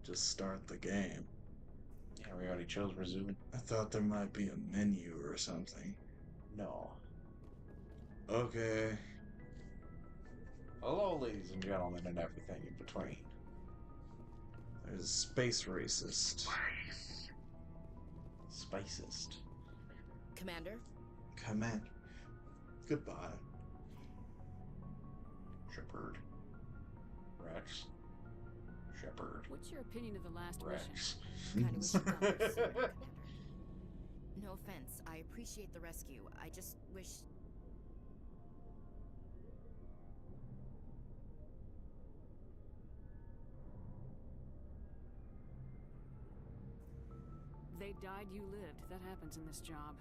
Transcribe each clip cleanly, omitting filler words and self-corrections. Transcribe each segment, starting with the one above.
just start the game. Yeah, we already chose resume. I thought there might be a menu or something. No. Okay. Hello, ladies and gentlemen, and everything in between. There's Space Racist. Spicest. Commander? Command. Goodbye. Shepard. Rex. Shepard. What's your opinion of the last Rex. mission? Kinda wish you'd done this sooner, Commander. No offense, I appreciate the rescue. I just wish... They died, you lived. That happens in this job.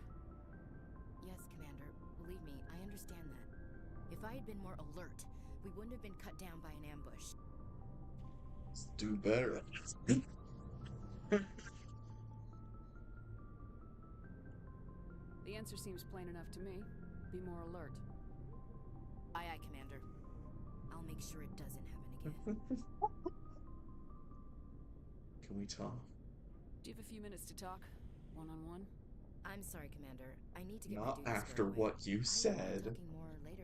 Yes, Commander. Believe me, I understand that. If I had been more alert, we wouldn't have been cut down by an ambush. Let's do better. The answer seems plain enough to me. Be more alert. Aye, aye, Commander. I'll make sure it doesn't happen again. Can we talk? Do you have a few minutes to talk? One-on-one? I'm sorry, Commander. I need to get my Not duties after squared away. what you I said. won't mind talking more later,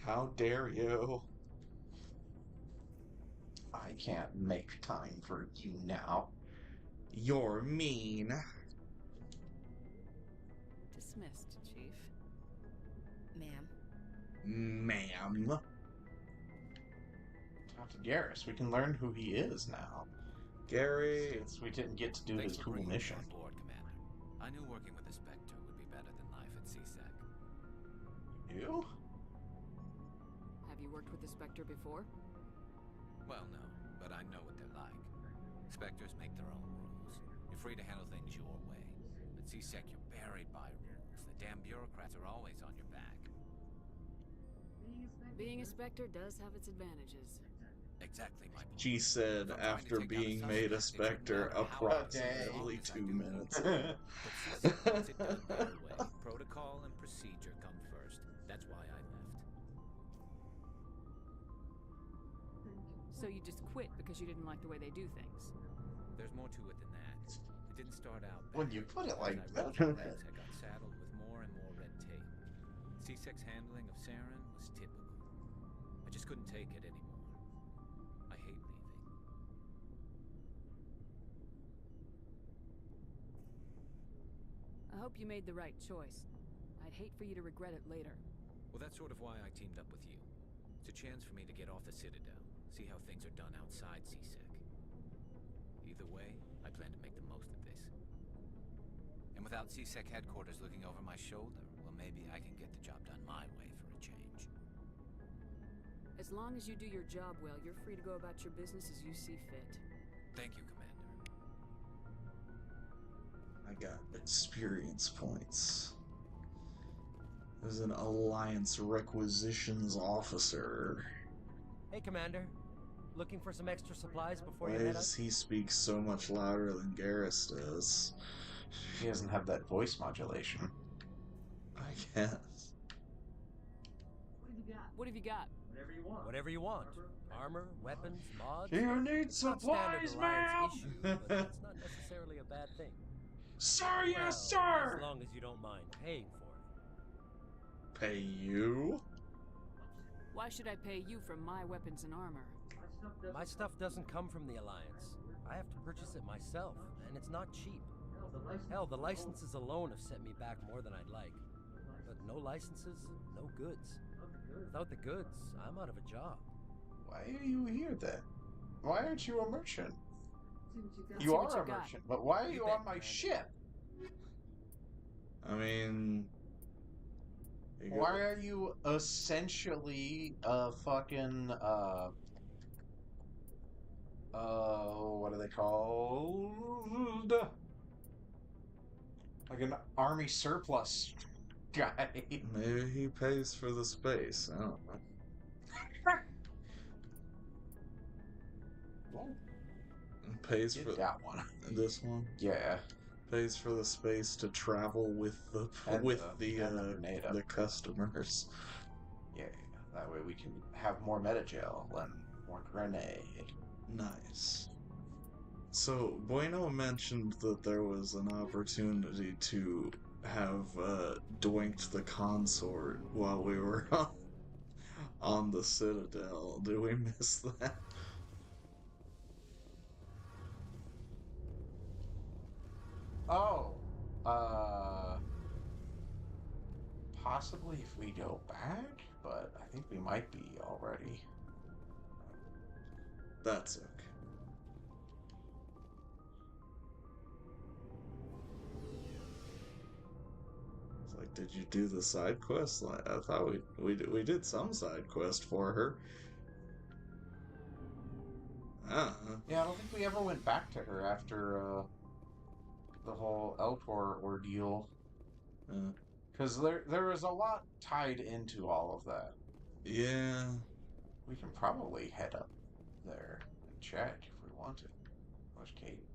though. How dare you? I can't make time for you now. You're mean. Dismissed, Chief. Ma'am. Ma'am. Talk to Garrus. We can learn who he is now. Gary. Since we didn't get to do Thanks his for cool bringing me mission. on board, Commander. I knew working with the Spectre would be better than life at CSEC. You? Have you worked with the Spectre before? Well, no, but I know what they're like. Spectres make their own rules. You're free to handle things your way. At CSEC, you're buried by rules. The damn bureaucrats are always on your back. Being a Spectre does have its advantages. Exactly my point. She said If I'm trying to after take down being a made a suspect, it specter shouldn't matter how approximately long 2 I do minutes. But CSEC wants it done their way. Protocol and procedure come first. That's why I left. So you just quit because you didn't like the way they do things? There's more to it than that. It didn't start out bad. When you put it like As I that. rose in ranks, I got saddled with more and more red tape. C6's handling of Saren was typical. I just couldn't take it anymore. I hate leaving. I hope you made the right choice. I'd hate for you to regret it later. Well, that's sort of why I teamed up with you. It's a chance for me to get off the Citadel, see how things are done outside CSEC. Either way, I plan to make the most of this. And without CSEC headquarters looking over my shoulder, well, maybe I can get the job done my way for a change. As long as you do your job well, you're free to go about your business as you see fit. Thank you, Commander. I got experience points. There's an Alliance Requisitions Officer. Hey, Commander. Looking for some extra supplies before Why you head does out? he speak so much louder than Garrus does? He doesn't have that voice modulation. I guess. What have you got? Whatever you want. Armor, weapons, mods. You need It's not standard supplies, ma'am! Alliance issue, but that's not necessarily a bad thing. Sir, Well, yes, as sir! long as you don't mind paying for it. Pay you? Why should I pay you for my weapons and armor? My stuff doesn't come from the Alliance. I have to purchase it myself, and it's not cheap. Hell, the licenses alone have set me back more than I'd like. But no licenses, no goods. Without the goods, I'm out of a job. Why are you here then? Why aren't you a merchant? See You what are you a got. merchant, but why are You you bet, on my Commander. ship? I mean... you go- Why are you essentially a fucking, what are they called? Like an army surplus guy. Maybe he pays for the space. I don't know. Well, Pays get for that one. this one. Yeah. Pays for the space to travel with the And with the grenade. the customers. Yeah. That way we can have more metagel and More grenade. Nice. So, Bueno mentioned that there was an opportunity to have doinked the consort while we were on the Citadel. Did we miss that? Oh, possibly if we go back, but I think we might be already. That's okay. It's like, did you do the side quest? Like, I thought we did some side quest for her. Yeah, I don't think we ever went back to her after the whole Eltor ordeal. Because there was a lot tied into all of that. Yeah. We can probably head up there and check if we want to. Where's Caden?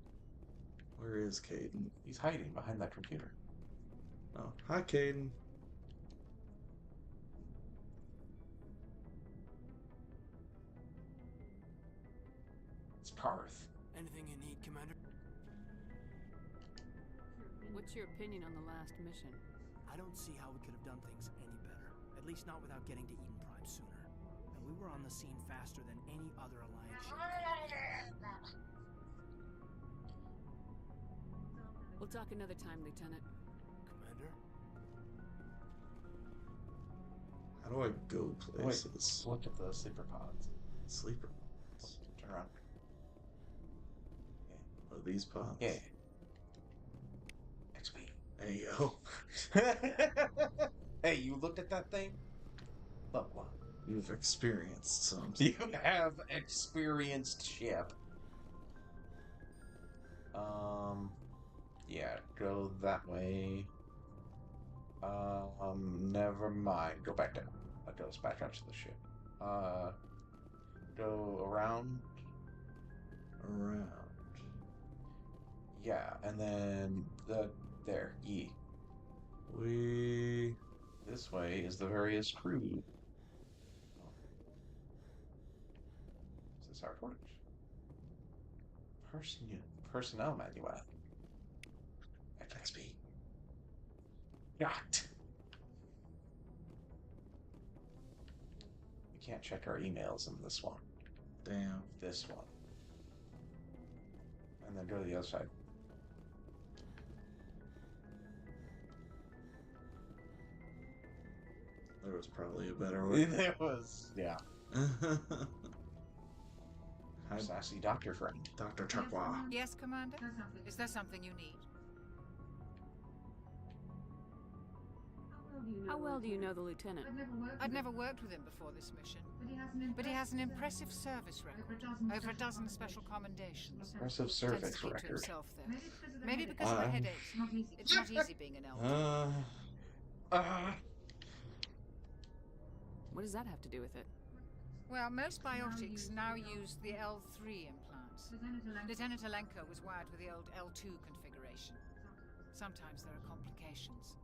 Where is Caden? He's hiding behind that computer. Oh, hi, Caden. It's Karth. Anything you need, Commander? What's your opinion on the last mission? I don't see how we could have done things any better. At least not without getting to Eden Prime sooner. And we were on the scene faster than any other Alliance ship. We'll talk another time, Lieutenant. Commander? How do I go places? Wait, look at the sleeper pods. Sleeper. Turn around. Oh, these pods? Yeah. XP. Hey, yo. Hey, you looked at that thing? Look, what? You've experienced some. You have experienced ship. Yeah, go that way. Never mind. Go back down. That goes back up to the ship. Go around. Around. Yeah, and then there, E. This way is the various crew. Is this our quarters? Personnel manual. XP. Got. We can't check our emails in this one. Damn. This one. And then go to the other side. There was probably a better way. There was, yeah. Hi, Sassy doctor friend. Dr. Turquoise. Yes, Commander? Is there something you need? How well do you know the Lieutenant? I'd never worked with him before this mission, but he has an impressive service record. Over a dozen special commendations. Impressive Tends service to keep to record. himself there. Maybe because of the headaches. It's not easy being an elder. What does that have to do with it? Well, most biotics now use the L3 implants. Lieutenant Alenko was wired with the old L2 configuration. Sometimes there are complications.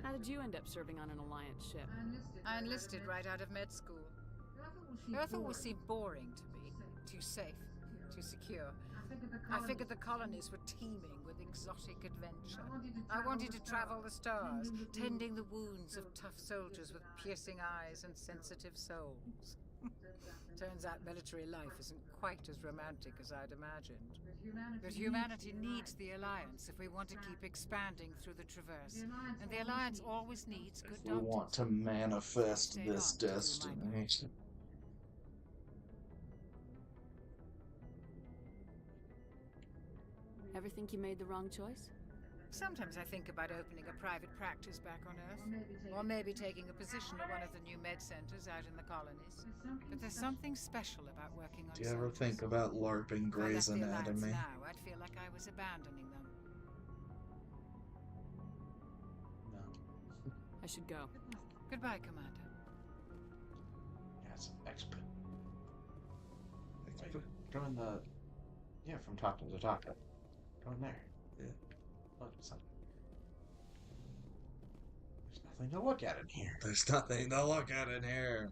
How did you end up serving on an Alliance ship? I enlisted right out of med school. Earth always seemed boring to me. Too safe, too secure. I figured the colonies were teeming with exotic adventure. I wanted to travel the stars, tending the wounds of tough soldiers with piercing eyes and sensitive souls. Turns out military life isn't quite as romantic as I'd imagined. But humanity needs the Alliance if we want to keep expanding through the Traverse. And the Alliance always needs good We doctors. want to manifest Stay this on to do my destination. Ever think you made the wrong choice? Sometimes I think about opening a private practice back on Earth. Or maybe taking a position at one of the new med centers out in the colonies. But there's something special about working on Do you ever soldiers. think about LARPing If I Grey's left the Alliance Anatomy? now, I'd feel like I was abandoning them. No. I should go. Goodbye, Commander. Yeah, it's XP. Wait, go in the... Yeah, from talking to doctor. Go in there. Yeah. Look, something. There's nothing. nothing to look at in here. There's nothing to look at in here.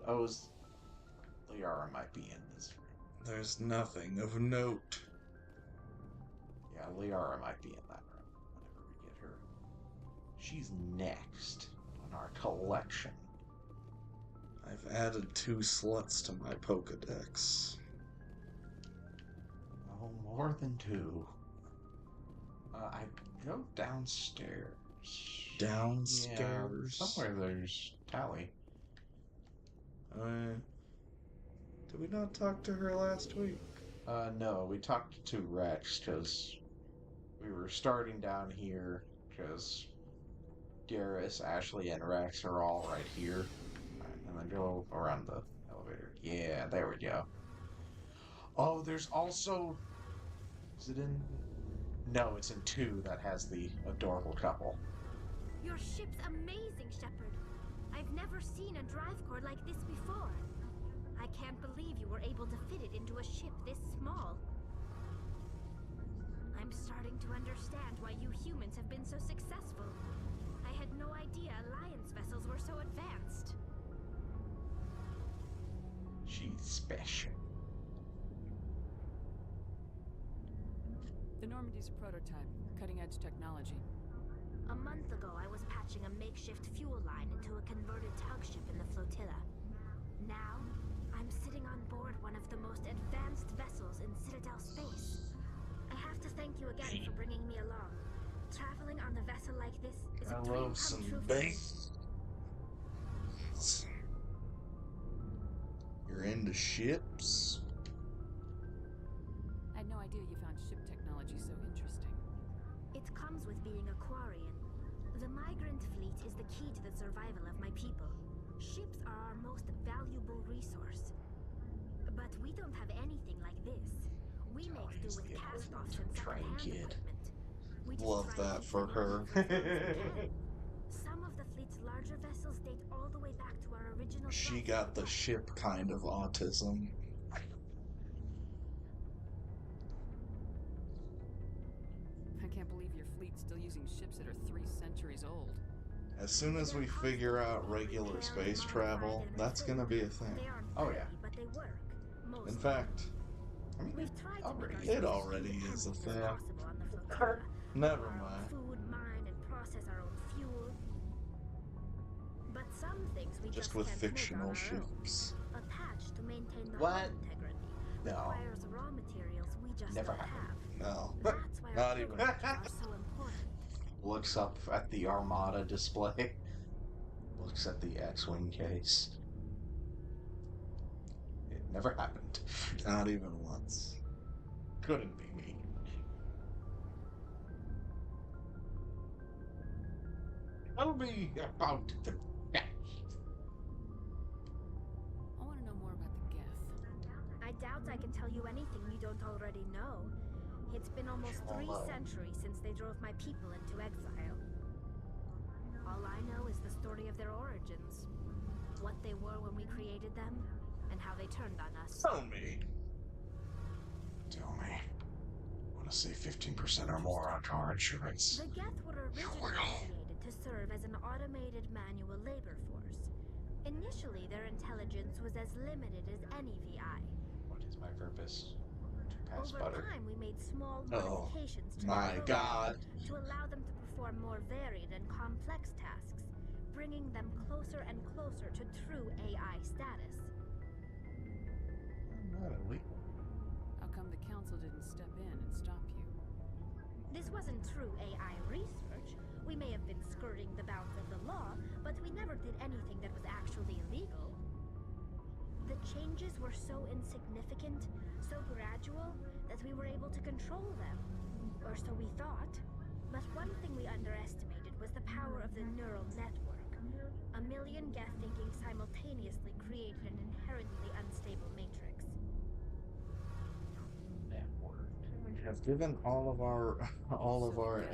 What is it? Oh, Liara might be in this room. There's nothing of note. Yeah, Liara might be in that room whenever we get her. She's next in our collection. I've added 2 sluts to my Pokedex. Oh, more than 2. I go downstairs. Downstairs? Yeah, somewhere there's Tally. Did we not talk to her last week? No, we talked to Rex because we were starting down here because Garrus, Ashley, and Rex are all right here. And then go around the elevator. Yeah, there we go. Oh, there's also... Is it in... No, it's in 2 that has the adorable couple. Your ship's amazing, Shepard. I've never seen a drive core like this before. I can't believe you were able to fit it into a ship this small. I'm starting to understand why you humans have been so successful. I had no idea Alliance vessels were so advanced. She's special. The Normandeez prototype, cutting-edge technology. A month ago, I was patching a makeshift fuel line into a converted tug ship in the flotilla. Now, I'm sitting on board one of the most advanced vessels in Citadel space. I have to thank you again for bringing me along. Traveling on a vessel like this is a dream come true for me. You're into ships? I had no idea you found ship technology so interesting. It comes with being a Quarian. The migrant fleet is the key to the survival of my people. Ships are our most valuable resource. But we don't have anything like this. We make do with cast-offs and second-hand equipment. We just Love try that to for keep her. Some of the fleet's larger vessels date all the way back to our original. She got the ship kind of autism. I can't believe your fleet's still using ships that are 3 centuries old. As soon as we figure out regular space travel, that's gonna be a thing. Oh yeah. But they work. In fact, I mean, We've tried to make our it space already as is a efficient as thing. possible on the flotilla. Never Our own mind. food, mine, and process our own fuel. But some things we Just just with can't fictional make on our own. ships. A patch to maintain the What? hull integrity No. requires raw materials we just Never don't happened. have. No. That's why Not our even. pilgrimages are so important. Looks up at the Armada display. Looks at the X-Wing case. It never happened. Not even once. Couldn't be me. Tell me about the I want to know more about the Geth. I doubt I can tell you anything you don't already know. It's been almost 3 centuries since they drove my people into exile. All I know is the story of their origins. What they were when we created them, and how they turned on us. Tell me. Tell me. Want to save 15% or more on car insurance? The Geth were originally created to serve as an automated manual labor force. Initially, their intelligence was as limited as any VI. What is my purpose? To pass Over butter. time, we made small Oh, modifications to my the God. program to allow them to perform more varied and complex tasks, bringing them closer and closer to true AI status. How come the council didn't step in and stop you? This wasn't true AI research. We may have been skirting the bounds of the law, but we never did anything that was actually illegal. The changes were so insignificant, so gradual, that we were able to control them. Or so we thought. But one thing we underestimated was the power of the neural network. 1 million Geth thinking simultaneously created an inherently unstable matrix. We have given all of our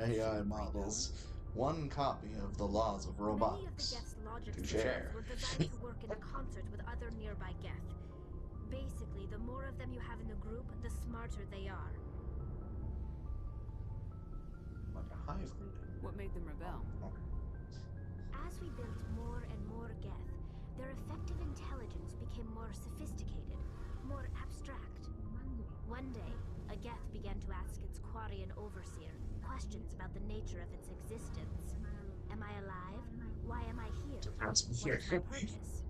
AI models one copy of the laws of Many of the robotics Geth's logic to systems share. were designed to work in concert with other nearby Geth. Basically, the more of them you have in a group, the smarter they are. Like a hive. What made them rebel? As we built more and more Geth, their effective intelligence became more sophisticated, more abstract. One day, a Geth began to ask its Quarian overseer questions about the nature of its existence. Am I alive? Why am I here? What is my purpose?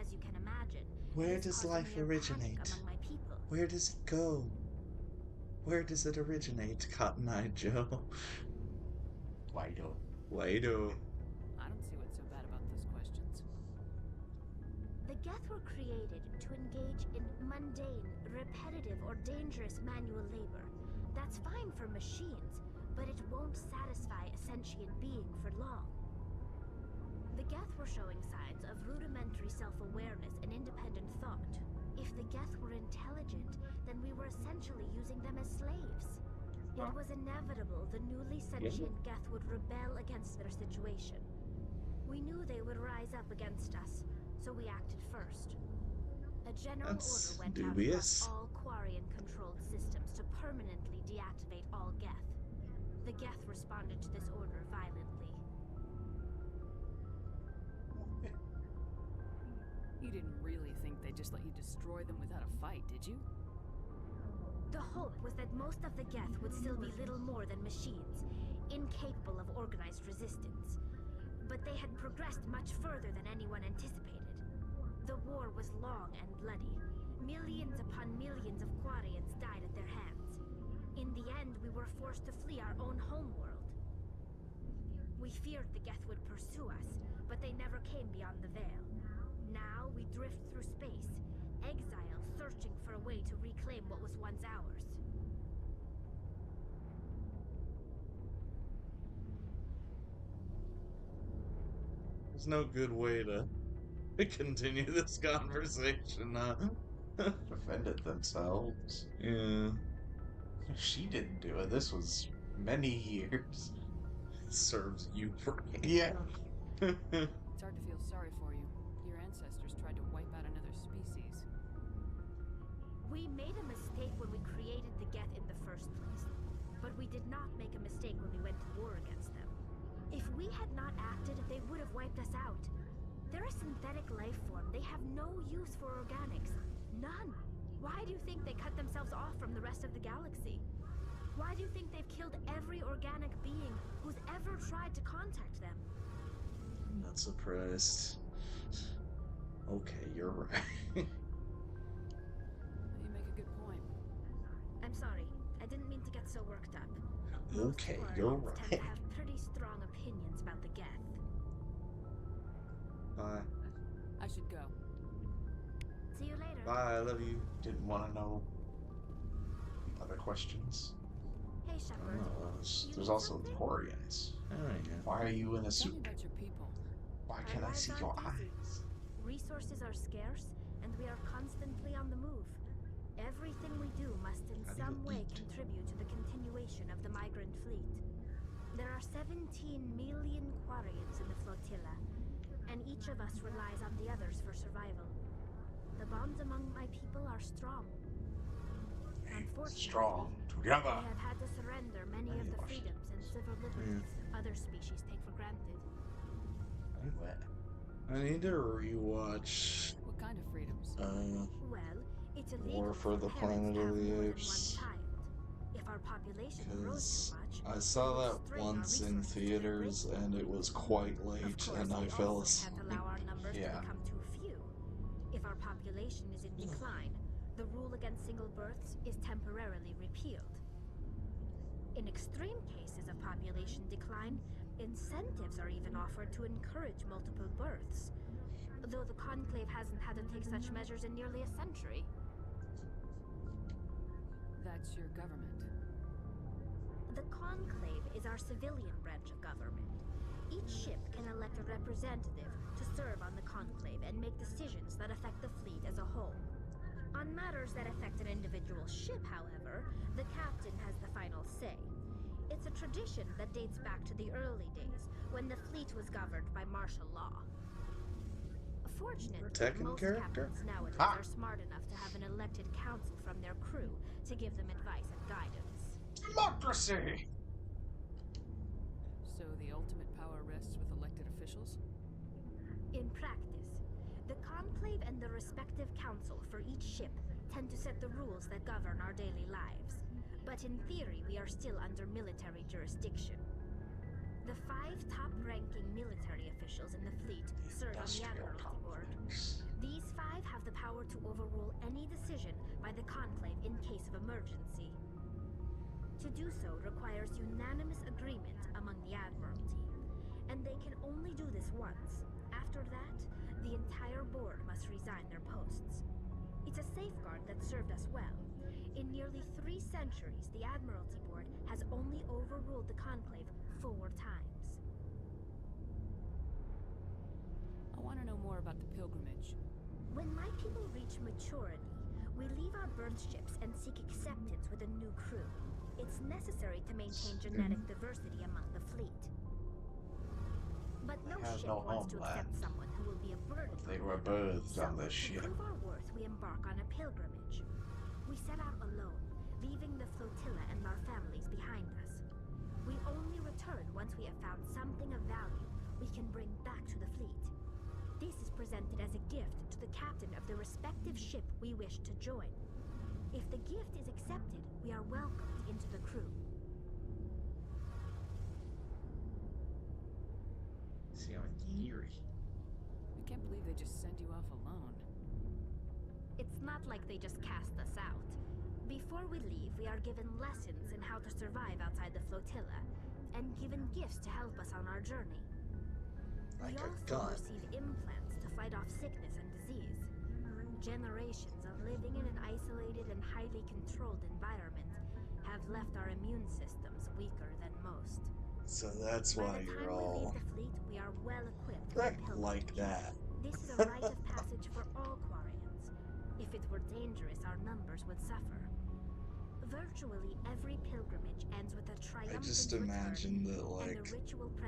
As you can imagine, where does life originate? Among my people. Where does it go? Where does it originate, Cotton-Eye Joe? Wido. Wido. I don't see what's so bad about those questions. The Geth were created to engage in mundane, repetitive, or dangerous manual labor. That's fine for machines, but it won't satisfy a sentient being for long. The Geth were showing signs of rudimentary self-awareness and independent thought. If the Geth were intelligent, then we were essentially using them as slaves. It was inevitable the newly sentient Geth would rebel against their situation. We knew they would rise up against us, so we acted first. A general order went out across all Quarian-controlled systems to permanently deactivate all Geth. The Geth responded to this order violently. You didn't really think they'd just let you destroy them without a fight, did you? The hope was that most of the Geth would still be little more than machines, incapable of organized resistance. But they had progressed much further than anyone anticipated. The war was long and bloody. Millions upon millions of Quarians died at their hands. In the end, we were forced to flee our own homeworld. We feared the Geth would pursue us, but they never came beyond the Veil. Now we drift through space, exile, searching for a way to reclaim what was once ours. There's no good way to continue this conversation. Defended themselves. Yeah. She didn't do it. This was many years. Serves you right. Yeah. It's hard to feel sorry for you. Your ancestors tried to wipe out another species. We made a mistake when we created the Geth in the first place. But we did not make a mistake when we went to war against them. If we had not acted, they would have wiped us out. They're a synthetic life form. They have no use for organics. None. Why do you think they cut themselves off from the rest of the galaxy? Why do you think they've killed every organic being who's ever tried to contact them? I'm not surprised. Okay, you're right. You make a good point. I'm sorry. I didn't mean to get so worked up. Okay, you're Quarians right. tend to have pretty strong opinions about the Geth. Bye. I should go. See you later. Bye, I love you. Didn't want to know other questions. Hey, Shepard. There's also the Quarians. Oh, yeah. Why are you in a Tell suit? me about your people. Why can't I see your eyes? Resources are scarce, and we are constantly on the move. Everything we do must in some way contribute to the continuation of the migrant fleet. There are 17 million Quarians in the flotilla, and each of us relies on the others for survival. The bonds among my people are strong. Unfortunately, Strong together. we have had to surrender many of the freedoms and civil liberties other species take for granted. I need to rewatch What kind of freedoms? Well, it's illegal War for the parents Planet to have of the more than Apes. one child. If our population grows Because too much, I saw it would that strain our once in resources theaters greatly. and it was quite Of late course, and I we fell also asleep. can't allow our numbers Yeah. to become too few. If our population is in decline, the rule against single births is temporarily repealed. In extreme cases of population decline, incentives are even offered to encourage multiple births. Though the Conclave hasn't had to take such measures in nearly a century. That's your government. The Conclave is our civilian branch of government. Each ship can elect a representative to serve on the Conclave and make decisions that affect the fleet as a whole. On matters that affect an individual ship, however, the captain has the final say. It's a tradition that dates back to the early days, when the fleet was governed by martial law. Fortunately, Tekken most character? captains nowadays are smart enough to have an elected council from their crew to give them advice and guidance. Democracy! So the ultimate power rests with elected officials? In practice, the Conclave and the respective council for each ship tend to set the rules that govern our daily lives. But in theory, we are still under military jurisdiction. The 5 top-ranking military officials in the fleet serve on the Admiralty Board. These 5 have the power to overrule any decision by the Conclave in case of emergency. To do so requires unanimous agreement among the Admiralty, and they can only do this once. After that, the entire board must resign their posts. It's a safeguard that served us well. In nearly 3 centuries, the Admiralty Board has only overruled the Conclave 4 times. I want to know more about the pilgrimage. When my people reach maturity, we leave our birth ships and seek acceptance with a new crew. It's necessary to maintain genetic diversity among the fleet. But no ship wants to accept someone who will be a burden. They were birthed on this ship. To prove our worth, we embark on a pilgrimage. We set out alone, leaving the flotilla and our families behind us. We only return once we have found something of value we can bring back to the fleet. This is presented as a gift to the captain of the respective ship we wish to join. If the gift is accepted, we are welcomed into the crew. See how eerie. I can't believe they just send you off alone. It's not like they just cast us out. Before we leave, we are given lessons in how to survive outside the flotilla, and given gifts to help us on our journey. Like we a also gun. receive implants to fight off sickness and disease. Generations of living in an isolated and highly controlled environment have left our immune systems weaker than most. So that's why you're all By the time we leave the fleet, we are well equipped for pilgrimage. like that. This is a rite of passage for all Quarians. If it were dangerous, our numbers would suffer. Virtually every pilgrimage ends with a triumphant I just imagine that, like,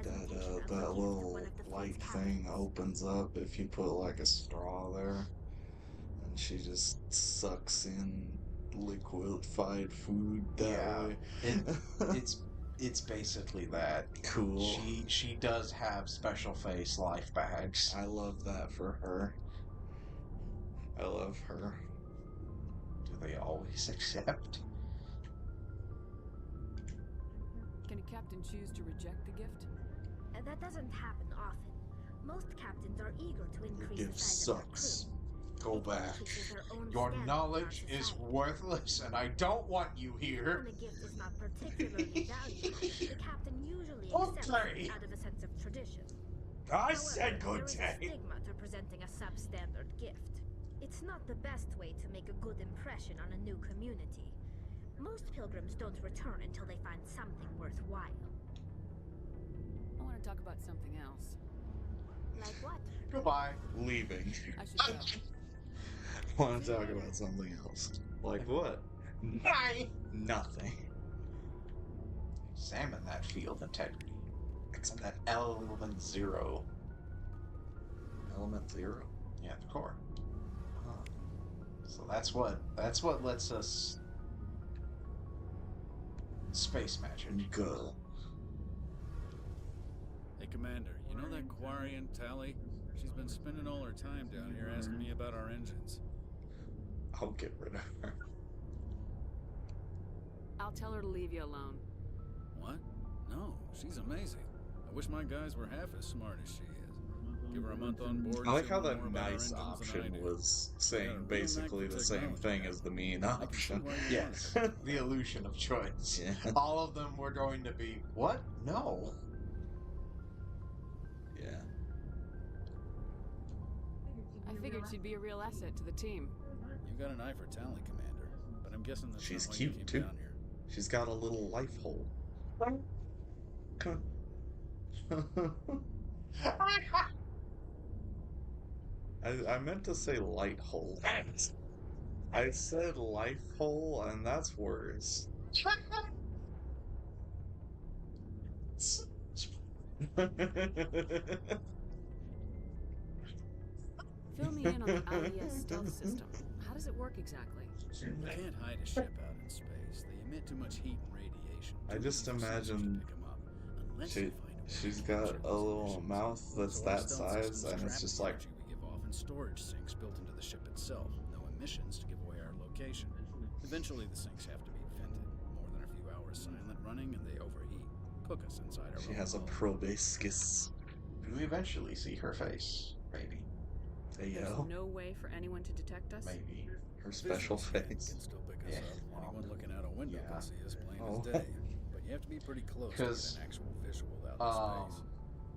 that little light thing opens up if you put, like, a straw there, and she just sucks in liquefied food that way. It's basically that. Cool. She does have special face life bags. I love that for her. I love her. Do they always accept? Can a captain choose to reject the gift? That doesn't happen often. Most captains are eager to increase Gift the size sucks. of their Go crew. back. Your knowledge is worthless, and I don't want you here. When a gift is not particularly valuable, the captain usually accepts it out of a sense of tradition. I However, said good there is day. a stigma to presenting a substandard gift. It's not the best way to make a good impression on a new community. Most pilgrims don't return until they find something worthwhile. I want to talk about something else. Like what? Goodbye. Leaving. I should go. Want to talk about something else. Like what? Bye. Nothing. Examine that field integrity. Examine that element 0. Element 0? Yeah, the core. Huh. So that's what lets us space magic. Good. Hey, Commander, you know that Quarian, Tally? She's been spending all her time down here asking me about our engines. I'll get rid of her. I'll tell her to leave you alone. What? No, she's amazing. I wish my guys were half as smart as she is. Give her a month on board. I like how the the nice option was saying basically the same thing as the mean option. Yes, the illusion of choice. Yeah. All of them were going to be, what? No. Yeah. I figured she'd be a real asset to the team. You got an eye for Tally, Commander, but I'm guessing that's She's not why you cute came too. down here. She's got a little life hole. I meant to say light hole. I said life hole, and that's worse. Fill me in on the IES stealth system. How does it work exactly? You can't hide a ship out in space. They emit too much heat and radiation. I just imagine Pick 'em up, unless she- you find She's got a little mouth that's So our that stealth size, systems and it's trap just the like, energy we give off in storage sinks built into the ship itself. No emissions to give away our location. Eventually, the sinks have to be vented. More than a few hours silent running, and they overheat. Cook us inside our she own has a hull. proboscis. Do we eventually see her face? Maybe. There's no way for anyone to detect us? Maybe. Her special Visual scan face. can still pick us up. Anyone looking out a window yeah. can see us plain Oh. as day. But you have to be pretty close to get an actual visual out in space.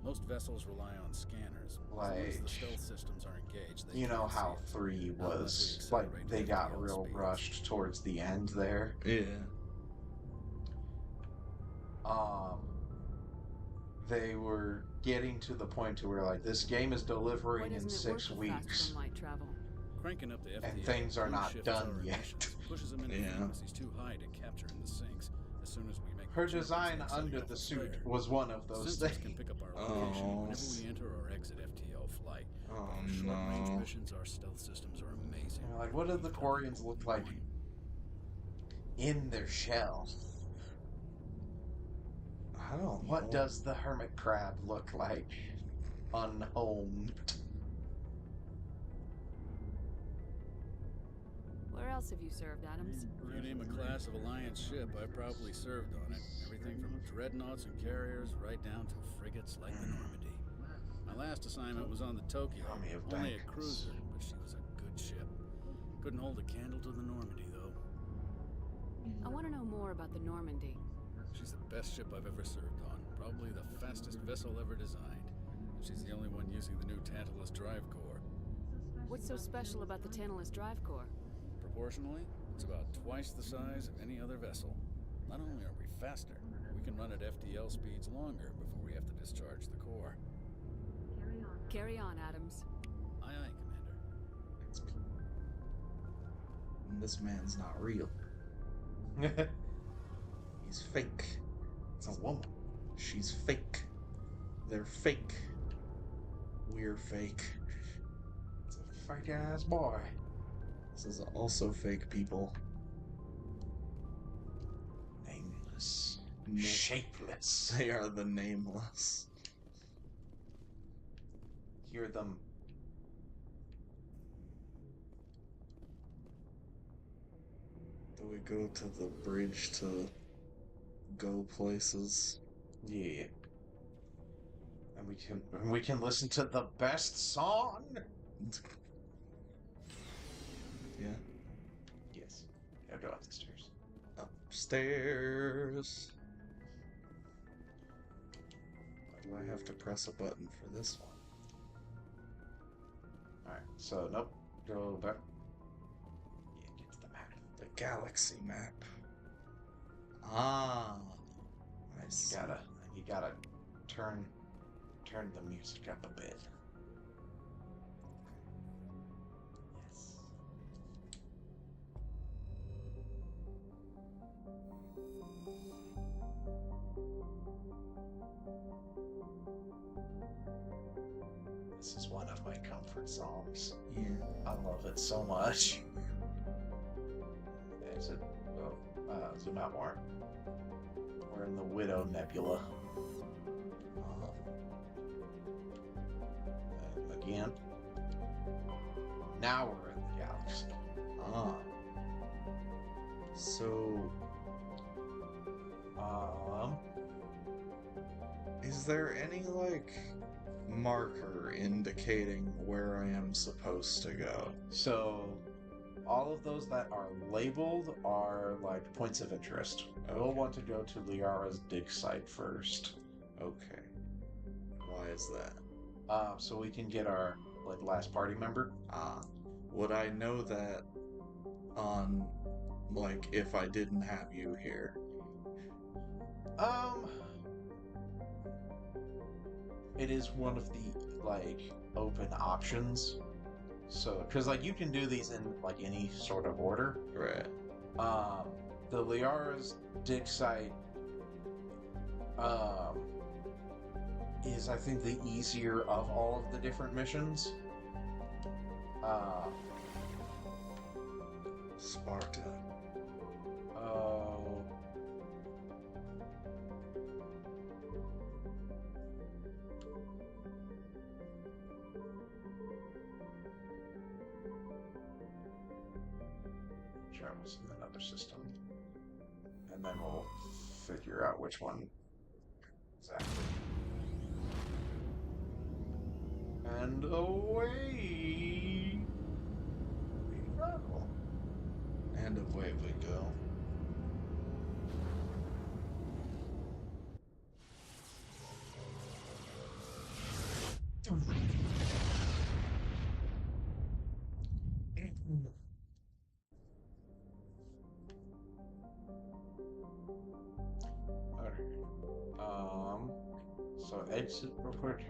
Most vessels rely on scanners. As long as the stealth systems are engaged, they You know can't how see us. 3 Unless we was, accelerate like, to they got FTL real speeds. rushed towards the end there. Yeah. They were getting to the point to where, like, this game is delivering Why in doesn't it 6 work with faster weeks. than light travel? Cranking up the FTL And things are not shifts done our yet. emissions, pushes them into frequencies too high to capture in the sinks. As soon as we make Her the jump, design it's like under setting off the a suit flare. was one of those Sensors things. can pick up our location whenever we enter or exit FTL flight. Oh, For short-range no. missions, our stealth systems are amazing. Like, what did the Quarians look like in their shell? I don't know. What does the hermit crab look like unhomed? Where else have you served, Adams? You name a class of Alliance ship, I probably served on it. Everything from dreadnoughts and carriers right down to frigates like the Normandy. My last assignment was on the Tokyo. Only a cruiser, but she was a good ship. Couldn't hold a candle to the Normandy, though. I want to know more about the Normandy. She's the best ship I've ever served on. Probably the fastest vessel ever designed. And she's the only one using the new Tantalus drive core. What's so special about the Tantalus drive core? Proportionally, it's about twice the size of any other vessel. Not only are we faster, we can run at FTL speeds longer before we have to discharge the core. Carry on, Adams. Aye, aye, Commander. This man's not real. He's fake. It's a woman. She's fake. They're fake. We're fake. It's a fake ass boy. This is also fake people. Nameless. Shapeless. They are the nameless. Hear them. Do we go to the bridge to go places? Yeah. And we can listen to the best song. Yeah. Yes. I'll go up the stairs. Upstairs. Why do I have to press a button for this one? Alright, so nope. Go back. Yeah, get to the map. The galaxy map. Ah. Nice. You gotta turn the music up a bit. Yes. This is one of my comfort songs. Yeah. I love it so much. Exit. Zoom out more. We're in the Widow Nebula. Again. Now we're in the galaxy. Ah. So, is there any, like, marker indicating where I am supposed to go? So, all of those that are labeled are, like, points of interest. Okay. We'll want to go to Liara's dig site first. Okay. Why is that? So we can get our, like, last party member. Would I know that on, like, if I didn't have you here? It is one of the, like, open options. So, because, like, you can do these in, like, any sort of order. Right. The Liara's dig site, is, I think, the easier of all of the different missions. Sparta. travels in another system. And then we'll figure out which one exactly. And away we go. And away we go. So exit real quick.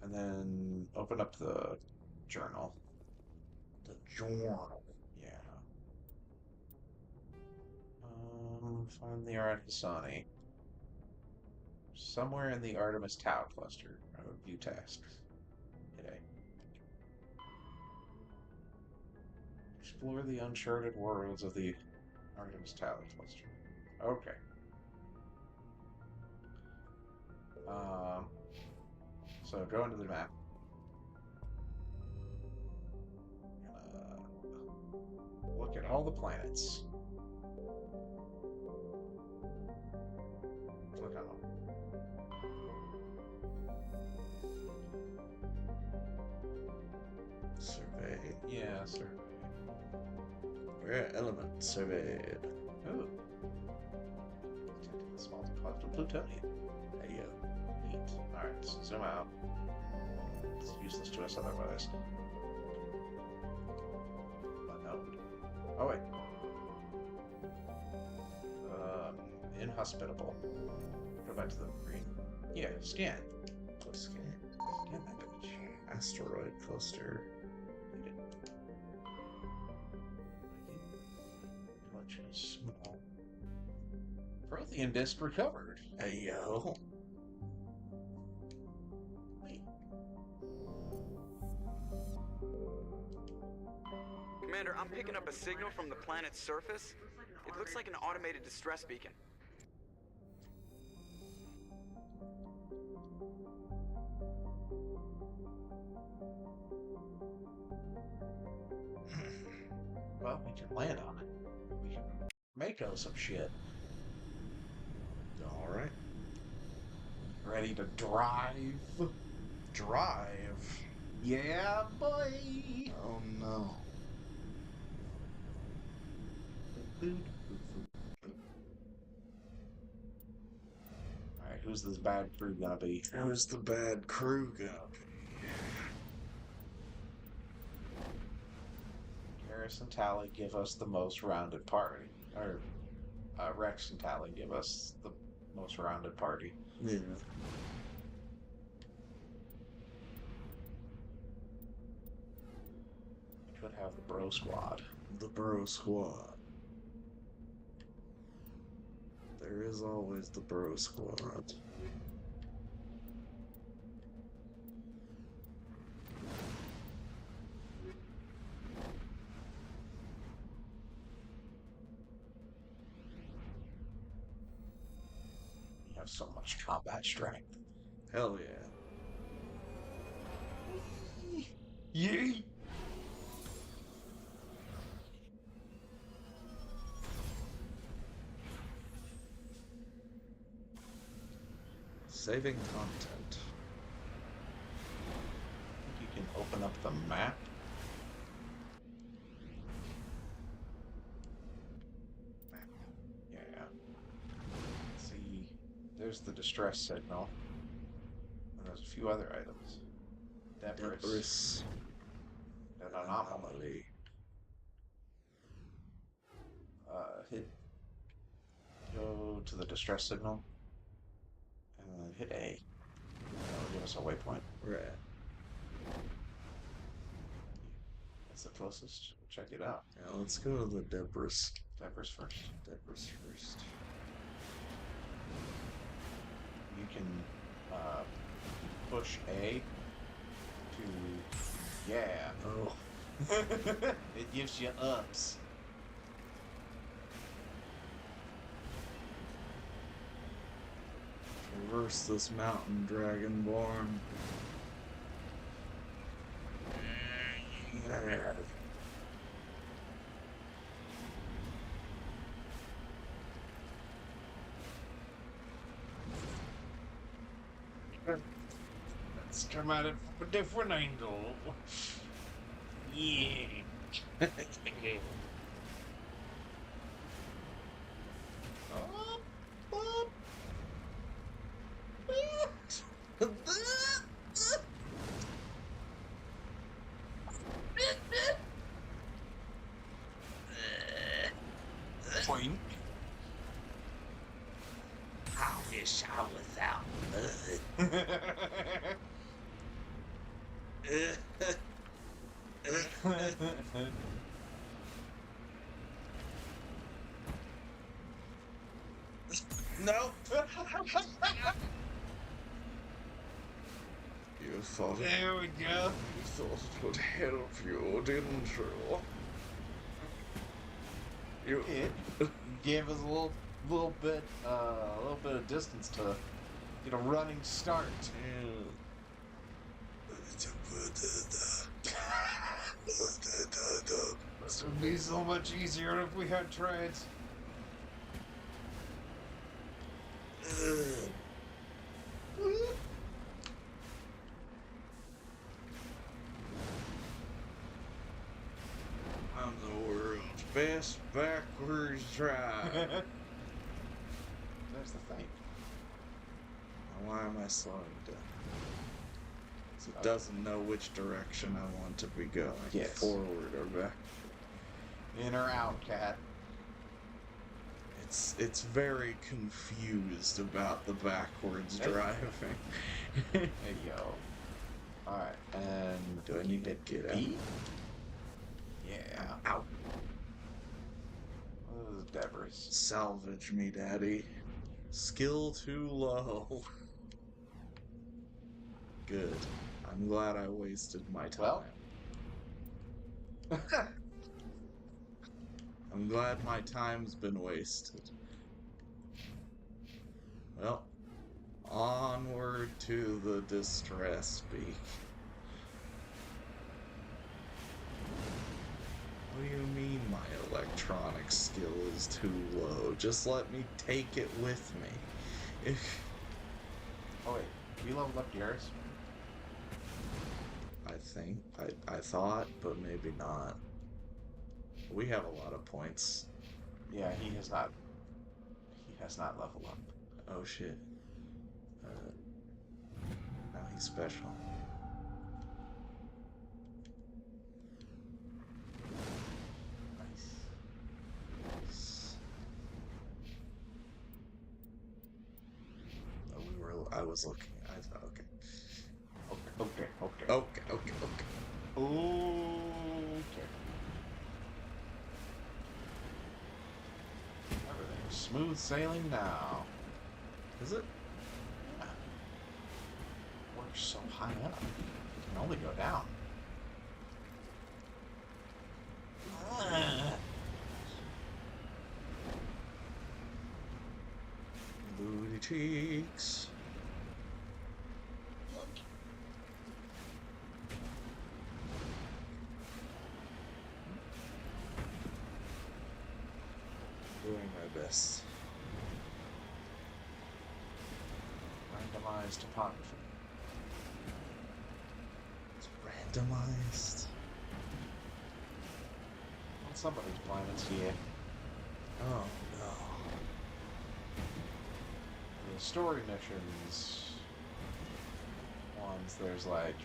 And then open up the journal. The journal. Yeah. Find the Arachnasani. Somewhere in the Artemis Tau cluster. View tasks. Hit A. Explore the uncharted worlds of the Artemis Tau cluster. Okay. So go into the map. Look at all the planets. Click on them. Survey. Yeah, survey. Rare element surveyed. Ooh. Detecting a small deposit of plutonium. Hey, yo. Neat. Alright, zoom out. It's useless to us otherwise. Unknown. Oh, wait. Inhospitable. Go back to the green. Yeah, scan. Let's scan. Scan that page. Asteroid cluster. Collection is small. Prothean disk recovered. Hey, yo. Wait. Commander, I'm picking up a signal from the planet's surface. It looks like an automated distress beacon. Well, we can land on it. We can make some shit. Alright. Ready to drive? Drive? Yeah, boy! Oh no. Alright, who's this bad crew gonna be? Who's the bad crew gonna be? Garrus and Tally give us the most rounded party. Or, Rex and Tally give us the most rounded party. Yeah. We could have the Bro Squad. The Bro Squad. There is always the Bro Squad. We have so much combat strength. Hell yeah. Yay! Saving content. You can open up the map. Yeah. See, there's the distress signal. And there's a few other items. Debris. An anomaly. Go to the distress signal. And hit A. That'll give us a waypoint. Right. That's the closest. Check it out. Yeah, let's go to the Debris. Debris first. Debris first. You can push A to... Yeah. Oh. It gives you ups. Traverse this mountain, Dragonborn. Let's come at it from a different angle. Yeah. Point. I wish I was out mud. No. You thought There we go. You thought it would help you, didn't you? You gave us a little bit of distance to get a running start. This would be so much easier if we had trades. I'm the world's best backwards drive. There's the thing. Why am I slowing down? It doesn't know which direction I want to be going. Yes. Forward or back. In or out, cat. It's very confused about the backwards driving. Hey yo. Alright, and do I need to get out? Yeah. Out. This is debris. Salvage me, daddy. Skill too low. Good. I'm glad I wasted my time. Well. I'm glad my time's been wasted. Well, onward to the distress peak. What do you mean my electronic skill is too low? Just let me take it with me. Oh wait, we leveled up yours? I think. I thought, but maybe not. We have a lot of points. Yeah, he has not leveled up. Oh shit. Now he's special. Nice. Oh, I was looking. I thought, okay. Okay. Okay. Everything's smooth sailing now. Is it? Yeah. We're so high up. We can only go down. Booty cheeks. Doing my best. Randomized topography. It's randomized. On some of these planets, yeah. Oh no. The story missions ones, there's like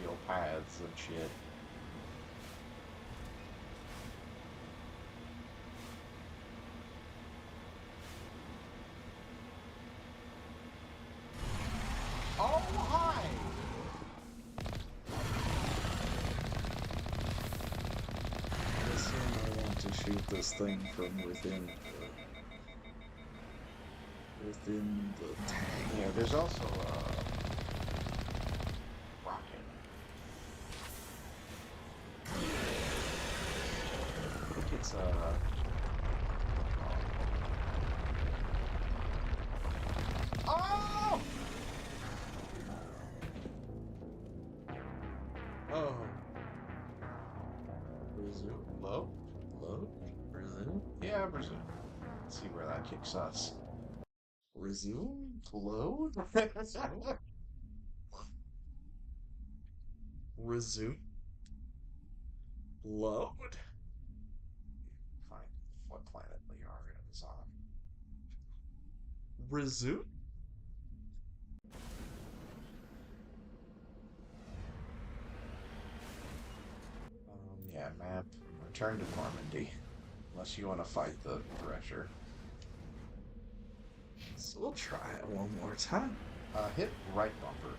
real paths and shit. Oh, hi! This one I want to shoot this thing from within the tank. Yeah, there's also a rocket. I think it's Oh! Oh. resume. Let's see where that kicks us. Resume? Load? Resume? Load? Find what planet Liara is on. Resume? Yeah, map. Return to Normandy. Unless you want to fight the Thresher. So we'll try it one more time. Hit right bumper.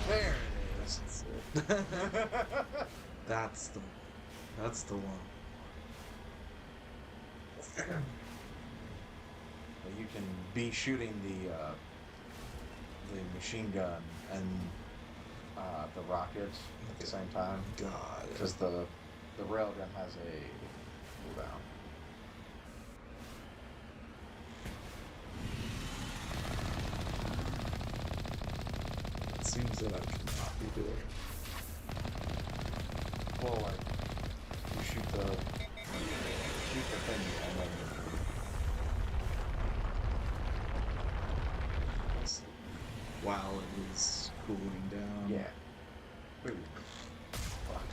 There it is. That's the one. You can be shooting the machine gun and the rocket at the same time. God, because the railgun has a cooldown. It seems that I cannot be doing it. Well, like you shoot the thing and then. While it is cooling down. Yeah. Ooh. Fuck.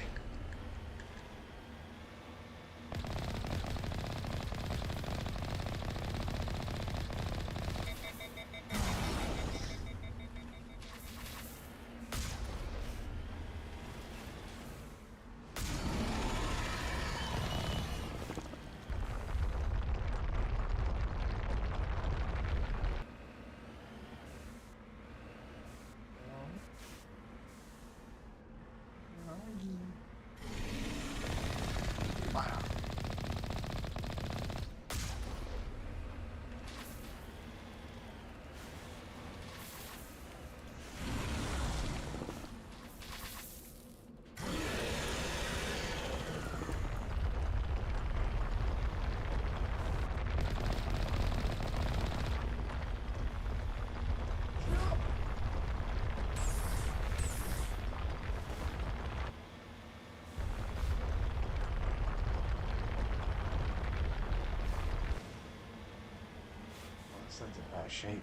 This thing's in bad shape.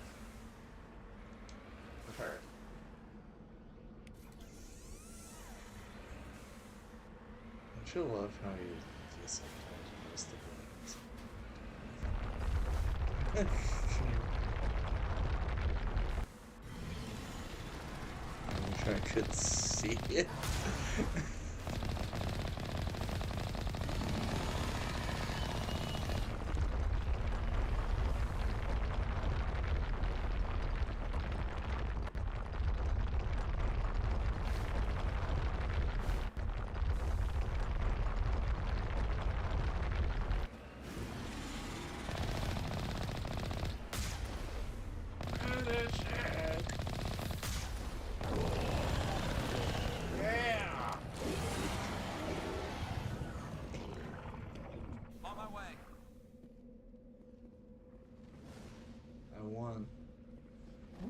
Repair it. Don't you love how you sometimes miss the buttons? I wish I could see it.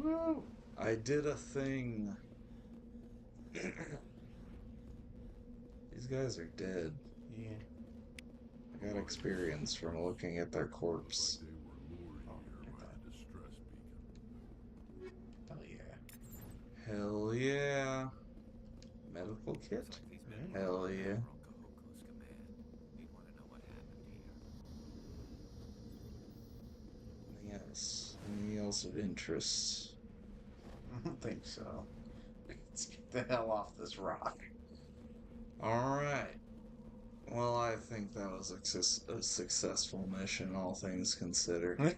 Woo! I did a thing. These guys are dead. Yeah. I got experience from looking at their corpse. Hell yeah. Hell yeah. Medical kit? Hell yeah. Yes. Anything else of interest? I don't think so. Let's get the hell off this rock. Alright. Well, I think that was a successful mission, all things considered.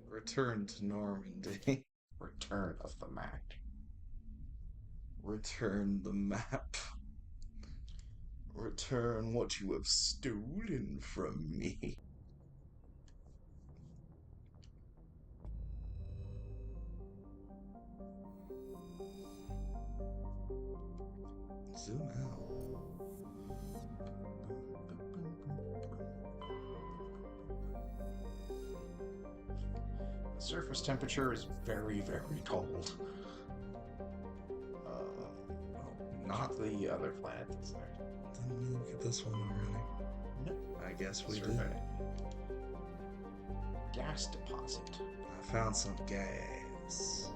Return to Normandy. Return of the map. Return the map. Return what you have stolen from me. Zoom out. The surface temperature is very, very cold. Not the other planet that's there. Didn't we look at this one already? No. I guess we did. Survey. Gas deposit. I found some gas.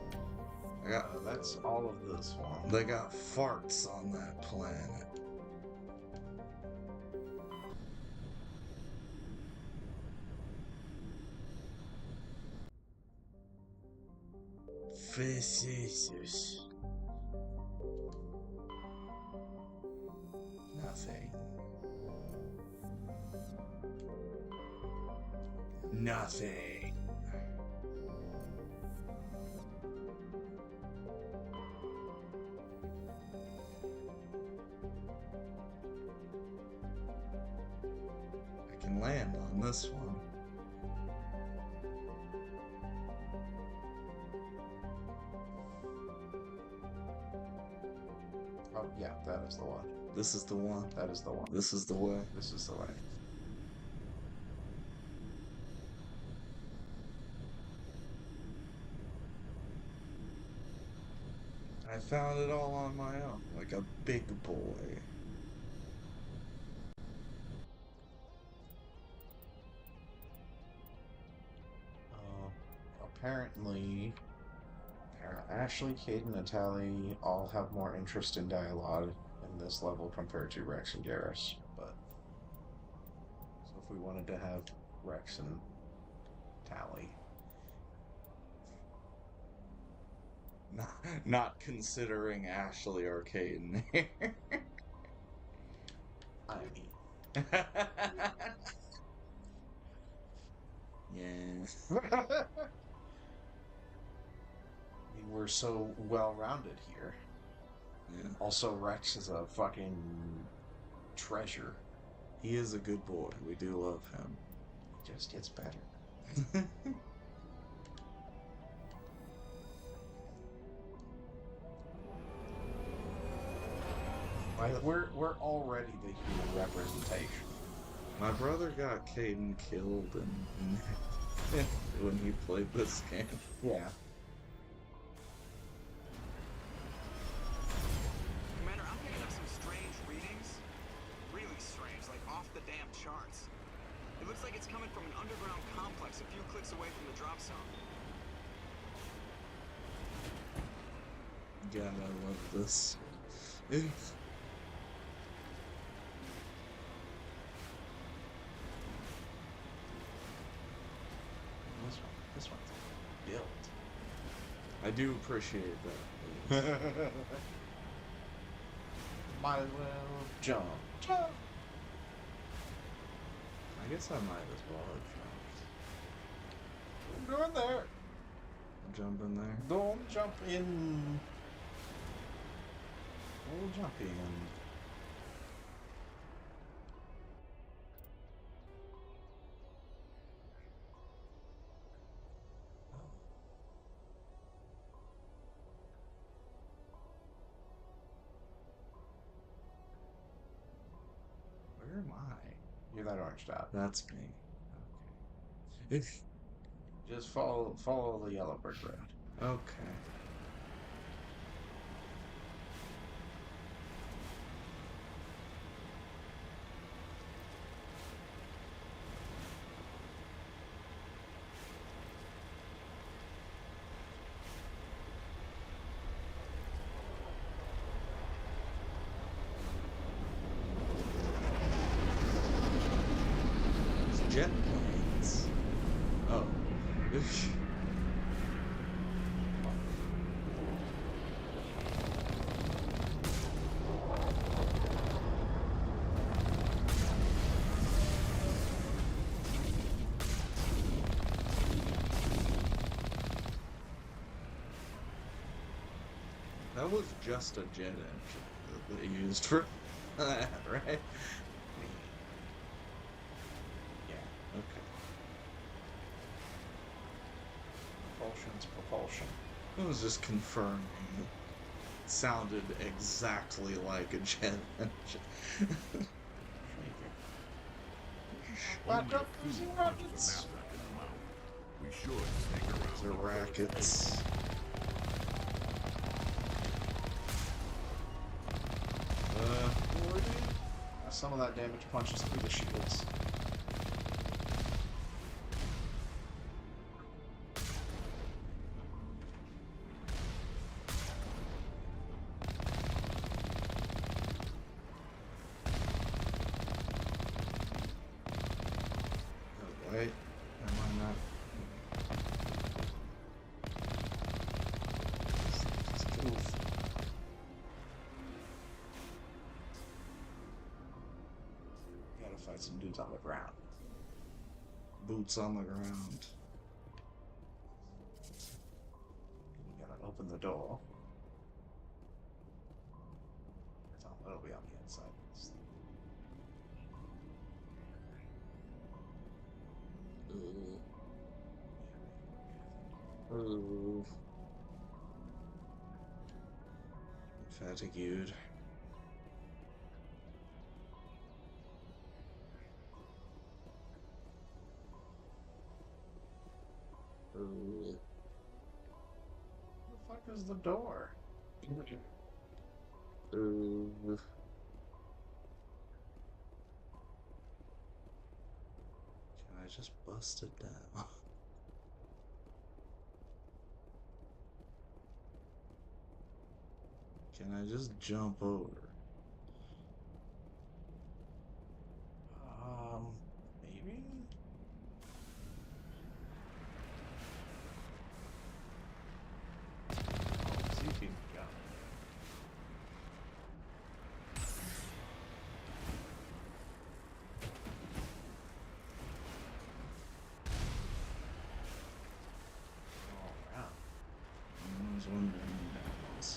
I got. That's all of this one. They got farts on that planet. Facetious. Nothing. Nothing. I can land on this one. Oh, yeah, that is the one. This is the one. That is the one. This is the way. This is the way. I found it all on my own, like a big boy. Apparently, Ashley, Kate, and Natalie all have more interest in dialogue in this level compared to Rex and Garrus. But so if we wanted to have Rex and Tally, not considering Ashley or Caden here. I mean, yes. we're so well-rounded here. Yeah. Also, Rex is a fucking treasure. He is a good boy. We do love him. He just gets better. We're already the human representation. My brother got Caden killed when he played this game. Yeah. Commander, I'm picking up some strange readings. Really strange, like off the damn charts. It looks like it's coming from an underground complex a few clicks away from the drop zone. God, I love this. This one's built. I do appreciate that. Might as well jump. Jump! I guess I might as well have jumped. Go in there. Jump in there. Don't jump in. We'll jump in. Where am I? You're that orange dot. That's me. Okay. Just follow the yellow brick road. Okay. Jet planes. Oh. That was just a jet engine that they used for that, right? Okay. Propulsion's propulsion. I was just confirming. It sounded exactly like a jet engine. Back up using rockets. We should sneak around. The rackets. some of that damage punches through the shields. Wait, am I not? Just move. Gotta fight some dudes on the ground. Boots on the ground. You gotta open the door. It'll be on the inside. Ooh. Fatigued. Ooh. Where the fuck is the door? Ooh. Can I just bust it down? Can I just jump over? Maybe? Oh, see if you can go. All around. I was wondering that was.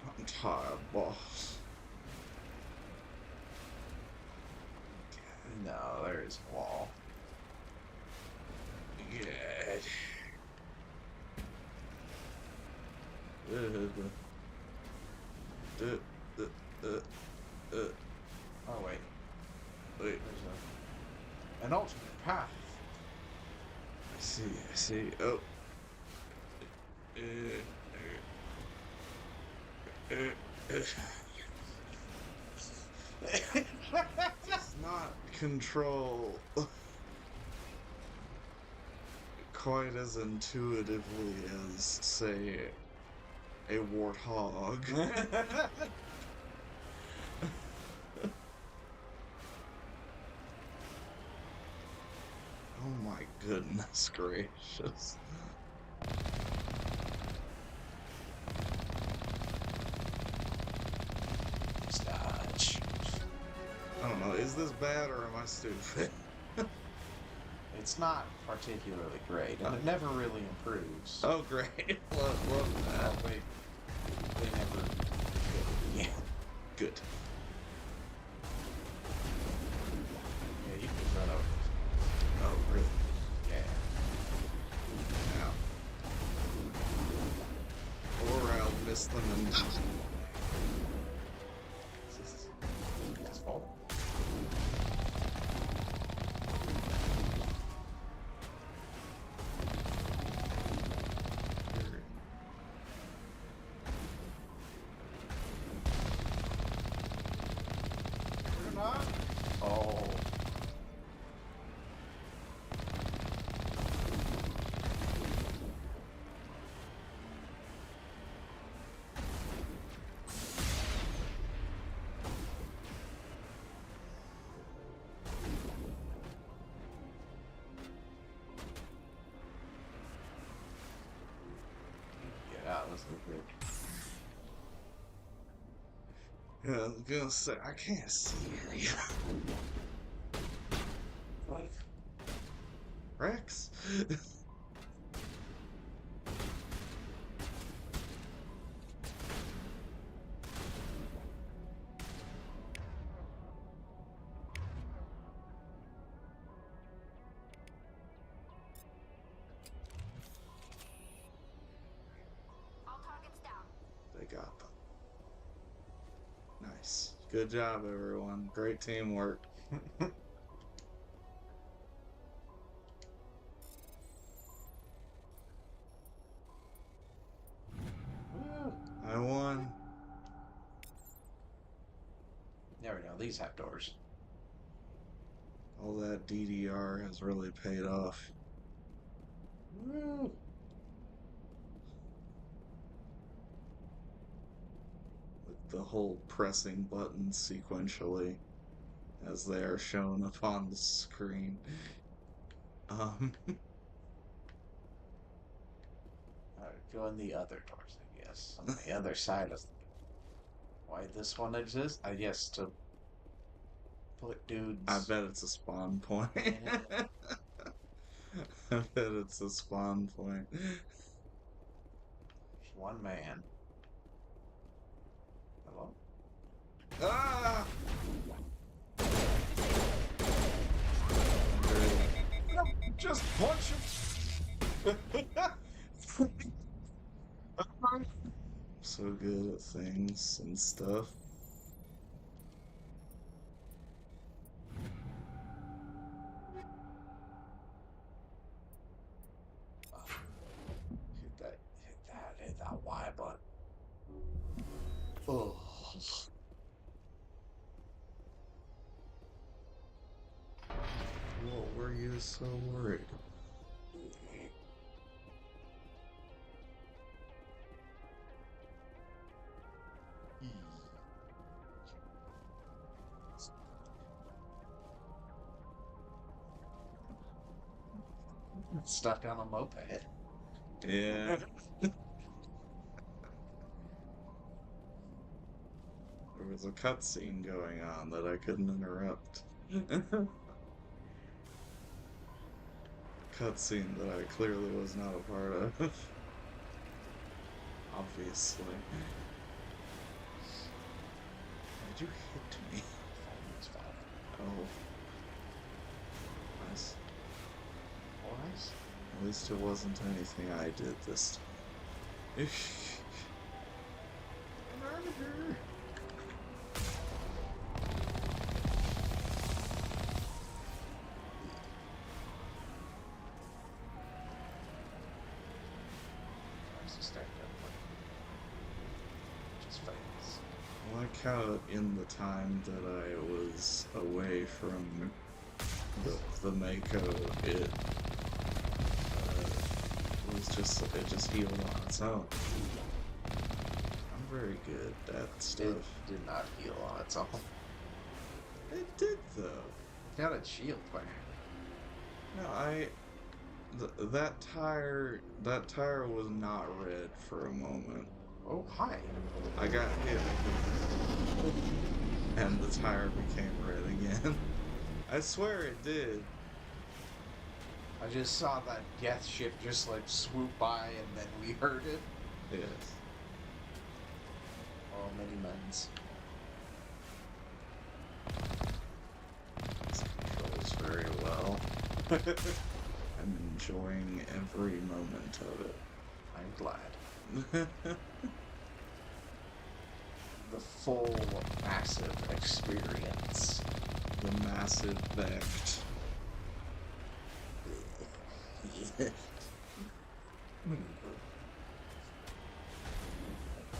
I'm tired, boss. No, there is a wall. Good. Oh wait. Wait. There's an alternate path. I see. Oh. It's not control quite as intuitively as, say, a warthog. Oh my goodness gracious. Scotch. I don't know, is this bad or am I stupid? It's not particularly great, and it never really improves. Oh great, love that. Oh, they never... Yeah. Good. Yeah, you can run over. Oh really? Yeah. Now. Or I'll miss them and... Just fall. Oh. Get out, let's look good. Yeah, I was gonna say, I can't see you. What? Rex? All targets down. They got them. Nice. Good job, everyone. Great teamwork. these have doors. All that DDR has really paid off. Woo. With the whole pressing buttons sequentially as they are shown upon the screen. Alright, go in the other doors, I guess. On the other side of the door. Why this one exists? I guess to put dudes... I bet it's a spawn point. I bet it's a spawn point. There's one man. Hello? Ah! Just punch him! So good at things and stuff. Hit that Y button. Oh. What were you so worried? Stuck on a moped. Yeah. There was a cutscene going on that I couldn't interrupt. Cutscene that I clearly was not a part of. Obviously. Why'd you hit me? Oh. Nice. Nice. At least it wasn't anything I did this time. I'm out of here. I like how in the time that I was away from the Mako, it just healed on its own. I'm very good at stuff. It did not heal on its own. It did though. It got a shield there. No, that tire was not red for a moment. Oh, hi. I got hit and the tire became red again. I swear it did. I just saw that death ship just like swoop by and then we heard it. Yes. Oh, many men's. This controls very well. I'm enjoying every moment of it. I'm glad. The full massive experience. The massive vect.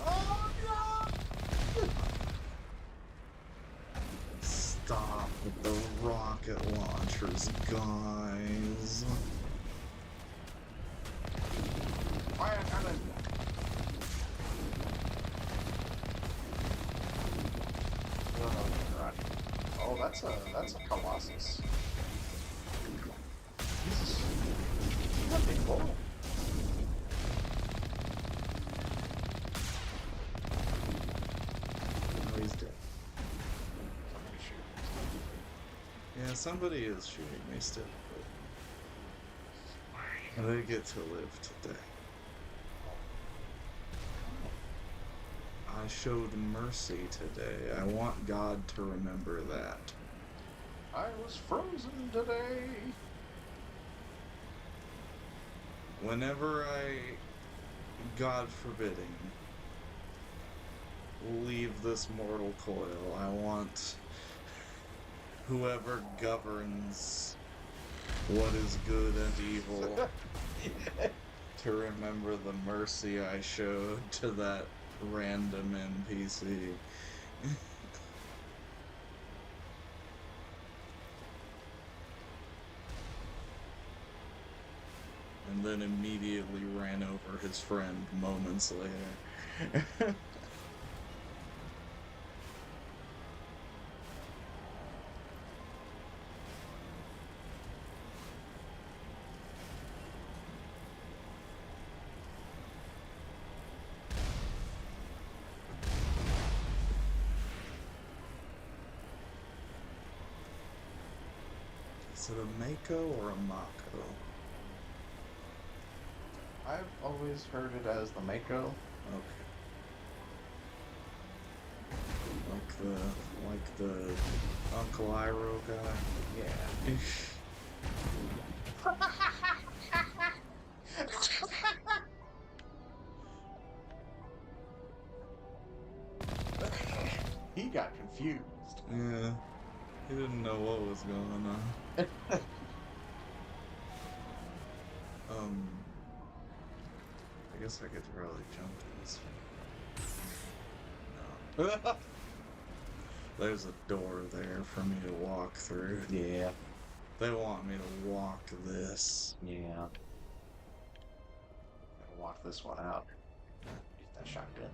Oh no! Stop with the rocket launchers, guys. Fire cannon! Oh, that's a Colossus. Jesus. What a big hole. Oh, he's dead. Yeah, somebody is shooting me still. But I get to live today. I showed mercy today. I want God to remember that. I was frozen today. Whenever I, God forbidding, leave this mortal coil, I want whoever governs what is good and evil to remember the mercy I showed to that random NPC. and then immediately ran over his friend moments later. Is it a Mako or a Mako? I've always heard it as the Mako. Okay. Like the Uncle Iroh guy? Yeah. He got confused. Yeah. He didn't know what was going on. I guess I could probably jump to this one. No. There's a door there for me to walk through. Yeah. They want me to walk this. Yeah. Gotta walk this one out. Get that shotgun.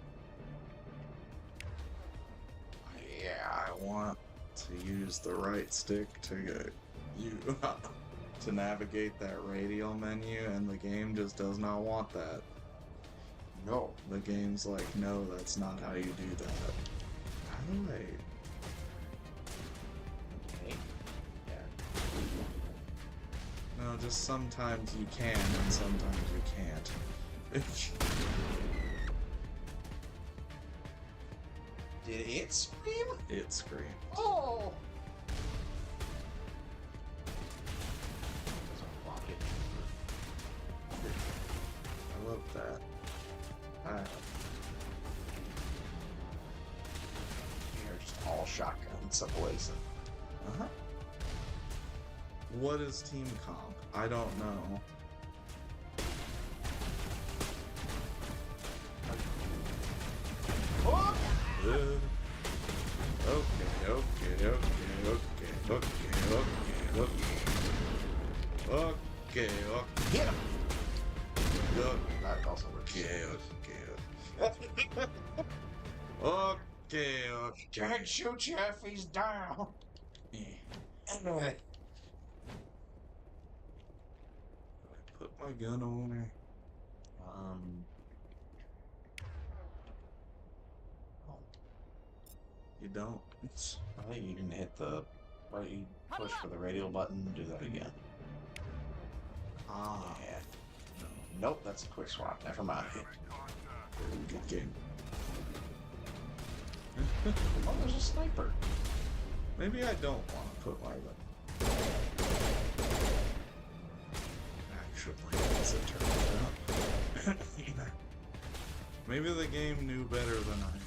Yeah, I want to use the right stick to get you to navigate that radial menu, and the game just does not want that. No. The game's like, no, that's not how you do that. How do I... Okay. Yeah. No, just sometimes you can and sometimes you can't. Did it scream? It screamed. Oh! I love that. You're just all shotguns ablazing. Uh-huh. What is team comp? I don't know. Okay. Hit him! Look. That also works. Okay. Can't shoot you if he's down. Yeah. Anyway. Put my gun away. You don't. I think you can hit the right. You push for the radial button. Do that again. Ah. Yeah. Nope, that's a quick swap. Never mind. Good game. Oh, there's a sniper. Maybe I don't want to put my gun. Actually, as it turns out. Maybe the game knew better than I did.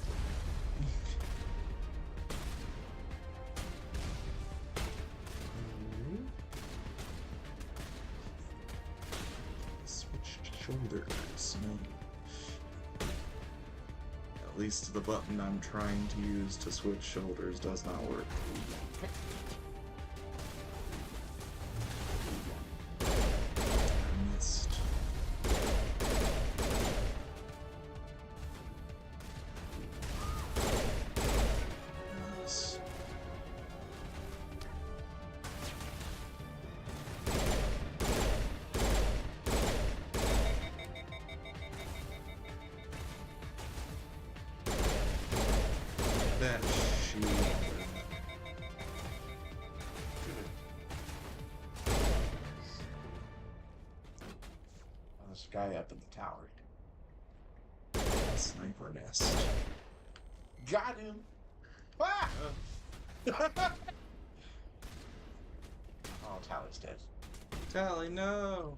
Shoulders. No. At least the button I'm trying to use to switch shoulders does not work. I missed. Nice. That shield. There's a guy up in the tower. Sniper nest. Got him! Ah! Oh, Tally's dead. Tally, no!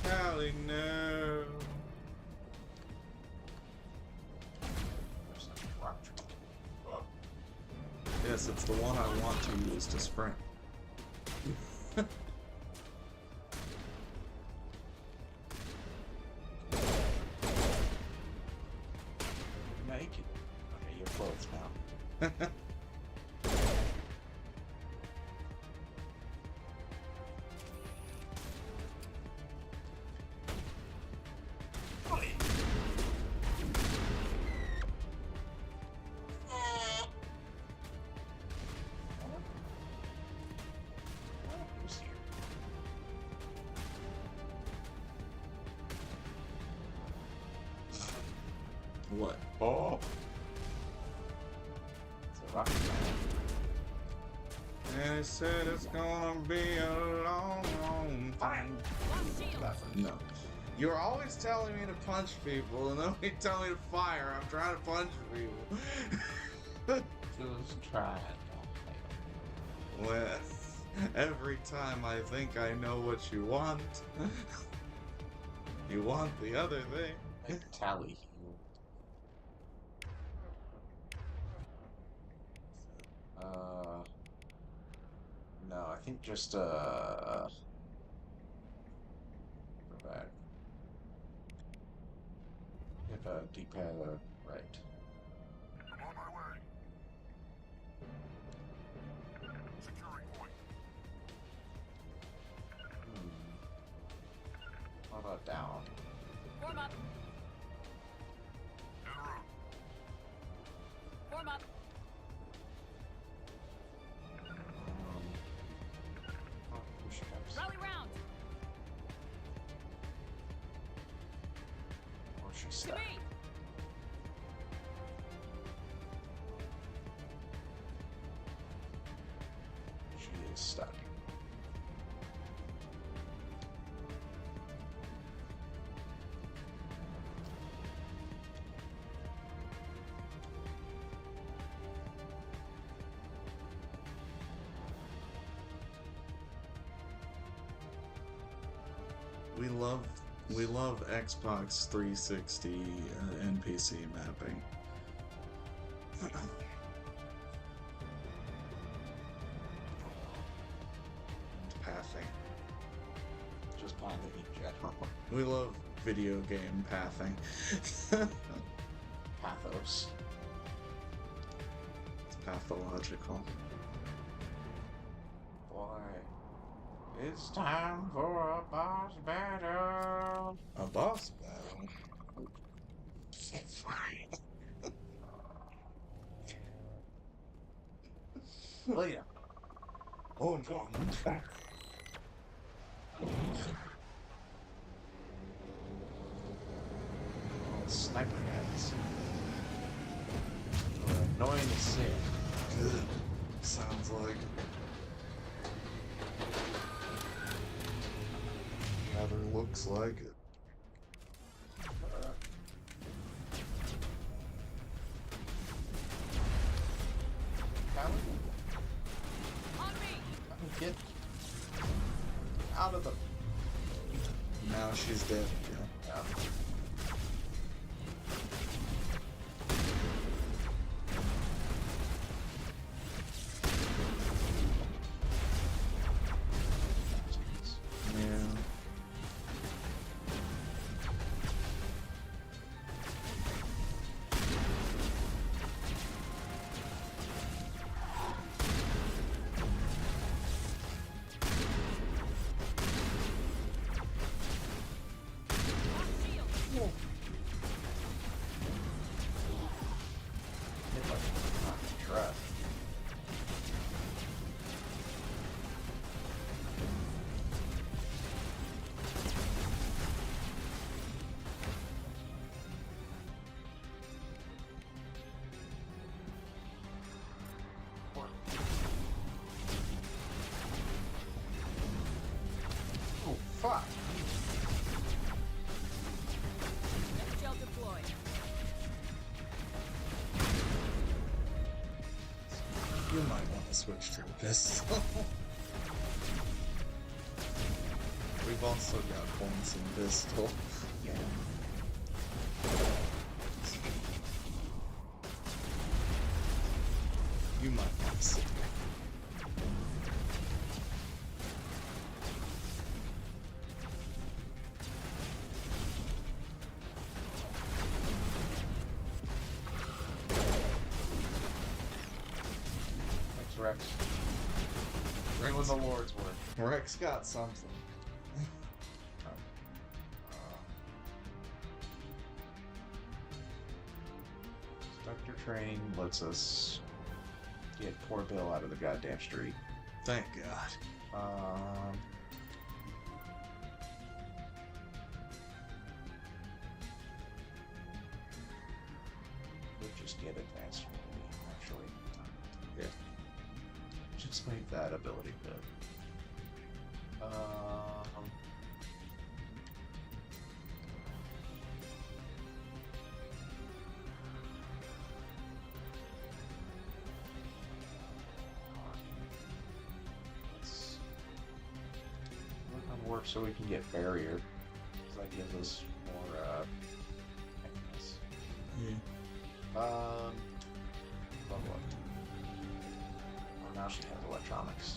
Tally, no! Yes, it's the one I want to use to sprint. Make it. Okay, you're close now. What? Oh! It's a rocket man. And it said it's gonna be a long, long time. No. You're always telling me to punch people, and then you tell me to fire. I'm trying to punch people. Just try it. Well, every time I think I know what you want, you want the other thing. Tally. No, I think just, go back. Hit D-pad, right. I'm on my way. Securing point. How about down? Form up. En route. Form up. Rally round. Or she's To stuck. me. She is stuck. We love Xbox 360 NPC mapping. Pathing. Just pathing in general. We love video game pathing. Pathos. It's pathological. Boy. It's time for a boss battle. A boss battle? Oh yeah. Oh no. Sniper heads. Annoying to see. Good. Sounds like. Rather looks like it. On me. Get out of the. Now she's dead. Yeah. Yeah. Oh, fuck. Shell deployed. You might want to switch to a pistol. We've also got points in pistol. Yeah. You might want to sit. Thanks, Rex. Doing the Lord's work. Rex got something. Instructor training lets us get poor Bill out of the goddamn street. Thank God. get advanced immunity, actually. Yeah. Just make that ability good. Let's work on warp so we can get barrier. Because that gives us more, happiness. Yeah. Level up. Oh, now she has electronics.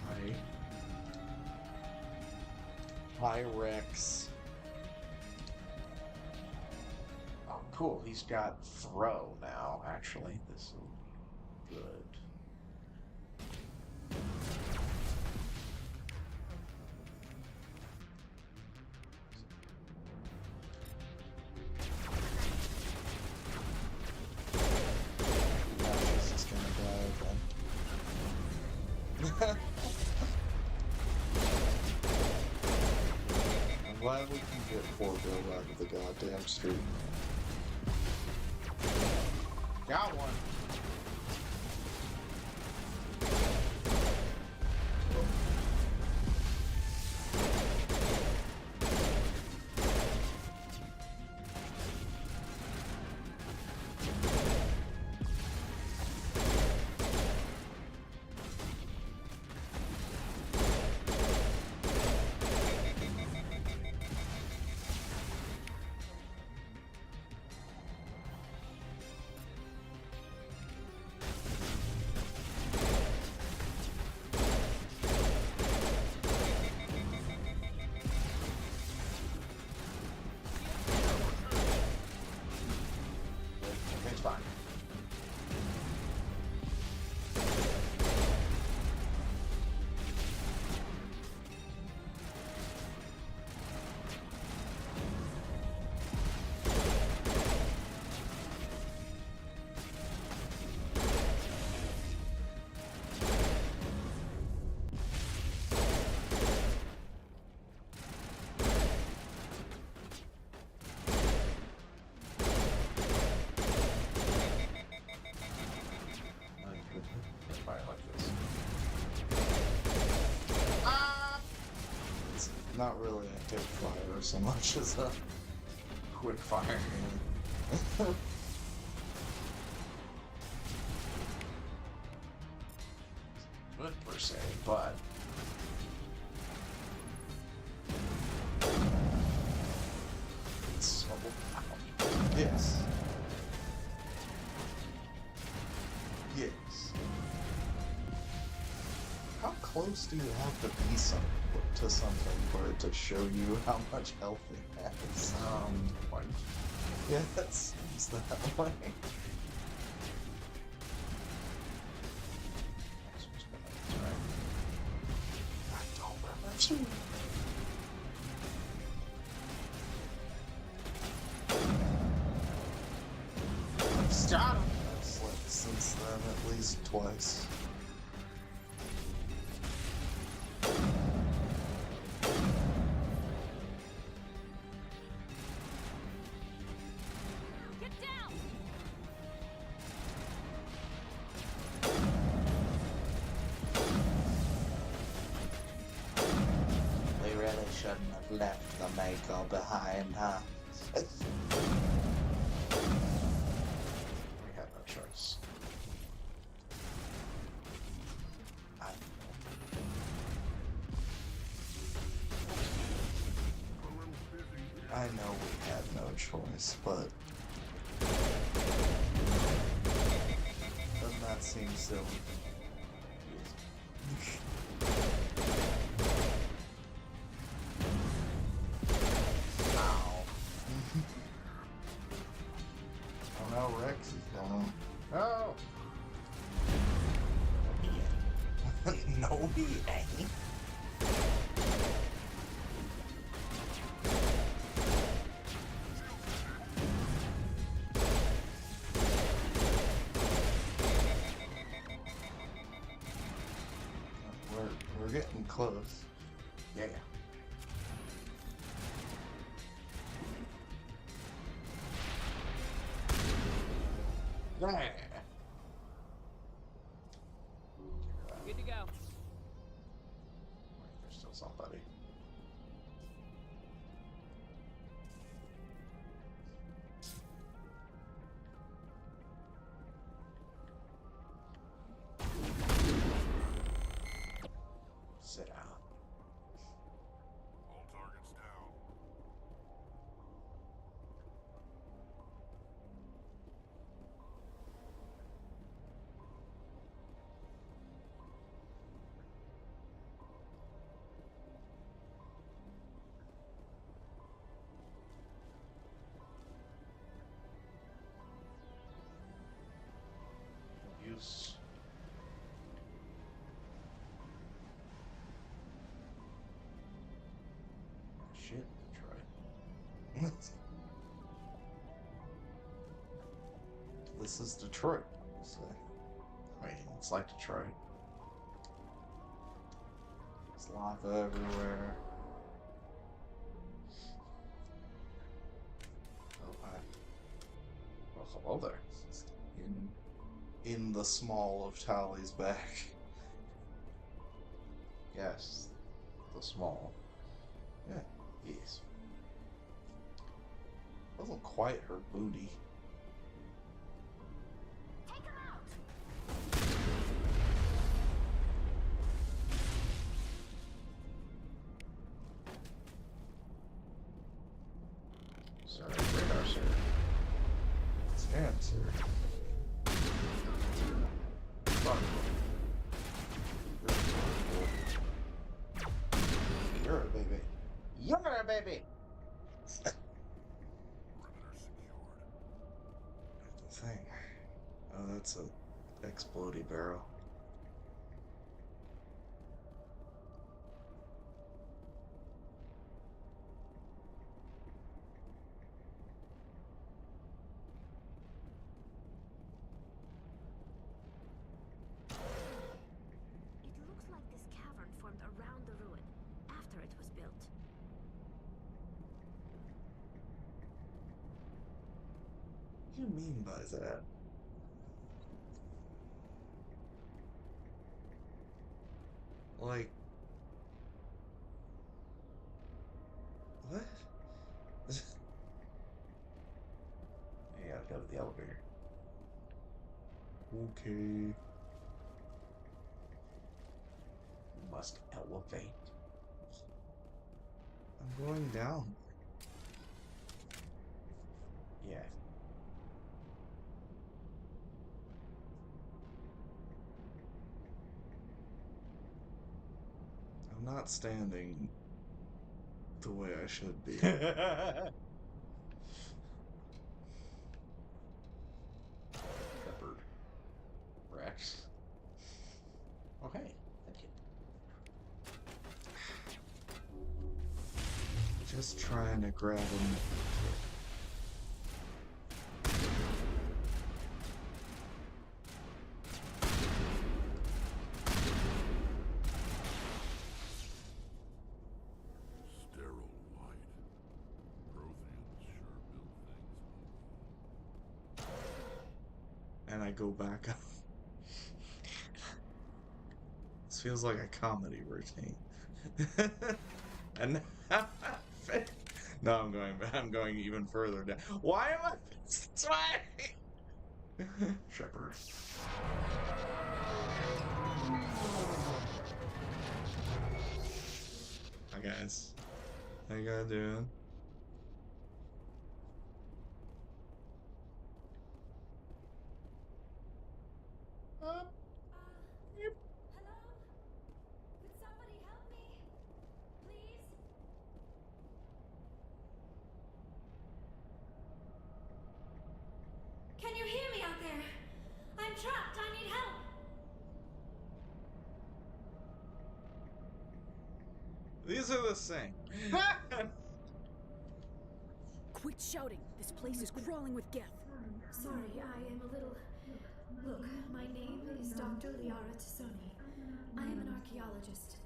Hi. Hi, Rex. Oh, cool. He's got throw now, actually. This is good. Now she's just gonna die again. I'm glad we can get 4 Bill out of the goddamn street. Got one. It's fine. Fire like this. It's not really a hip fire so much as a Quick fire. Good per se, but it's so loud. Yes. Yes. How close do you have to be to something for it to show you how much health it has? Like, Yeah, that seems that way. I don't remember. Got him. I've slept since then at least twice. Get down! We really shouldn't have left the Mako behind, huh? We had no choice. I know we had no choice, but doesn't that seem silly? Ow. Oh no, Rex is gone. Oh! No, he ain't. We're getting close. Yeah. Yeah. Good to go. Wait, there's still somebody. Sit down. All targets down. Use. Shit, Detroit. This is Detroit. So, I mean, it's like Detroit. There's lava everywhere. Oh, hi. Well, hello there. In the small of Tally's back. Yes, the small. Yeah, yes. Wasn't quite her booty. Take him out! Sorry, radar, sir. Stand, sir. You're a baby. You're a baby! Perimeter secured. The thing. Oh, that's a explodey barrel. It looks like this cavern formed around the ruin, after it was built. What do you mean by that? Like... What? You gotta go to the elevator. Okay. You must elevate. I'm going down. Yeah. I'm not standing the way I should be. Peppered. Rex. Oh, hey. Thank you. Just trying to grab him. Sterile white. Protheans sure build things. And I go back up. This feels like a comedy routine. And no, I'm going even further down. Why am I this way? Shepard. Hi guys. How you guys doing? Hello? Could somebody help me? Please? Can you hear me out there? I'm trapped. I need help. These are the same. Quit shouting. This place is crawling with death. Sorry, I am a little... Look, my name is Dr. Liara Tassoni. I am an archaeologist.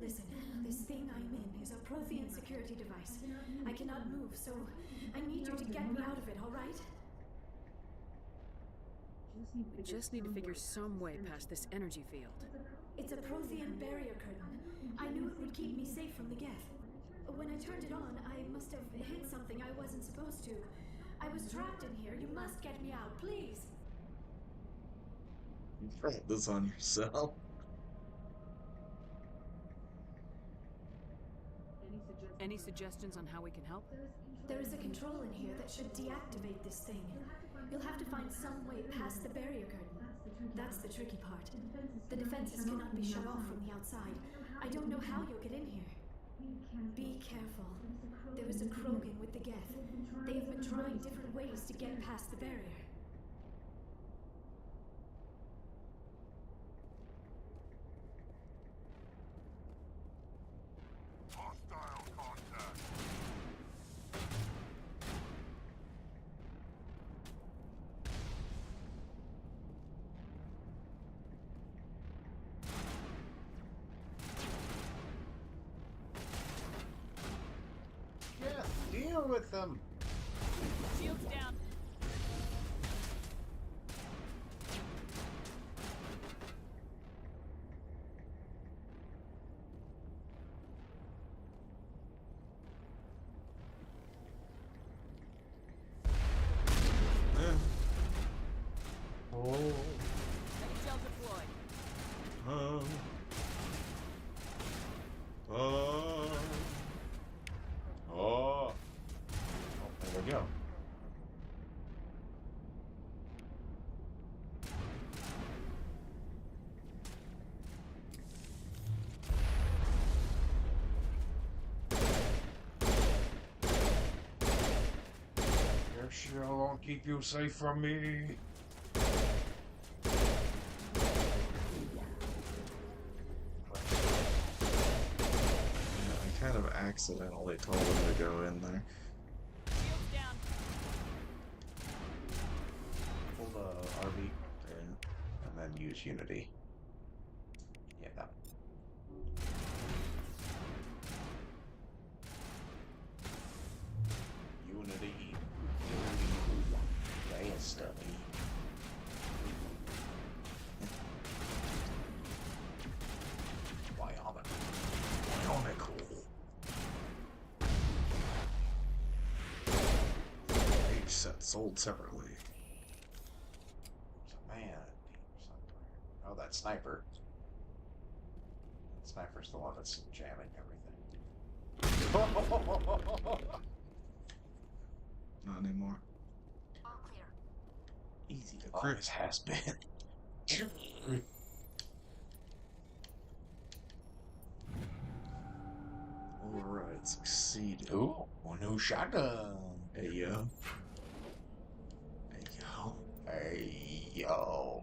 Listen, this thing I'm in is a Prothean security device. I cannot move, so I need you to get me out of it, all right? We just need to figure some way past this energy field. It's a Prothean barrier curtain. I knew it would keep me safe from the Geth. When I turned it on, I must have hit something I wasn't supposed to. I was trapped in here. You must get me out, please. You brought this on yourself. Any suggestions on how we can help? There is a control in here that should deactivate this thing. You'll have to find some way past the barrier curtain. That's the tricky part. The defenses cannot be shut off from the outside. I don't know how you'll get in here. Be careful. There is a Krogan with the Geth. They have been trying different ways to get past the barrier. Hostile contact. Yeah, deal with them. Shields down. Oh. Gel deployed. Oh. Oh. Oh. There we go. Your shield won't keep you safe from me. I kind of accidentally told him to go in there. Shields down. Hold RB Yeah. and then use Unity. Yeah. Unity. Yeah, study. Bionicle. Each set sold separately. There's a man somewhere. Oh, that sniper. That sniper's the one that's jamming everything. Not anymore. All clear. Easy to Always has been. Override succeeded. Ooh, a new shotgun. Hey yo. Hey yo. Hey, yo.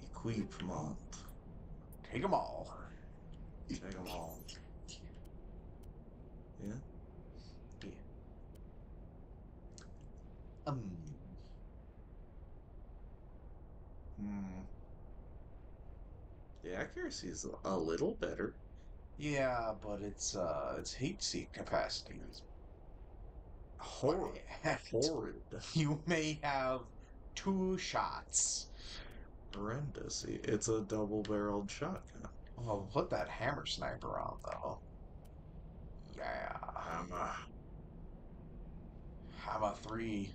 Equip month. Take them all. Take them all. Yeah? Yeah. The accuracy is a little better. Yeah, but it's heat seek capacity. Horrid. Horrid. You may have 2 shots. Horrendous. It's a double-barreled shotgun. Well, put that hammer sniper on, though. Yeah. Hammer 3.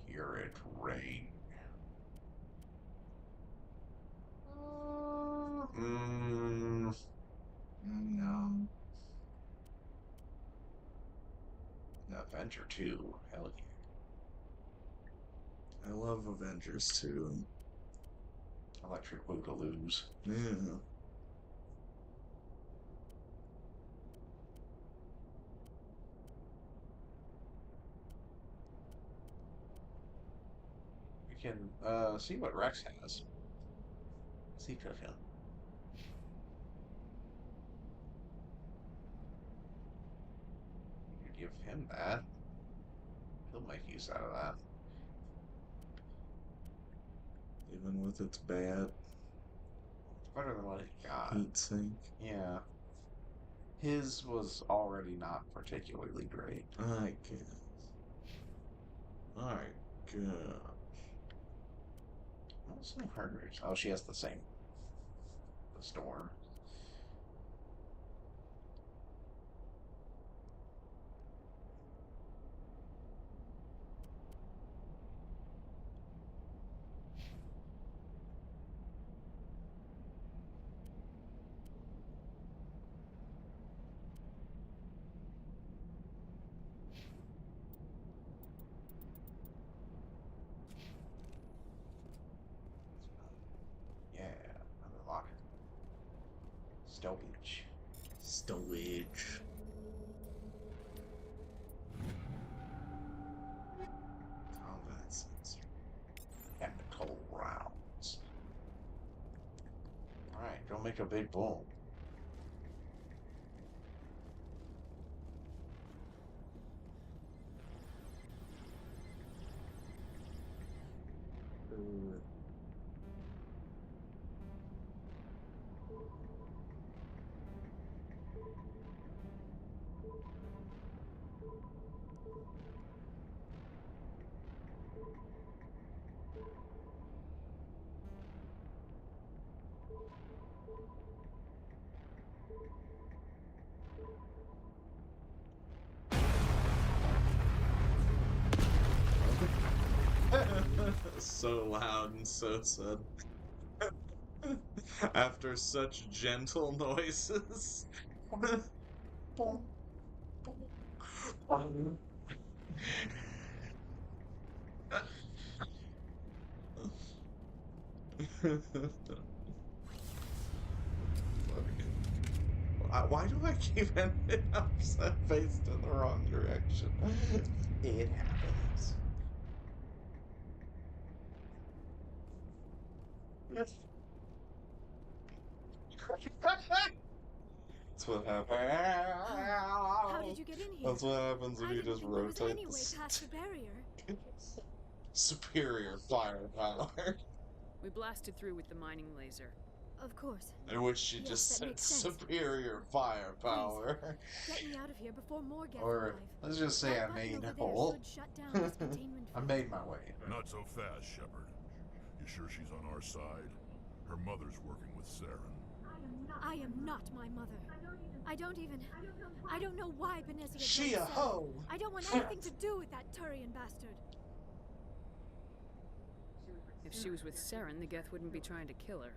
Hear it rain. No. Avenger 2. Hell yeah. I love Avengers 2. Electric Boogaloo's. Yeah. We can see what Rex has. See him. You could give him that. He'll make use out of that. Even with its bad It's better than what he got. heat sink. Yeah. his was already not particularly great. I guess. Alright, good. What's in hers? Oh, she has the same. The store. Unlock it. Stowage. Stowage. Combat sensor. Chemical rounds. Alright, go make a big boom. So loud and so sudden. After such gentle noises. Why do I keep ending up faced in the wrong direction? It happens. That's what happens. How did you get in here? That's what happens when you just rotate the way past the barrier. Superior firepower. We blasted through with the mining laser. Of course. I wish she just said superior firepower. Get me out of here before more get Or alive. let's just say I made a hole. I made my way. Not so fast, Shepard. You sure she's on our side? Her mother's working with Saren. I am not my mother. I don't know why Benezia. She a hoe. I don't want anything to do with that Turian bastard. If she was with Saren, the Geth wouldn't be trying to kill her.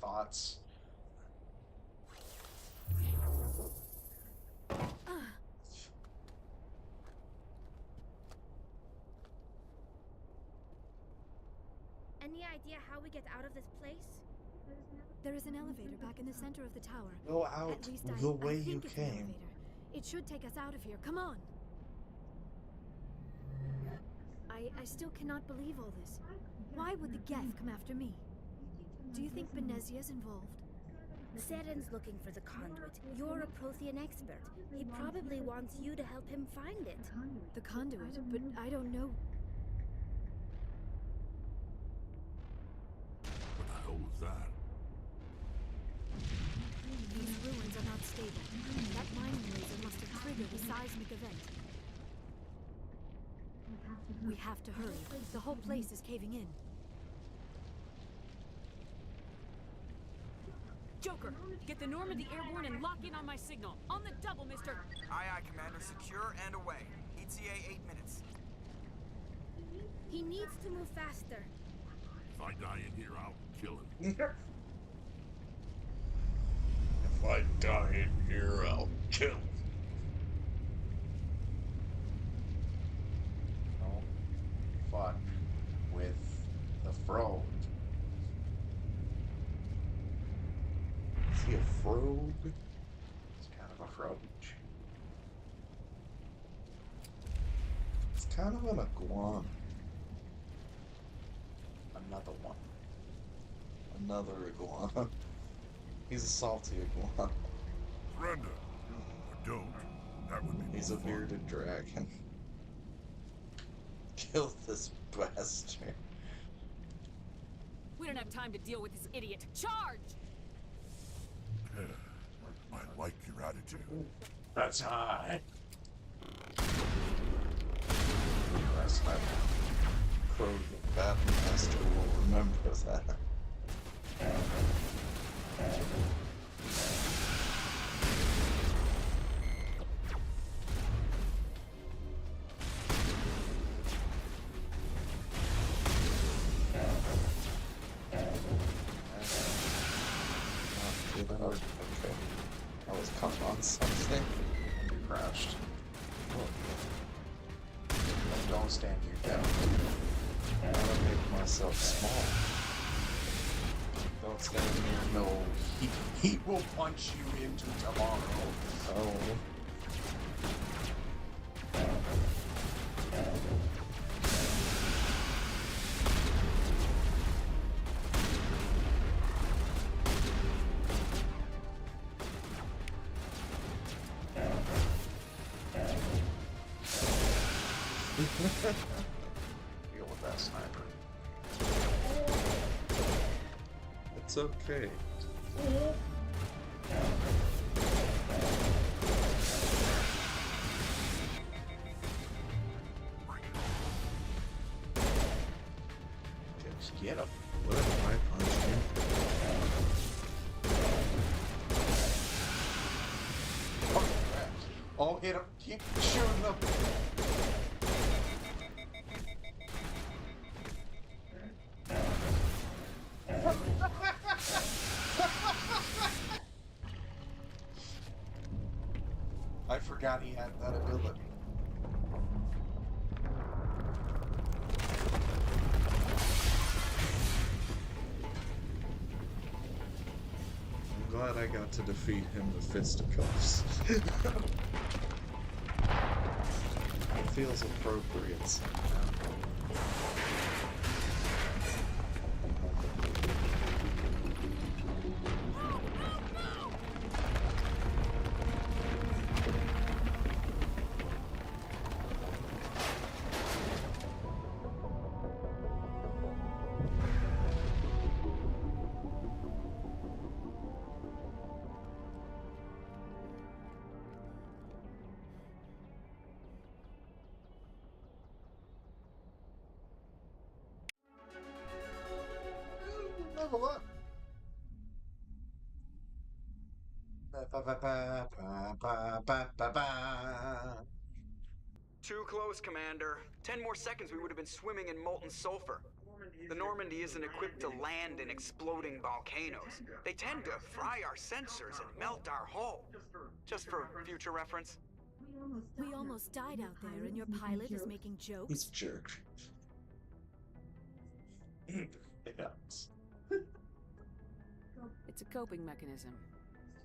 Thoughts? Any idea how we get out of this place? There is an elevator back in the center of the tower. Go out At least the I way think you it's an came. elevator. It should take us out of here. Come on. I still cannot believe all this. Why would the Geth come after me? Do you think Benezia's involved? Saren's looking for the conduit. You're a Prothean expert. He probably wants you to help him find it. The conduit? But I don't know. What the hell was that? These ruins are not stable. That mining laser must have triggered a seismic event. We have to hurry. The whole place is caving in. Joker, get the Normandy airborne and lock in on my signal. On the double, mister. Aye, aye, Commander. Secure and away. ETA 8 minutes. He needs to move faster. If I die in here, I'll kill him. If I die in here, I'll kill him. Don't fuck with the Frog. Is he a frog? It's kind of a frog. It's kind of an iguana. Another one. Another iguana. He's a salty iguana. Surrender. Or don't. That would be He's a more fun. bearded dragon. Kill this bastard. We don't have time to deal with this idiot. Charge! I like your attitude. That's high. That's not Crow the Battle Master will remember that. Okay. I was caught on something. You crashed. Don't stand your ground. I want to make myself small. Don't stand near no. He will punch you into tomorrow. Oh. Deal with that sniper. It's okay. Just get him. What if I punch him? Oh, hit him. Keep shooting them. I forgot he had that ability. I'm glad I got to defeat him with fisticuffs. It feels appropriate somehow. Level up. Too close, Commander. 10 more seconds we would have been swimming in molten sulfur. The Normandy isn't equipped to land in exploding volcanoes. They tend to fry our sensors and melt our hull. Just for future reference. We almost died out there, and your pilot is making jokes? He's a jerk. Yes. It's a coping mechanism.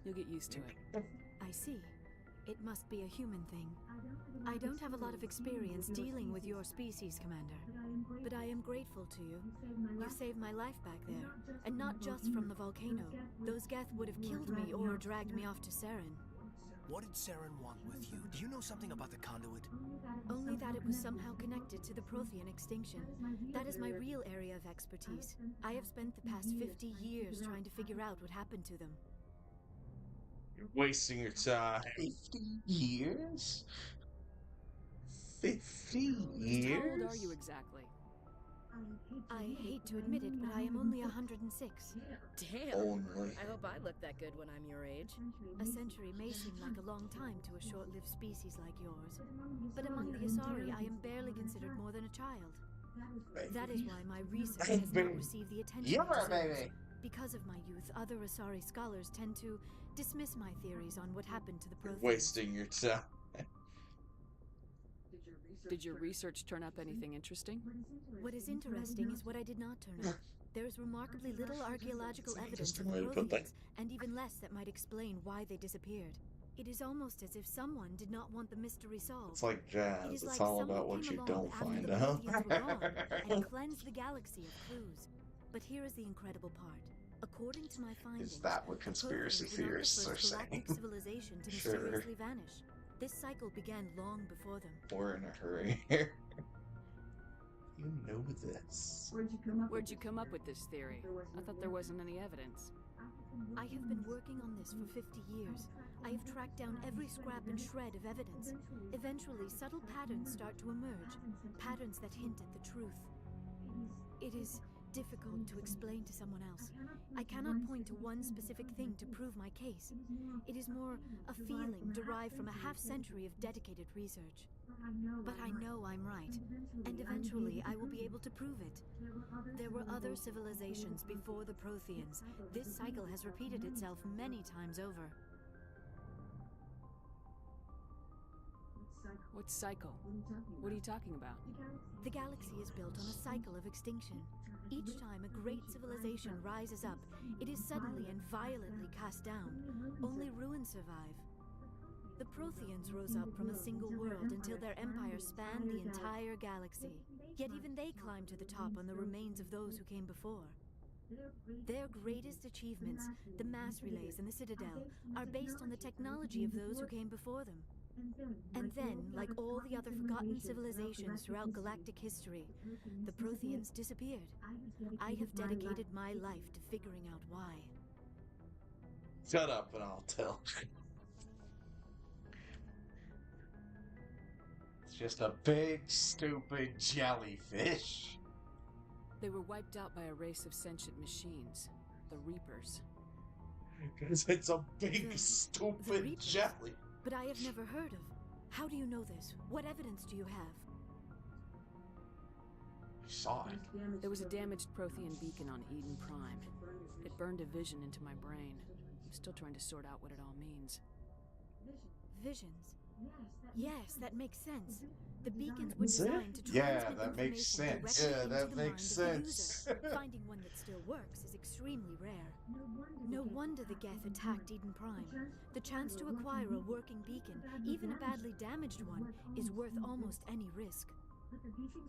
You'll get used to it. I see. It must be a human thing. I don't have a lot of experience dealing with your species, Commander. But I am grateful to you. You saved my life back there. And not just from the volcano. Those Geth would have killed me or dragged me off to Saren. What did Saren want with you? Do you know something about the conduit? Only that it was somehow connected to the Prothean extinction. That is my real area of expertise. I have spent the past 50 years trying to figure out what happened to them. You're wasting your time. 50 years? 50 Just years? how old are you exactly? I hate to admit it, but I am only 106. Damn. Only. I hope I look that good when I'm your age. A century may seem like a long time to a short-lived species like yours. But among the Asari, I am barely considered more than a child. That is why my research has not received the attention it deserves. Baby. Because of my youth, other Asari scholars tend to dismiss my theories on what happened to the You're Protheans. wasting your time. Did your research turn up anything interesting? What is interesting is what I did not turn up. There is remarkably little archaeological evidence of the Interesting way to put that. Protheans, and even less that might explain why they disappeared. It is almost as if someone did not want the mystery solved. It's like jazz. It is It's like all someone about what came you along don't after find the out. Protheans were gone and cleansed the galaxy of clues. But here is the incredible part. According to my findings, Is that what conspiracy Protheans were not the theorists are first saying? galactic civilization to Sure. mysteriously vanish. This cycle began long before them. We're in a hurry here. You know this. Where'd you come up with this theory? I thought there wasn't any evidence. I have been working on this for 50 years. I have tracked down every scrap and shred of evidence. Eventually, subtle patterns start to emerge, patterns that hint at the truth. It is difficult to explain to someone else. I cannot point to one specific thing to prove my case. It is more a feeling derived from a half-century of dedicated research. But I know I'm right, and eventually I will be able to prove it. There were other civilizations before the Protheans. This cycle has repeated itself many times over. What cycle? What are you talking about? The galaxy is built on a cycle of extinction. Each time a great civilization rises up, it is suddenly and violently cast down. Only ruins survive. The Protheans rose up from a single world until their empire spanned the entire galaxy. Yet even they climbed to the top on the remains of those who came before. Their greatest achievements, the mass relays and the Citadel, are based on the technology of those who came before them. And then, like all the other forgotten civilizations throughout galactic history, the Protheans disappeared. I have dedicated my life to figuring out why. Shut up and I'll tell. It's just a big, stupid jellyfish. They were wiped out by a race of sentient machines, the Reapers. It's a big, stupid jelly. But I have never heard of. How do you know this? What evidence do you have? You saw it. There was a damaged Prothean beacon on Eden Prime. It burned a vision into my brain. I'm still trying to sort out what it all means. Visions? Yes, that makes sense. The beacons were designed to transmit that makes information sense. directly Yeah, into that the makes mind of the sense. user. Finding one that still works is extremely rare. No wonder the Geth attacked Eden Prime. The chance to acquire a working beacon, even a badly damaged one, is worth almost any risk.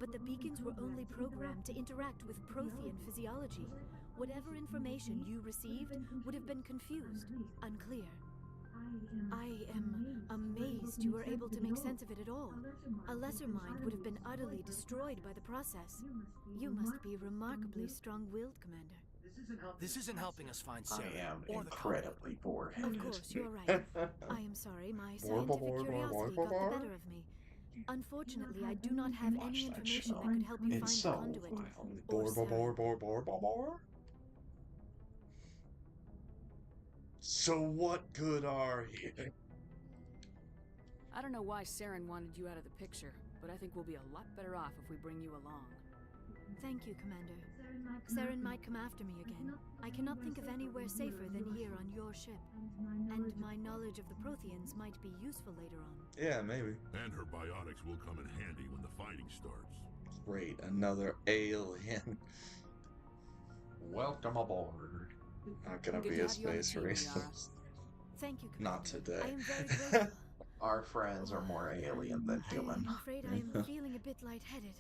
But the beacons were only programmed to interact with Prothean physiology. Whatever information you received would have been confused, unclear. I am amazed you were able to make sense of it at all. A lesser mind would have been utterly destroyed by the process. You must be remarkably strong-willed, Commander. This isn't helping us find Sarah. I am or incredibly bored-headed. Of course, you're right. I am sorry, my scientific curiosity got the better of me. Unfortunately, I do not have any information that could help you find the conduit. So what good are you? I don't know why Saren wanted you out of the picture, but I think we'll be a lot better off if we bring you along. Thank you, Commander. Saren might come after me again. I cannot think of anywhere safer than here on your ship. And my knowledge of the Protheans might be useful later on. Yeah, maybe. And her biotics will come in handy when the fighting starts. Great, another alien. Welcome aboard. Not gonna be a space race. Thank you, Commander. Not today. I am very grateful. Our friends are more alien than human. I'm afraid I am feeling a bit lightheaded.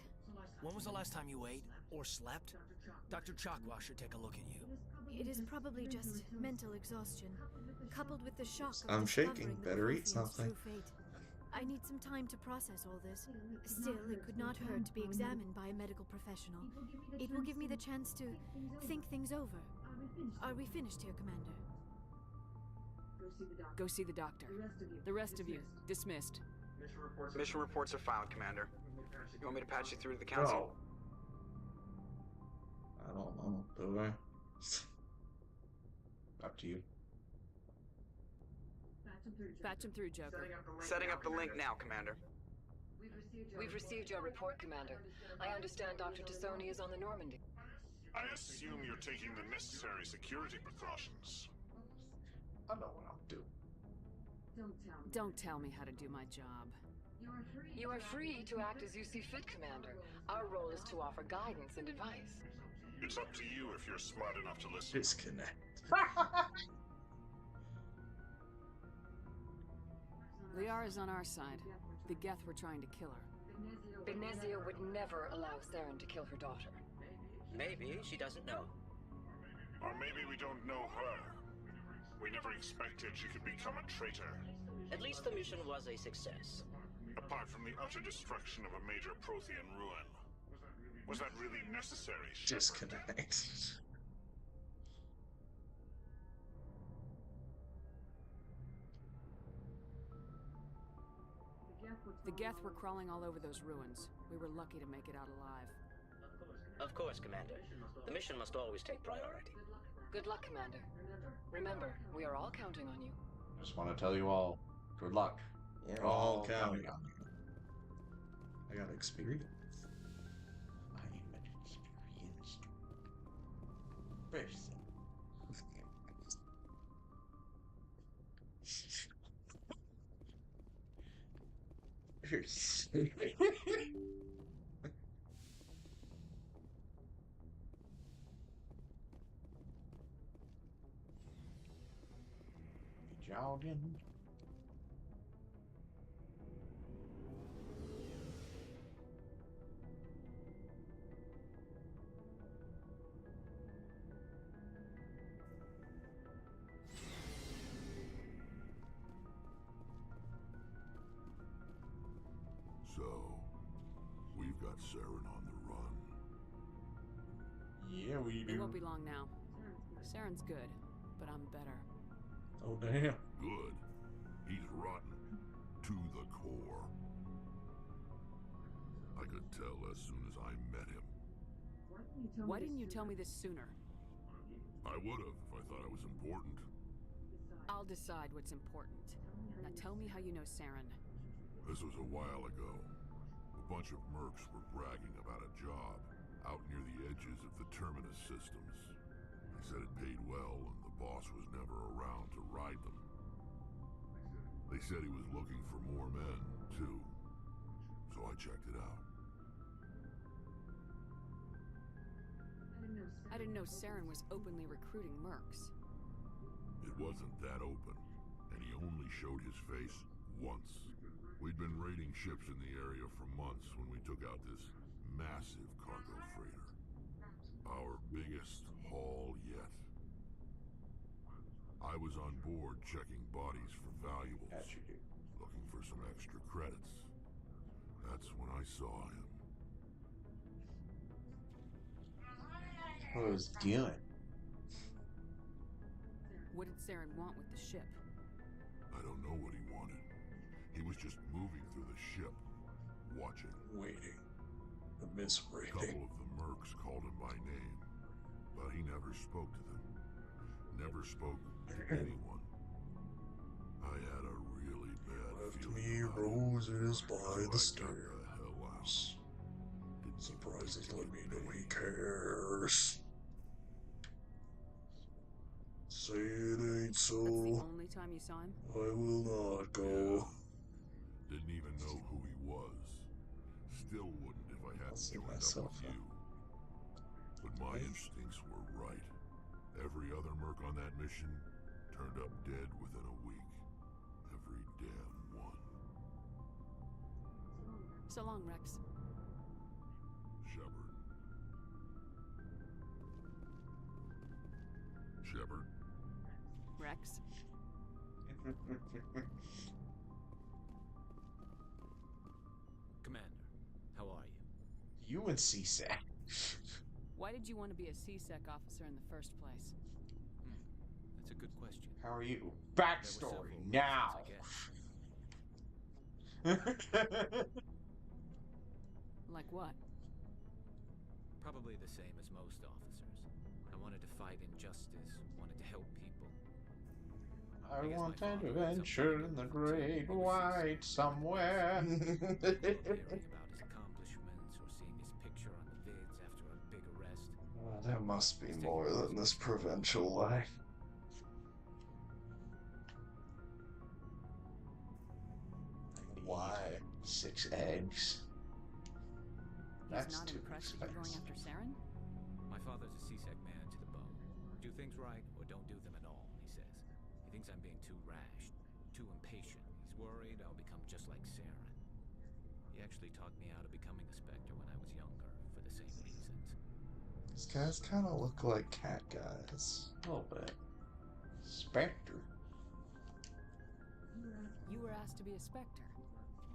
When was the last time you ate or slept? Dr. Chakwa should take a look at you. It is probably just mental exhaustion, coupled with the shock of I'm shaking. discovering the Better eat Protheans' something. true fate. I need some time to process all this. Still, it could not hurt to be examined by a medical professional. It will give me the chance to think things over. Are we finished here, Commander? Go see the doctor. The rest of you, dismissed. Mission reports are filed, Commander. You want me to patch you through to the council? I don't know, do I? Up to you. Patch him through, Joker. Setting up the link now, Commander. We've received your report, Commander. I understand Dr. Tassoni is on the Normandy. I assume you're taking the necessary security precautions. I know what I'll do. Don't tell me how to do my job. You are free to act as you see fit, Commander. Our role is to offer guidance and advice. It's up to you if you're smart enough to listen. Disconnect. Liara's on our side. The Geth were trying to kill her. Begnezia would never allow Saren to kill her daughter. Maybe she doesn't know. Or maybe we don't know her. We never expected she could become a traitor. At least the mission was a success. Apart from the utter destruction of a major Prothean ruin. Was that really necessary? Disconnect. The Geth were crawling all over those ruins. We were lucky to make it out alive. Of course, Commander. The mission must always take priority. Good luck, Commander. Remember, we are all counting on you. Just want to tell you all, good luck. We're all counting on you. I got experience. I'm an experienced person. Jogging. So, we've got Saren on the run. Yeah, we do. It won't be long now. Saren's good, but I'm better. Oh, damn. Good. He's rotten. To the core. I could tell as soon as I met him. Why didn't you tell me this sooner? I would have if I thought I was important. I'll decide what's important. Now tell me how you know Saren. This was a while ago. A bunch of mercs were bragging about a job out near the edges of the Terminus systems. They said it paid well and the boss was never around to ride them. They said he was looking for more men, too. So I checked it out. I didn't know Saren was openly recruiting mercs. It wasn't that open, and he only showed his face once. We'd been raiding ships in the area for months when we took out this massive cargo freighter. Our biggest haul yet. I was on board checking bodies for valuables, looking for some extra credits. That's when I saw him. What was doing? What did Saren want with the ship? I don't know what he wanted. He was just moving through the ship, watching. Waiting. The misrating. A couple of the mercs called him by name, but he never spoke to them. Never spoke to anyone. I had a really bad Left feeling. me roses by the stairs. Surprised he's let me know he cares. Say it ain't so. That's the only time you saw him? I will not go. Yeah. Didn't even know who he was. Still wouldn't if I hadn't joined up with you. But my instincts were right. Every other merc on that mission turned up dead within a week. Every damn one. So long, Rex. Shepard. Shepard. Rex. Commander, how are you? You and CSEC. Why did you want to be a CSEC officer in the first place? That's a good question. How are you? Backstory now. Like what? Probably the same as most officers. I wanted to fight injustice, wanted to help people. I want an adventure in the great white somewhere. Hearing about his accomplishments or seeing his picture on the vids after a big arrest. There must be more than this provincial life. Why? 6 eggs. He's not impressed that you're going after Saren? My father's a CSEC man to the bone. Do things right or don't do them at all, he says. He thinks I'm being too rash, too impatient. He's worried I'll become just like Saren. He actually talked me out of becoming a Spectre when I was younger, for the same reasons. These guys kind of look like cat guys. A little bit. Spectre. You were asked to be a Spectre.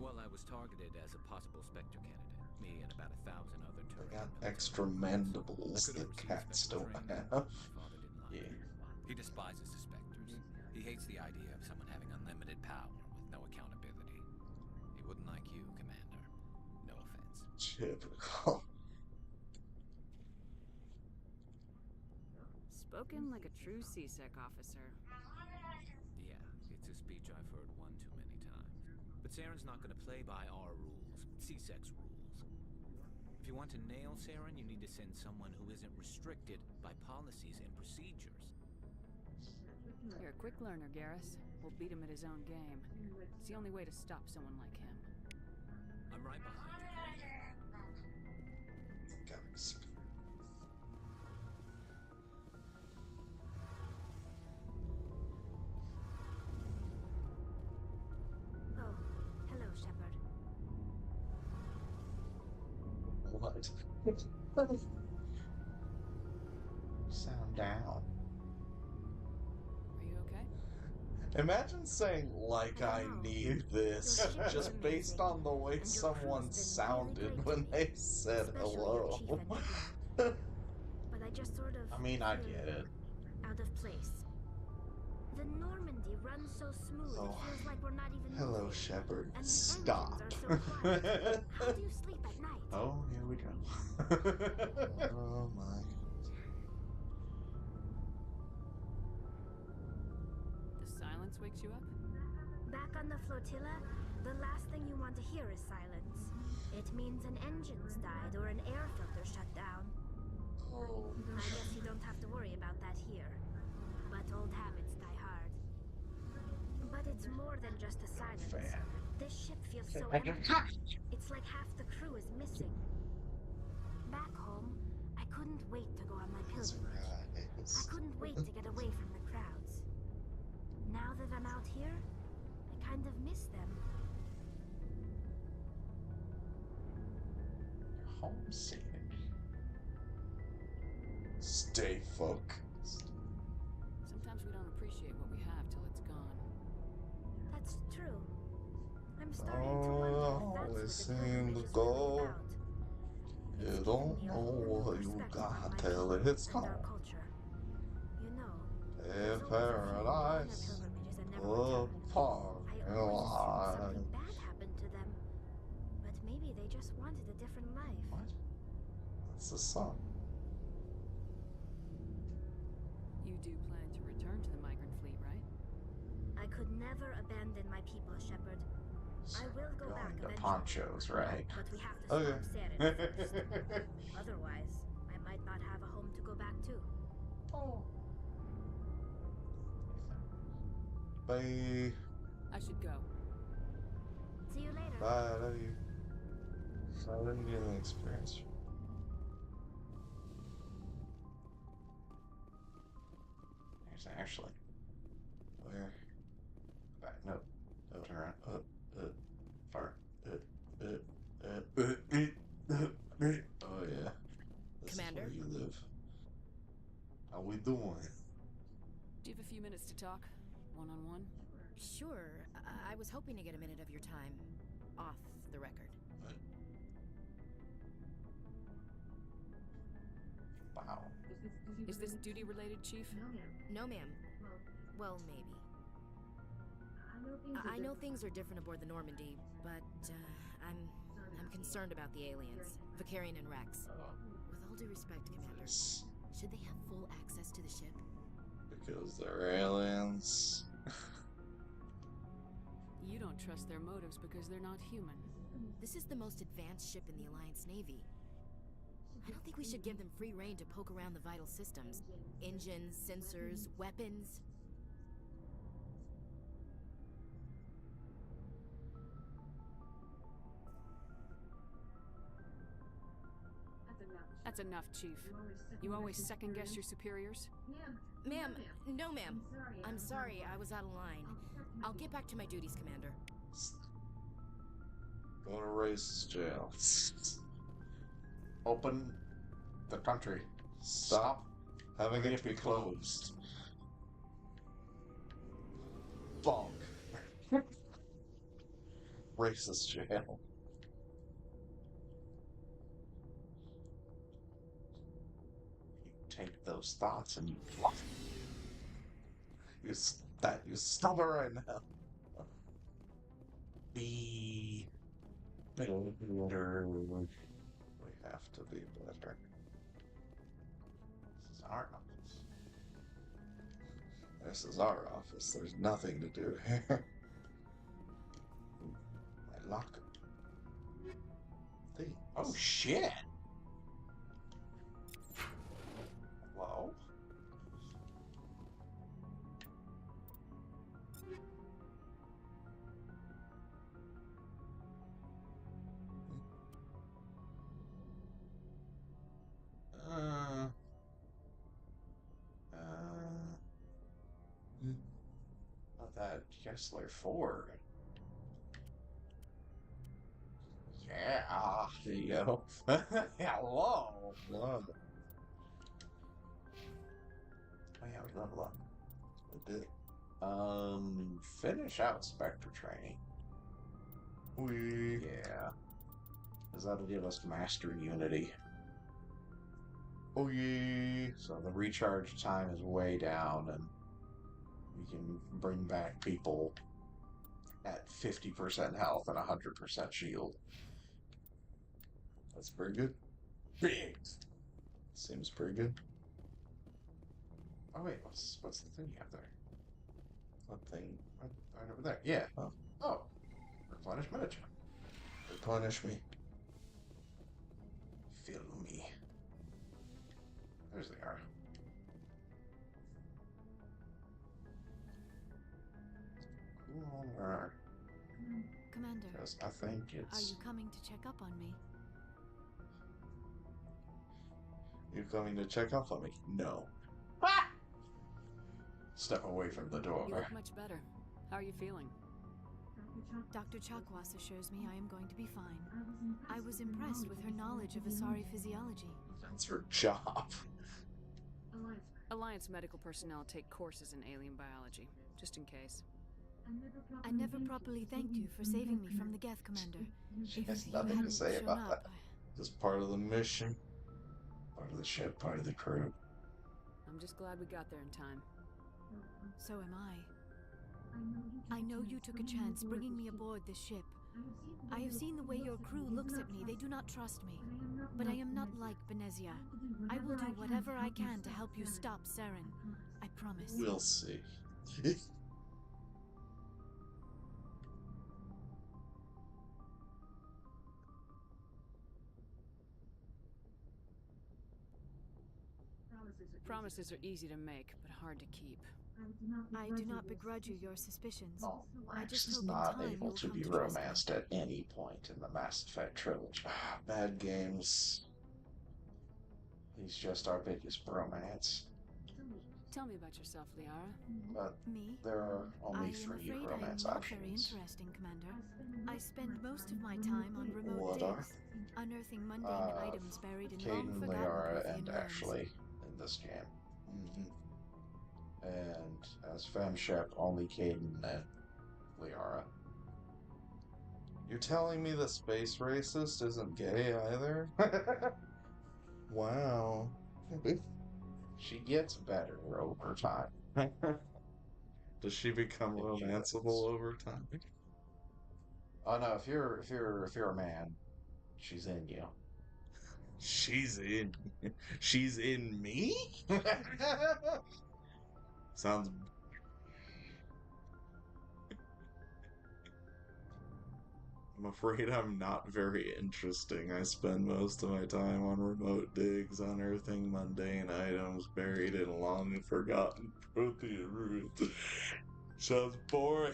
Well, I was targeted as a possible Spectre candidate. Me and about 1,000 other They turret got extra mandibles that cats don't have. Yeah. He despises the Spectres. He hates the idea of someone having unlimited power with no accountability. He wouldn't like you. Typical. Spoken like a true CSEC officer. Yeah, it's a speech I've heard one too many times. But Saren's not going to play by our rules, CSEC's rules. If you want to nail Saren, you need to send someone who isn't restricted by policies and procedures. You're a quick learner, Garrus. We'll beat him at his own game. It's the only way to stop someone like him. I'm right behind you. Oh, hello, Shepard. What? Sound down. Are you okay? Imagine saying, like, I need this, just based on the way someone sounded when they said hello. But I just sort of I mean, I get it. out of place. The Normandy runs so smooth, Oh. it feels like we're not even Hello, moving. Shepard. And the Stop. engines are so quiet. How do you sleep at night? Oh, here we go. Oh my. The silence wakes you up? Back on the flotilla, the last thing you want to hear is silence. It means an engine's died or an air filter shut down. I guess you don't have to worry about that here. But old habits die hard. But it's more than just the silence. This ship feels so empty. It's like half the crew is missing. Back home, I couldn't wait to go on my pilgrimage. I couldn't wait to get away from the crowds. Now that I'm out here, I kind of miss them. Homesick. Stay focused. Sometimes we don't appreciate what we have till it's gone. That's true. I'm starting to wonder if that's what the Listen pilgrimage to is go. really about. You don't know what you got till it's And gone. our culture. You know, In there's always a few going on paradise, pilgrimages and never a return. party I always assumed line. something bad happened to them. But maybe they just wanted a different life. What? That's the song. You do plan to return to the migrant fleet, right? I could never abandon my people, Shepard. I will go back Going to eventually. ponchos, right? But we have to Okay. stop Saren first. Otherwise, I might not have a home to go back to. Oh. Bye. I should go. See you later. Bye. I love you. I didn't get an experience. There's Ashley. Where? Back. No. No, turn around. Far. Oh yeah. This Commander? is where you live. How we doing? Do you have a few minutes to talk? One-on-one? Sure. I was hoping to get a minute of your time off the record. Wow. Is this duty-related, Chief? No, ma'am. Well, maybe. I know things are different aboard the Normandy, but I'm concerned about the aliens, Vicarian and Rex. With all due respect, Commander, should they have full access to the ship? Because they're aliens. You don't trust their motives because they're not human. This is the most advanced ship in the Alliance Navy. I don't think we should give them free rein to poke around the vital systems. Engines, sensors, weapons. That's enough, Chief. You always second-guess your superiors? Ma'am, no ma'am. I'm sorry, I was out of line. I'll get back to my duties, Commander. Go to racist jail. Open the country. Stop having it be closed. Bonk. Racist jail. You take those thoughts and you You stop it right now. be. have to be better. This is our office. This is our office. There's nothing to do here. My locker. Things. Oh shit! Hello? Not that Kessler Ford. Yeah, there you go. Hello. Hello. Oh yeah, we level up. We did. Finish out Spectre training. Yeah. Because that'll give us Master Unity. Oh yeah. So the recharge time is way down, and we can bring back people at 50% health and 100% shield. That's pretty good. Seems pretty good. Oh wait, what's the thing you have there? What thing? Right over there. Yeah. Oh. Replenish miniature. Replenish me. Fill me. There's the arrow. Cool. Commander. Because I think it's... Are you coming to check up on me? You coming to check up on me? No. Step away from the door. You look much better. How are you feeling? Dr. Chakwas assures me I am going to be fine. I was impressed with her knowledge of Asari physiology. That's her job. Alliance medical personnel take courses in alien biology, just in case. I never properly thanked you for saving me from the Geth, Commander. She has nothing to say about that. Just part of the mission. Part of the ship, part of the crew. I'm just glad we got there in time. So am I. I know you took a chance bringing me aboard this ship. I have seen the way your crew looks at me. They do not trust me. But I am not like Benezia. I will do whatever I can to help you stop Saren. I promise. We'll see. Promises are easy to make, but hard to keep. I do not begrudge you your suspicions. Oh, I Rex just is hope in not time able you'll to come be to trust me. romanced at any point in the Mass Effect trilogy. Bad games. He's just our biggest bromance. Tell me about yourself, Liara. But me? there are only I am 3 afraid romance I am not very options. interesting, Commander. I spend most of my time on remote What are? digs, unearthing mundane items buried in long Caden, forgotten Liara, Prothean and ruins. Ashley in this game. And as Femshep, only Caden and Liara. You're telling me the space racist isn't gay either? Wow. She gets better over time. Does she become romanceable over time? Oh no, if you're a man, she's in you. She's in me? Sounds... I'm afraid I'm not very interesting. I spend most of my time on remote digs, unearthing mundane items buried in long forgotten Prothean ruins. Sounds boring.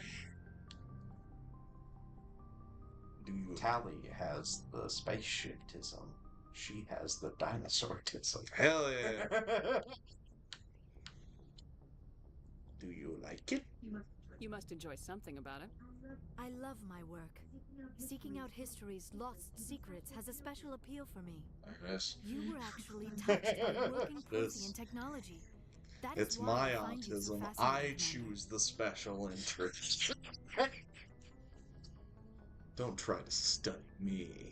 Tally has the spaceship-tism. She has the dinosaur-tism. Hell yeah! Do you like it? You must enjoy something about it. I love my work. Seeking out history's lost secrets has a special appeal for me. Yes. You were actually touched by working Prothean technology. That is It's why my I find you so autism. fascinating, I Commander. choose the special interest. Don't try to study me.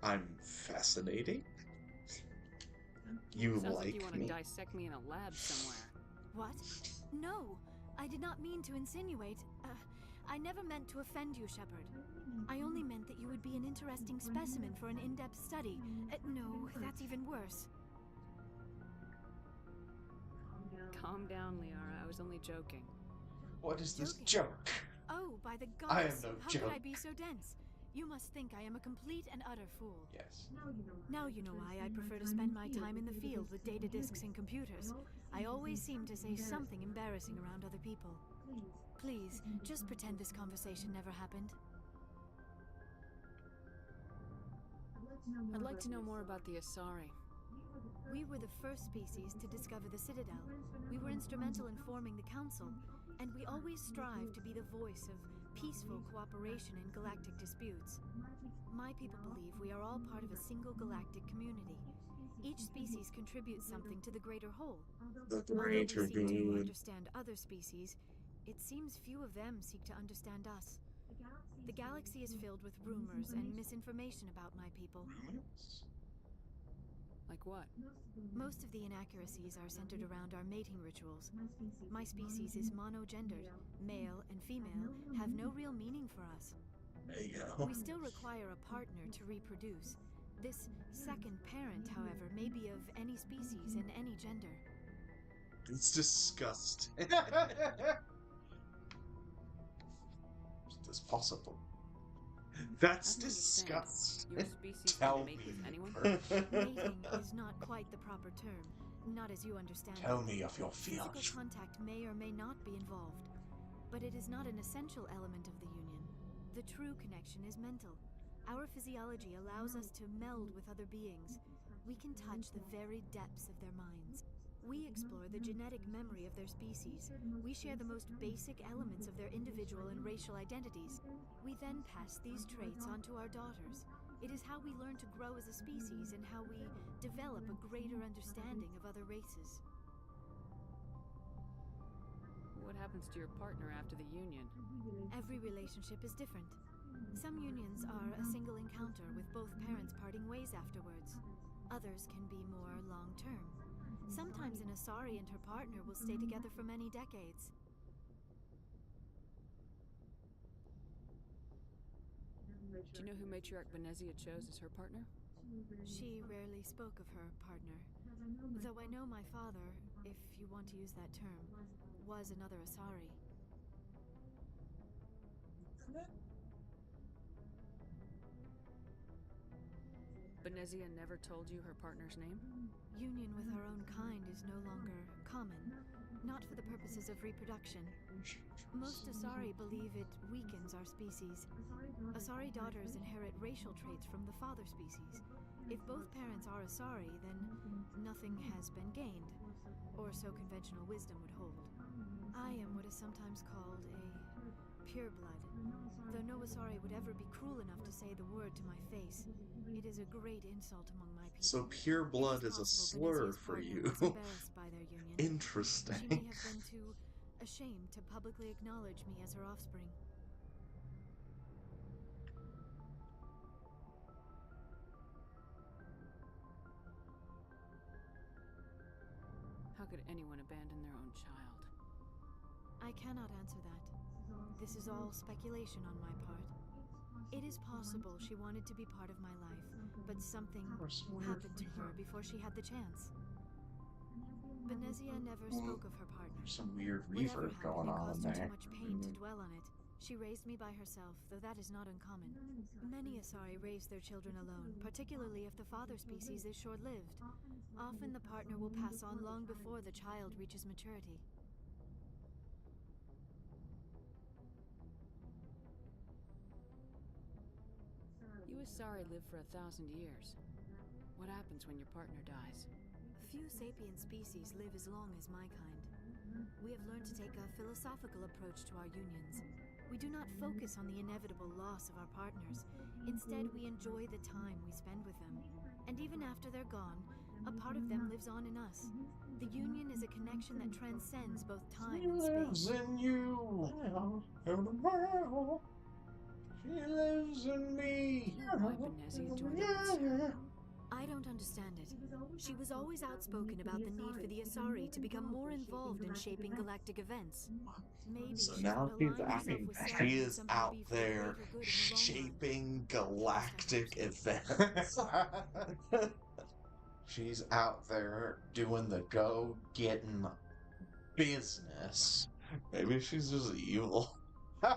I'm fascinating. You Sounds like like you want to me? dissect me in a lab somewhere. What? No, I did not mean to insinuate. I never meant to offend you, Shepard. I only meant that you would be an interesting specimen for an in-depth study. No, that's even worse. Calm down, Liara. I was only joking. What is this joke? Oh, by the gods! I am no How joke. could I be so dense? You must think I am a complete and utter fool. Yes. Now you know why I prefer to spend my time in the field with data disks and computers. I always seem to say something embarrassing around other people. Please, just pretend this conversation never happened. I'd like to know more about the Asari. We were the first species to discover the Citadel. We were instrumental in forming the Council, and we always strive to be the voice of peaceful cooperation in galactic disputes. My people believe we are all part of a single galactic community. Each species contributes something to the greater whole. The Although we greater seek to good. understand other species, it seems few of them seek to understand us. The galaxy is filled with rumors and misinformation about my people. Like what? Most of the inaccuracies are centered around our mating rituals. My species is monogendered. Male and female have no real meaning for us. There you go. We still require a partner to reproduce. This second parent, however, may be of any species and any gender. It's disgusting. Is this possible? That's disgusting. Your species Tell can mate me. with anyone? Mating is not quite the proper term, not as you understand it. Tell me of your Physical feelings. contact may or may not be involved, but it is not an essential element of the union. The true connection is mental. Our physiology allows us to meld with other beings. We can touch the very depths of their minds. We explore the genetic memory of their species. We share the most basic elements of their individual and racial identities. We then pass these traits on to our daughters. It is how we learn to grow as a species and how we develop a greater understanding of other races. What happens to your partner after the union? Every relationship is different. Some unions are a single encounter with both parents parting ways afterwards. Others can be more long-term. Sometimes an Asari and her partner will stay together for many decades. Do you know who Matriarch Benezia chose as her partner? She rarely spoke of her partner. Though I know my father, if you want to use that term, was another Asari. Benezia never told you her partner's name? Union with our own kind is no longer common, not for the purposes of reproduction. Most Asari believe it weakens our species. Asari daughters inherit racial traits from the father species. If both parents are Asari, then nothing has been gained, or so conventional wisdom would hold. I am what is sometimes called a pureblood. Though no Asari would ever be cruel enough to say the word to my face, it is a great insult among my people. So pure blood is a slur for you. Embarrassed by their union. Interesting. She may have been too ashamed to publicly acknowledge me as her offspring. How could anyone abandon their own child? I cannot answer that. This is all speculation on my part. It is possible she wanted to be part of my life, but something happened to her before she had the chance. Benezia never spoke of her partner. There's some weird Whatever reverb going on happened, it caused her there. too much pain to dwell on it. She raised me by herself, though that is not uncommon. Many Asari raise their children alone, particularly if the father species is short-lived. Often the partner will pass on long before the child reaches maturity. You Asari live for 1,000 years. What happens when your partner dies? Few sapient species live as long as my kind. We have learned to take a philosophical approach to our unions. We do not focus on the inevitable loss of our partners. Instead, we enjoy the time we spend with them. And even after they're gone, a part of them lives on in us. The union is a connection that transcends both time and Lives space. in you, in the world. She lives in me. Why Benezia joined up with you? I don't don't understand it. She was always outspoken about the need for the Asari to become more involved in shaping galactic events. Maybe So she's now not aligned herself with Sarah she and is somehow out be for the there greater good in the long run. shaping galactic events. She's out there doing the go-getting business. Maybe she's just evil. This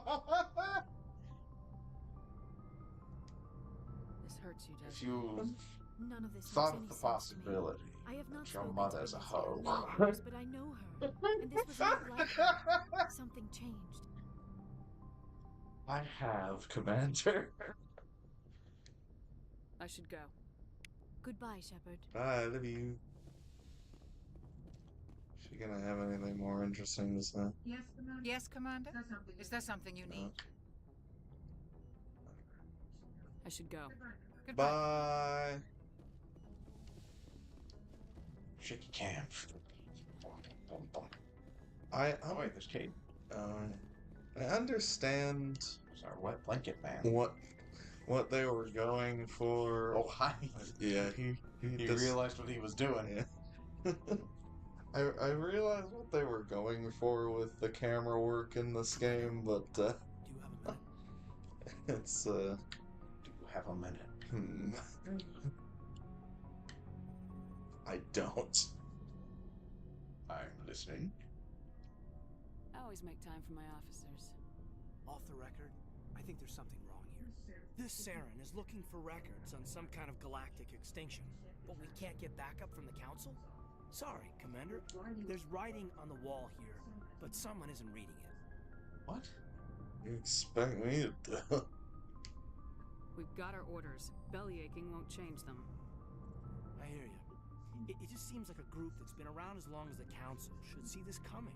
hurts you, If doesn't you it? None of this thought makes of any the sense to me. possibility I have not that your spoken mother's to a Benezia hoe. in many years, but I know her. And this was not like her. Something changed. I have, Commander. I should go. Goodbye, Shepard. Bye, I love you. She gonna have anything more interesting to say? Yes, Commander? Is there something you need? I should go. Goodbye. Bye. Shaky cam. Oh wait, there's Kate. I understand There's our wet blanket man. what they were going for. Oh, hi. Yeah, he realized what he was doing. Yeah. I realized what they were going for with the camera work in this game, but Do you have a minute? it's Do you have a minute? I don't. I'm listening. I always make time for my officers. Off the record, I think there's something wrong here. This Saren is looking for records on some kind of galactic extinction, but we can't get backup from the Council? Sorry, Commander. There's writing on the wall here, but someone isn't reading it. What? You expect me to do? We've got our orders. Bellyaching won't change them. I hear you. It just seems like a group that's been around as long as the Council should see this coming.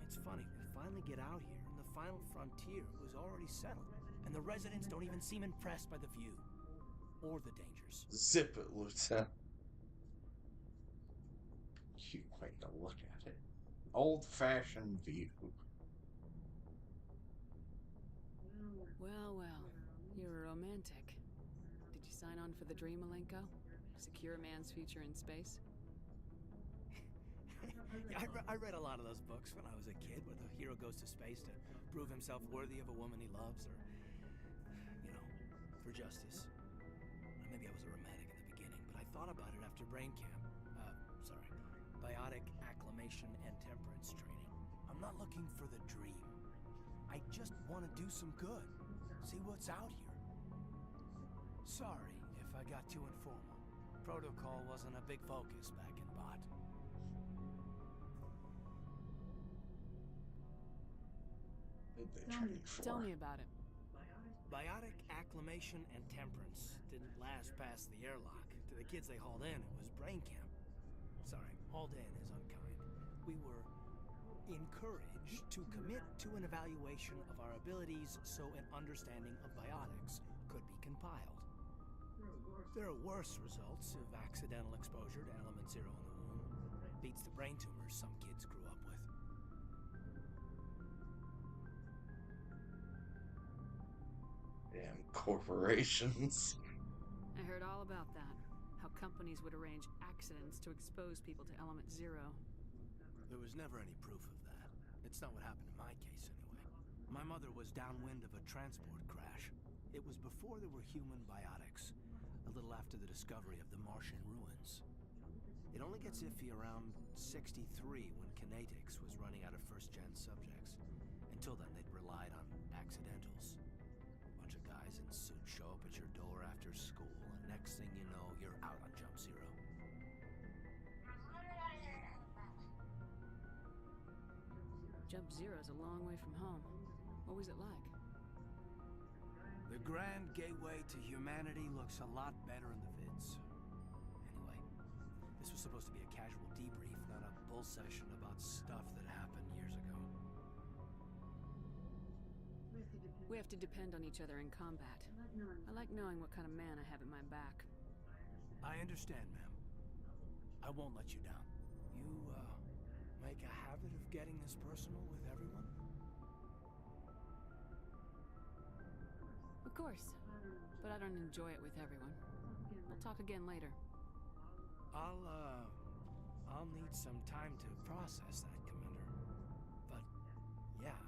It's funny, we finally get out here, and the final frontier was already settled, and the residents don't even seem impressed by the view. Or the dangers. Zip it, Lieutenant. Cute way to look at it. Old-fashioned view. Well, well. You're a romantic. Did you sign on for the dream, Malenko? Secure a man's future in space? Yeah, I read a lot of those books when I was a kid, where the hero goes to space to prove himself worthy of a woman he loves, or, for justice. Maybe I was a romantic in the beginning, but I thought about it after brain camp. Biotic acclimation and temperance training. I'm not looking for the dream. I just want to do some good. See what's out here. Sorry if I got too informal. Protocol wasn't a big focus back in Bot. Tell me about it. Biotic acclimation and temperance didn't last past the airlock. To the kids they hauled in, it was brain camp. Sorry, hauled in is unkind. We were encouraged to commit to an evaluation of our abilities so an understanding of biotics could be compiled. There are worse results of accidental exposure to element 0 in the womb. Beats the brain tumors some kids grew up with. Damn corporations. I heard all about that. How companies would arrange accidents to expose people to element 0. There was never any proof of that. It's not what happened in my case, anyway. My mother was downwind of a transport crash. It was before there were human biotics, a little after the discovery of the Martian ruins. It only gets iffy around 63 when Kinetics was running out of first-gen subjects. Until then, they'd relied on accidentals. Bunch of guys in suits show up at your door after school, and next thing you know, you're out on Jump Zero. Jump Zero's a long way from home. What was it like? The grand gateway to humanity looks a lot better in the vids. Anyway, this was supposed to be a casual debrief, not a bull session about stuff that happened years ago. We have to depend on each other in combat. I like knowing what kind of man I have at my back. I understand, ma'am. I won't let you down. You, make a habit of getting this personal with everyone? Of course, but I don't enjoy it with everyone. We'll talk again later. I'll need some time to process that, Commander. But, yeah,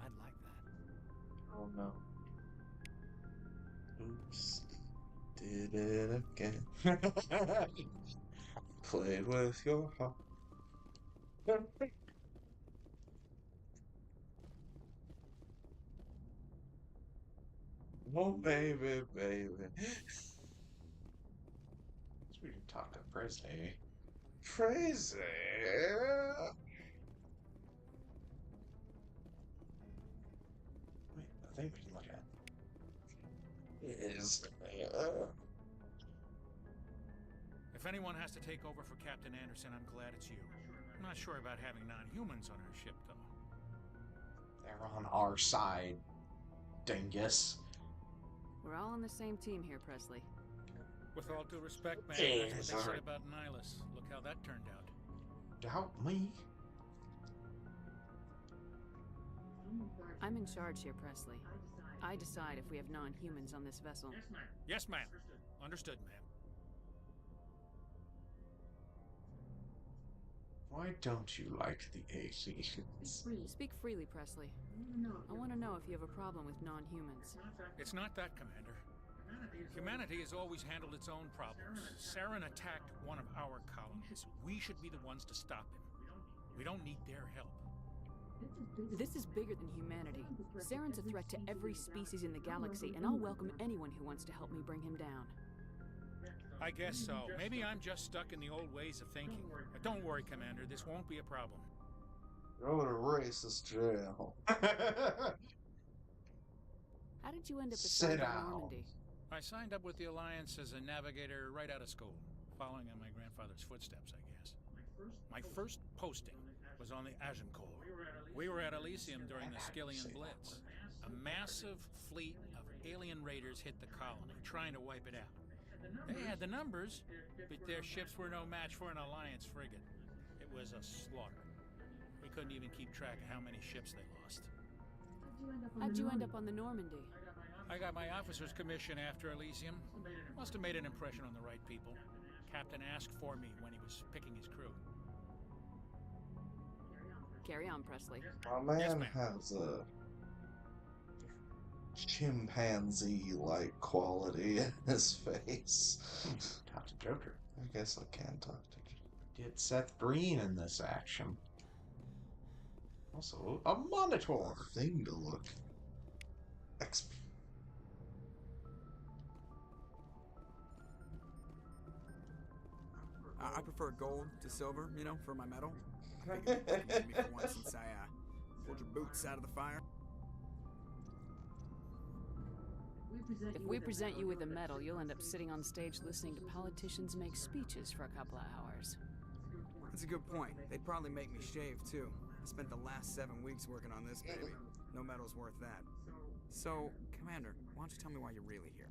I'd like that. Oh no. Oops. Did it again. Played with your heart. Oh, baby, baby. We can talk to Presley. Crazy. Wait, the thing we can look at is. If anyone has to take over for Captain Anderson, I'm glad it's you. I'm not sure about having non-humans on our ship, though. They're on our side, dingus. We're all on the same team here, Presley. With all due respect, man, that's what they said about Nihilus. Look how that turned out. Doubt me. I'm in charge here, Presley. I decide if we have non-humans on this vessel. Yes, ma'am. Understood, ma'am. Why don't you like the aliens? Speak freely, Presley. I want to know if you have a problem with non-humans. It's not that, Commander. Humanity has always handled its own problems. Saren attacked one of our colonies. We should be the ones to stop him. We don't need their help. This is bigger than humanity. Saren's a threat to every species in the galaxy, and I'll welcome anyone who wants to help me bring him down. I guess so. Maybe I'm just stuck in the old ways of thinking. But don't worry, Commander. This won't be a problem. Go to racist jail. How did you end up Sit at down. Normandy? I signed up with the Alliance as a navigator right out of school, following in my grandfather's footsteps, I guess. My first posting was on the Agincourt. We were at Elysium during the Skillian Blitz. A massive fleet of alien raiders hit the colony, trying to wipe it out. They had the numbers, but their ships were no match for an Alliance frigate. It was a slaughter. We couldn't even keep track of how many ships they lost. How'd you end up on the Normandy? I got my officer's commission after Elysium. Must have made an impression on the right people. Captain asked for me when he was picking his crew. Carry on, Presley. My man has a chimpanzee-like quality in his face. Talk to Joker. I guess I can talk to Joker. Get Seth Green in this action. Also, a monitor. Thing to look. XP. I prefer gold to silver, you know, for my medal. I figured you'd forgive me for once since I pulled your boots out of the fire. If we present you with a medal, you'll end up sitting on stage listening to politicians make speeches for a couple of hours. That's a good point. They'd probably make me shave, too. I spent the last 7 weeks working on this baby. No medal's worth that. So, Commander, why don't you tell me why you're really here?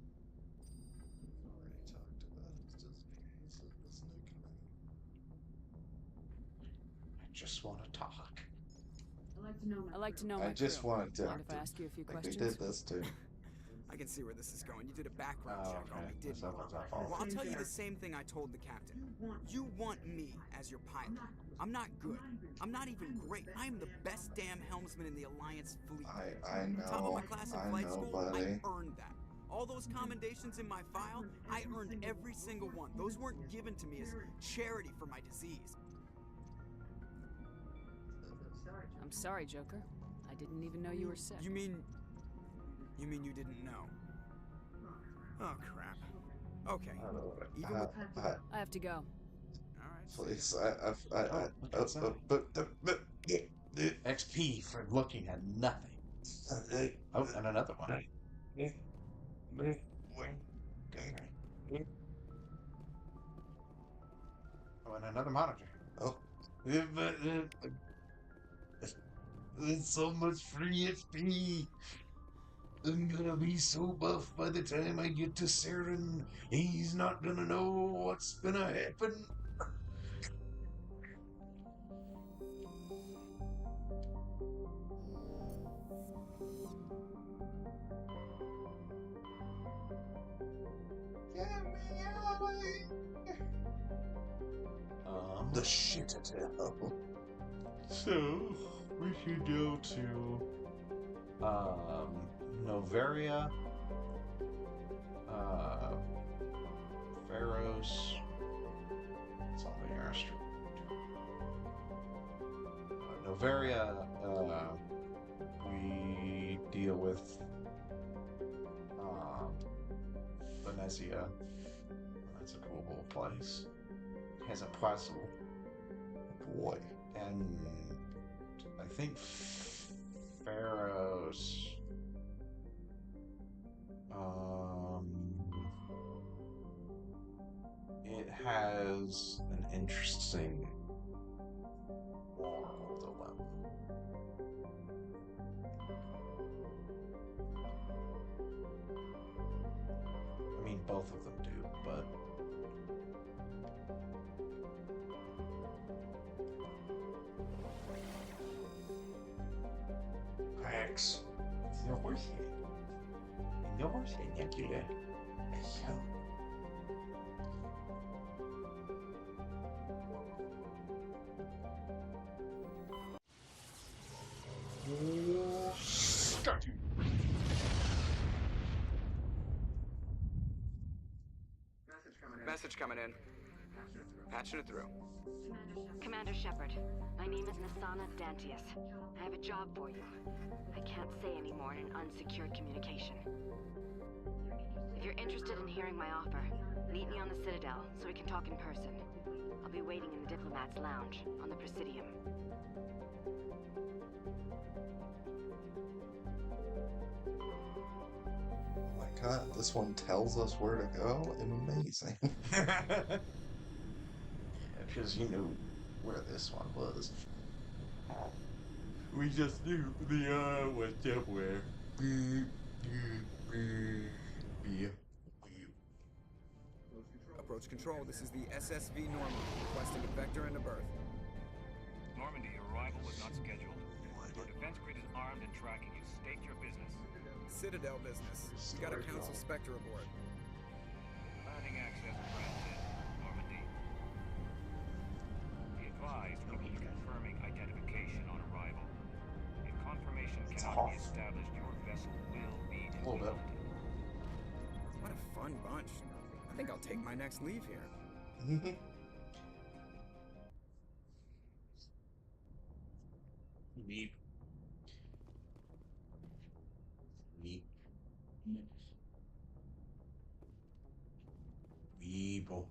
Already talked about it. It's just this new command. I just want to talk. I like to know my I just crew. want to talk. Mind if I ask you a few questions? We did this too. I can see where this is going. You did a background check on me, didn't So you? what's our fault? Well, I'll tell you the same thing I told the captain. You want me as your pilot. I'm not good. I'm not even great. I am the best damn helmsman in the Alliance fleet. I know. Top of my class in flight school, buddy. I earned that. All those commendations in my file, I earned every single one. Those weren't given to me as charity for my disease. I'm sorry, Joker. I didn't even know you were sick. You mean you didn't know? Oh, crap. Okay. Even with... I have to go. All right. Please, XP for looking at nothing. Oh, and another one. Oh, and another monitor. Oh. There's so much free XP. I'm gonna be so buff by the time I get to Saren. He's not gonna know what's gonna happen. Get me The Citadel. So, we should go to... Novaria, Pharaohs, it's on the airstrip. Novaria, we deal with Venezia. That's a cool little place. Has a puzzle. Boy. And I think Pharaohs. It has an interesting moral dilemma. I mean, both of them do, but Rex. Message coming in. Patching it through. Commander Shepard, my name is Nasana Dantius. I have a job for you. I can't say any more in an unsecured communication. If you're interested in hearing my offer, meet me on the Citadel so we can talk in person. I'll be waiting in the Diplomat's Lounge on the Presidium. Oh my god, this one tells us where to go? Amazing. Because you knew where this one was. We just knew the was somewhere. Approach control, this is the SSV Normandy, requesting a vector and a berth. Normandy, your arrival was not scheduled. Your defense grid is armed and tracking you. State your business. Citadel business. We got a Council Spectre aboard. Landing access granted, Normandy. Be advised, we'll be confirming identification on arrival. If confirmation cannot be established, your vessel will be impounded. What a fun bunch. I think I'll take my next leave here. Beep. Beep. Weeble.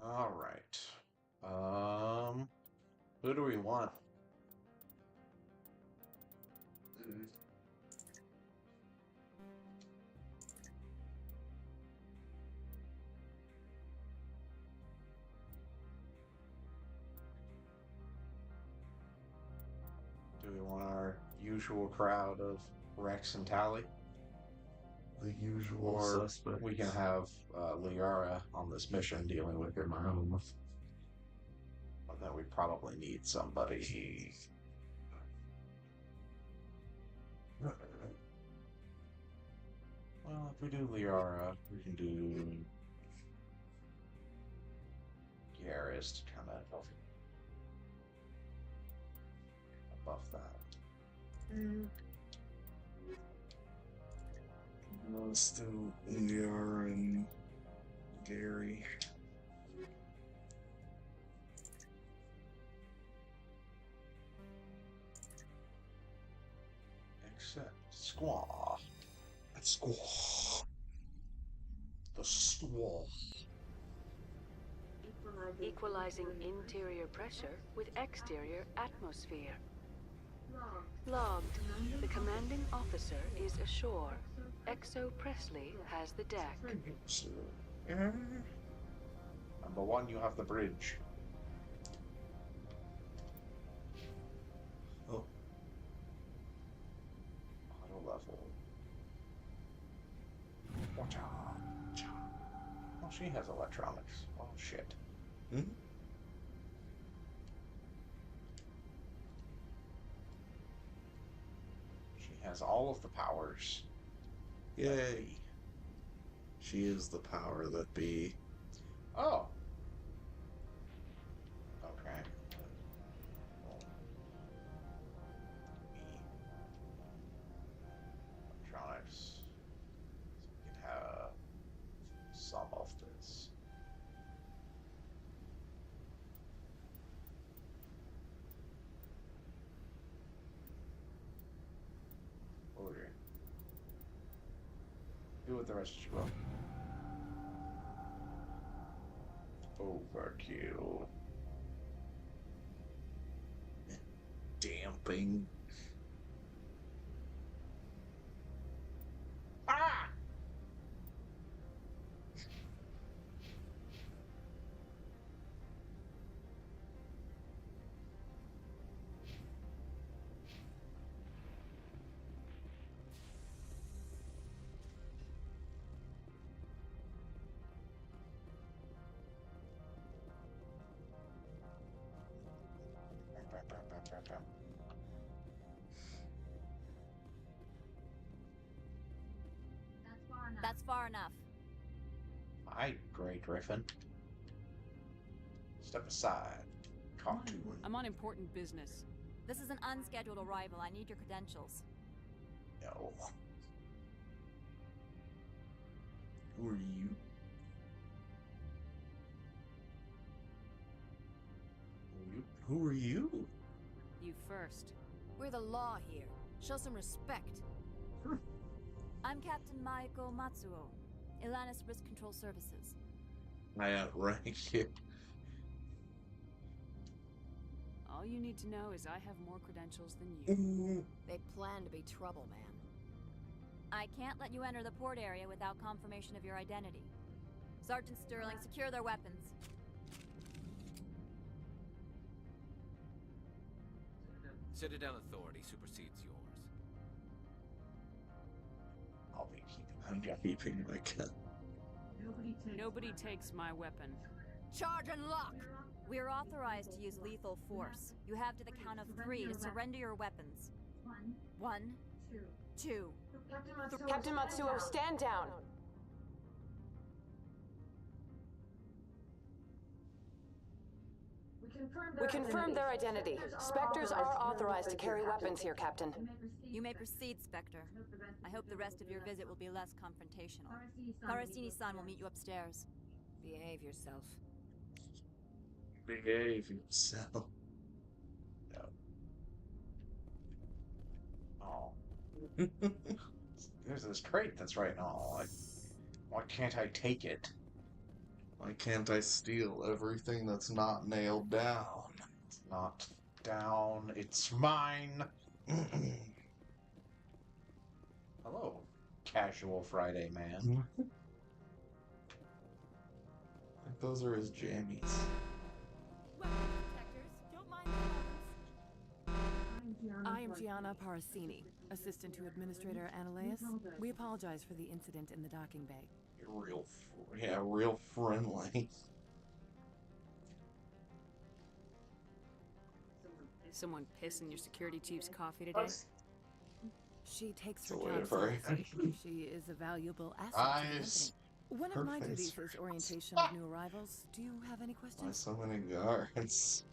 All right. Who do we want? Do we want our usual crowd of Rex and Tally? The usual Or suspects. we can have Liara on this mission dealing with him. But then we probably need somebody. Well, if we do Liara, we can do Garrus to kind of above that. Let's do Liara and Gary. Except Squaw. Squaw. The Squaw. Equalizing interior pressure with exterior atmosphere. Logged. The commanding officer is ashore. Exo Presley has the deck. Number one, you have the bridge. Oh. Auto level. Watch out. Oh, she has electronics. Oh, shit. Hmm? She has all of the powers. Yay. She is the power that be. Oh. Okay. Electronics. So we can have some of this. Order. Do what the rest of you will. Overkill. Damping. Ah! That's far enough. Hi, Grey Griffin. Step aside. Talk to her. I'm on important business. This is an unscheduled arrival. I need your credentials. No. Who are you? Who are you? You first. We're the law here. Show some respect. I'm Captain Maiko Matsuo, Ilanis Risk Control Services. I outrank you. All you need to know is I have more credentials than you. They plan to be trouble, man. I can't let you enter the port area without confirmation of your identity. Sergeant Sterling, secure their weapons. Citadel authority supersedes yours. I'll be I'm keeping my gun. Nobody takes my weapon. Charge and lock! We're authorized to use lethal force. You have to the count of 3 to surrender your weapons. 1, 2. Captain Matsuo, stand down! We confirmed their identity. Spectres are authorized to carry weapons here, Captain. You may proceed, Spectre. I hope the rest of your visit will be less confrontational. Karasini-san will meet you upstairs. Behave yourself. Behave yourself. No. Oh. There's this crate that's right now. Like, why can't I take it? Why can't I steal everything that's not nailed down? It's not down. It's mine. Hello, casual Friday man. I think those are his jammies. I am Gianna Parasini, assistant to Administrator Ananias. We apologize for the incident in the docking bay. You're real friendly. Someone piss in your security chief's coffee today? She takes her So job very seriously. She is a valuable asset to the company. Eyes. One Her of my face duties is hurts. orientation of new arrivals. Do you have any Why questions? so many guards?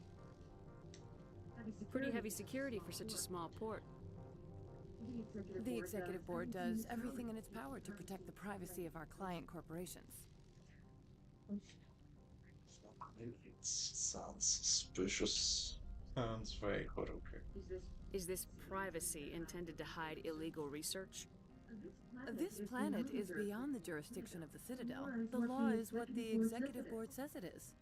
Pretty heavy security for such a small port. The executive board does everything in its power to protect the privacy of our client corporations. Sounds suspicious. Sounds fake, but okay. Is this privacy intended to hide illegal research? This planet is beyond the jurisdiction of the Citadel. The law is what the executive board says it is.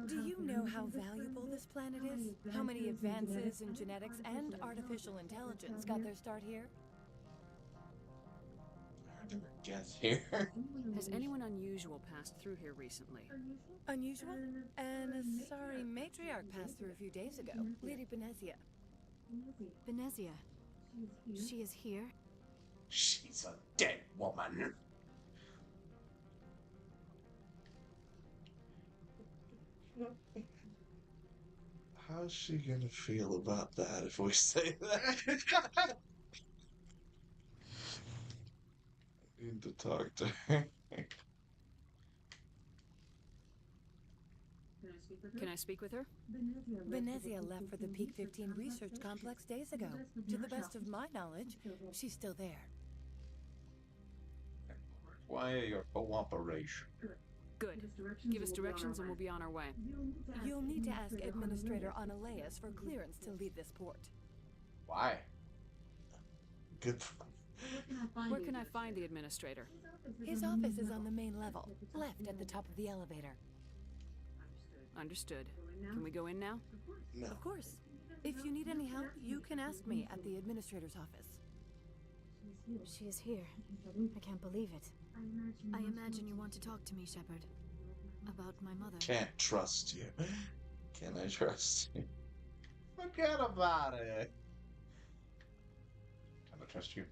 Do you know how valuable this planet is? How many advances in genetics and artificial intelligence got their start here? Get here. Has anyone unusual passed through here recently? Unusual? And a sorry matriarch passed through a few days ago. Lady Benezia. Benezia. She is here? She's a dead woman. How's she gonna feel about that if we say that? I need to talk to her. Can I speak with her? Venezia left for the Peak 15 research complex days ago. To the best of my knowledge, she's still there. Require your cooperation. Good. Give us directions and we'll be on our way. You'll need to ask Administrator Analeas for clearance to leave this port. Why? Good. Where can I find the Administrator? His office is on the main level, left at the top of the elevator. Understood. Can we go in now? No. Of course. If you need any help, you can ask me at the Administrator's office. She is here. I can't believe it. I imagine you want to talk to me, Shepard. About my mother. Can't trust you. Can I trust you? Forget about it. Can I trust you?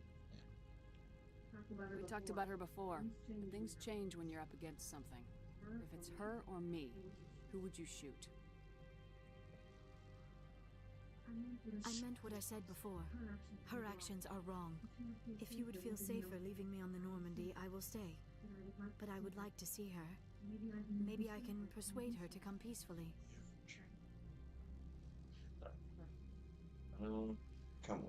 We talked about her before. But things change when you're up against something. If it's her or me, who would you shoot? I meant what I said before. Her actions are wrong. If you would feel safer leaving me on the Normandy, I will stay. But I would like to see her. Maybe I can persuade her to come peacefully. Come on. Come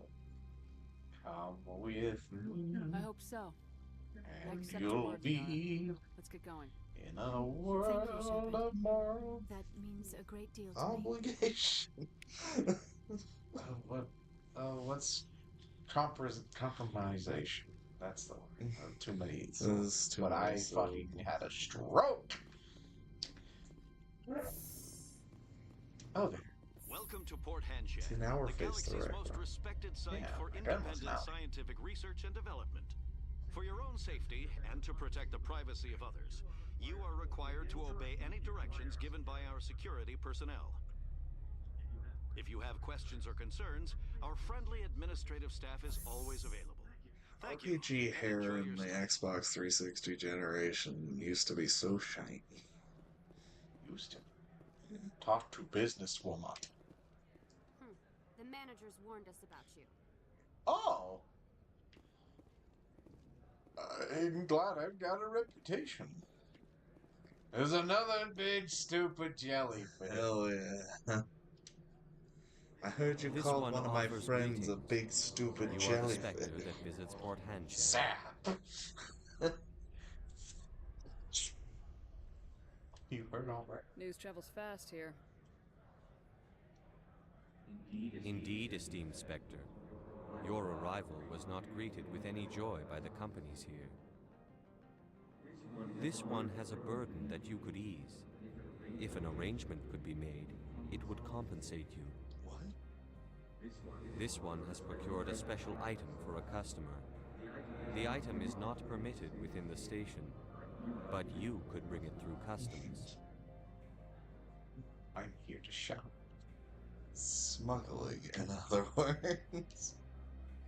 with me. I hope so. And you'll be Let's get going. in a world of moral That means a great deal to me. obligation. What's compromisation? That's the word. Too many. Too But I many fucking had a stroke. Oh, there. Welcome to Port Handshake, See, now we're the faced galaxy's the right most way. respected site Yeah, for my gun was independent out. scientific research and development. For your own safety and to protect the privacy of others, you are required to obey any directions given by our security personnel. If you have questions or concerns, our friendly administrative staff is always available. Thank you. RPG and hair enjoy in your the stay. Xbox 360 generation used to be so shiny. Used to. Talk to businesswoman. The managers warned us about you. Oh. I'm glad I've got a reputation. There's another big stupid jellyfish. Hell yeah. I heard you This called one one of my offers friends a greetings. big stupid You are the jellyfish. specter that visits Port Handshake. Sap. You heard all right. News travels fast here. Indeed, esteemed Spectre. Your arrival was not greeted with any joy by the companies here. This one has a burden that you could ease. If an arrangement could be made, it would compensate you. What? This one has procured a special item for a customer. The item is not permitted within the station, but you could bring it through customs. I'm here to shout. Smuggling, in other words.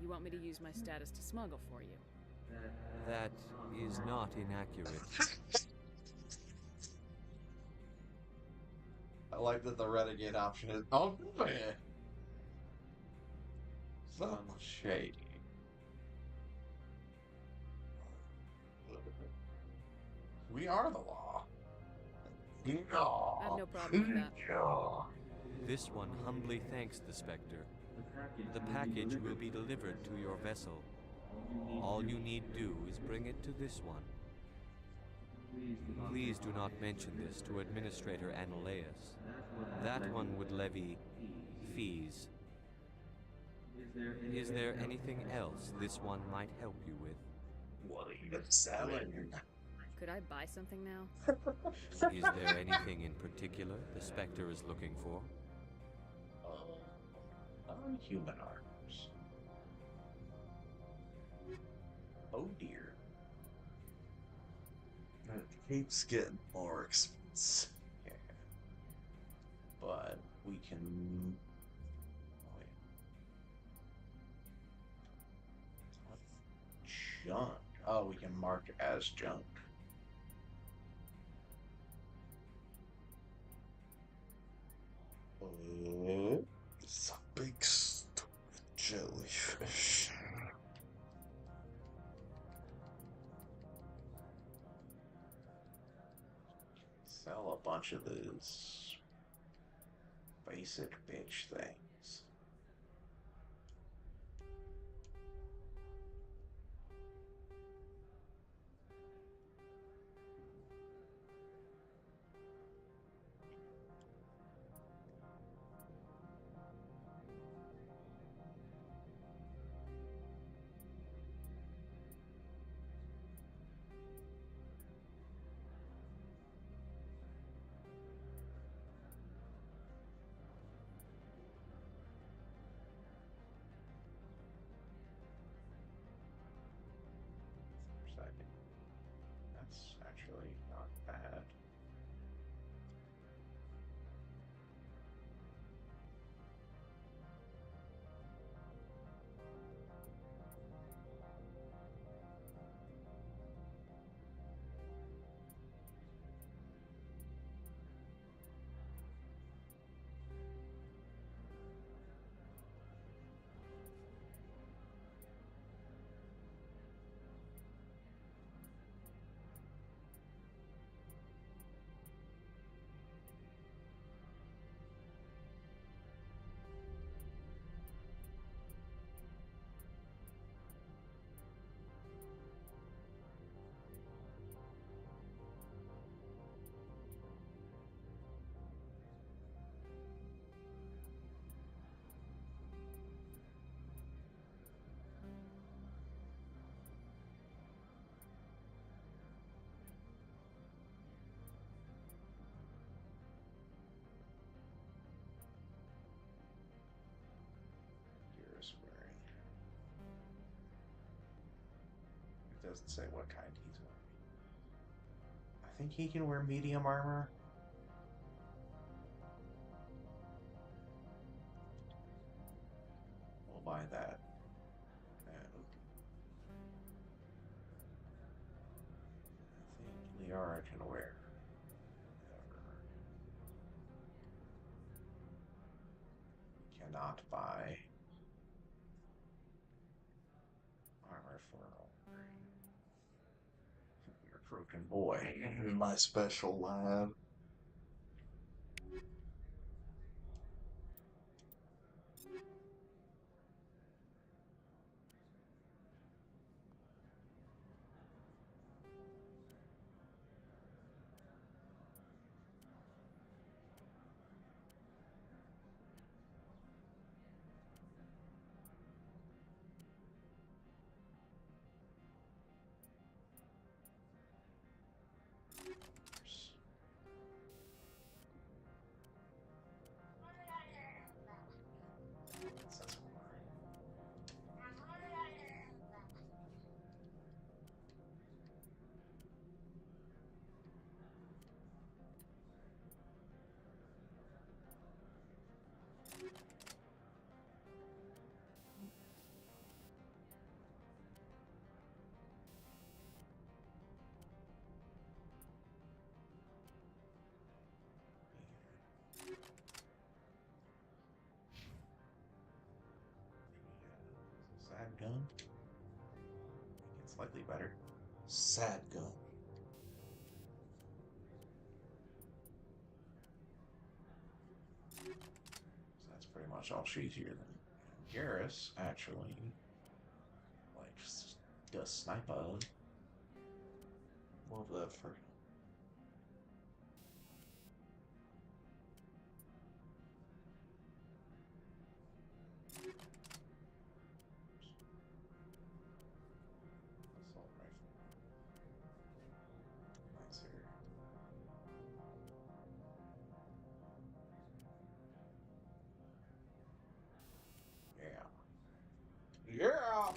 You want me to use my status to smuggle for you? That is not inaccurate. I like that the renegade option is oh man. So shady. We are the law. I have no problem with that. This one humbly thanks the Spectre. The package will be delivered to your vessel. All you need do is bring it to this one. Please do not mention this to Administrator Analeas. That one would levy fees. Is there anything else this one might help you with? What are you selling? Could I buy something now? Is there anything in particular the Spectre is looking for? Human arms. Oh dear. It keeps getting more expensive. Yeah. But we can. Oh, yeah. Junk. Oh, we can mark it as junk. sell a bunch of these basic bitch things. That's actually not bad. It doesn't say what kind he's wearing. I think he can wear medium armor. We'll buy that. And I think Liara can wear whatever. Cannot buy armor for your broken boy. My special lab. Sad gun. It's slightly better. Sad gun. So that's pretty much all she's here then. Garrus actually likes the sniper. Love that for him. Assault rifle. Nicer. Yeah. Yeah!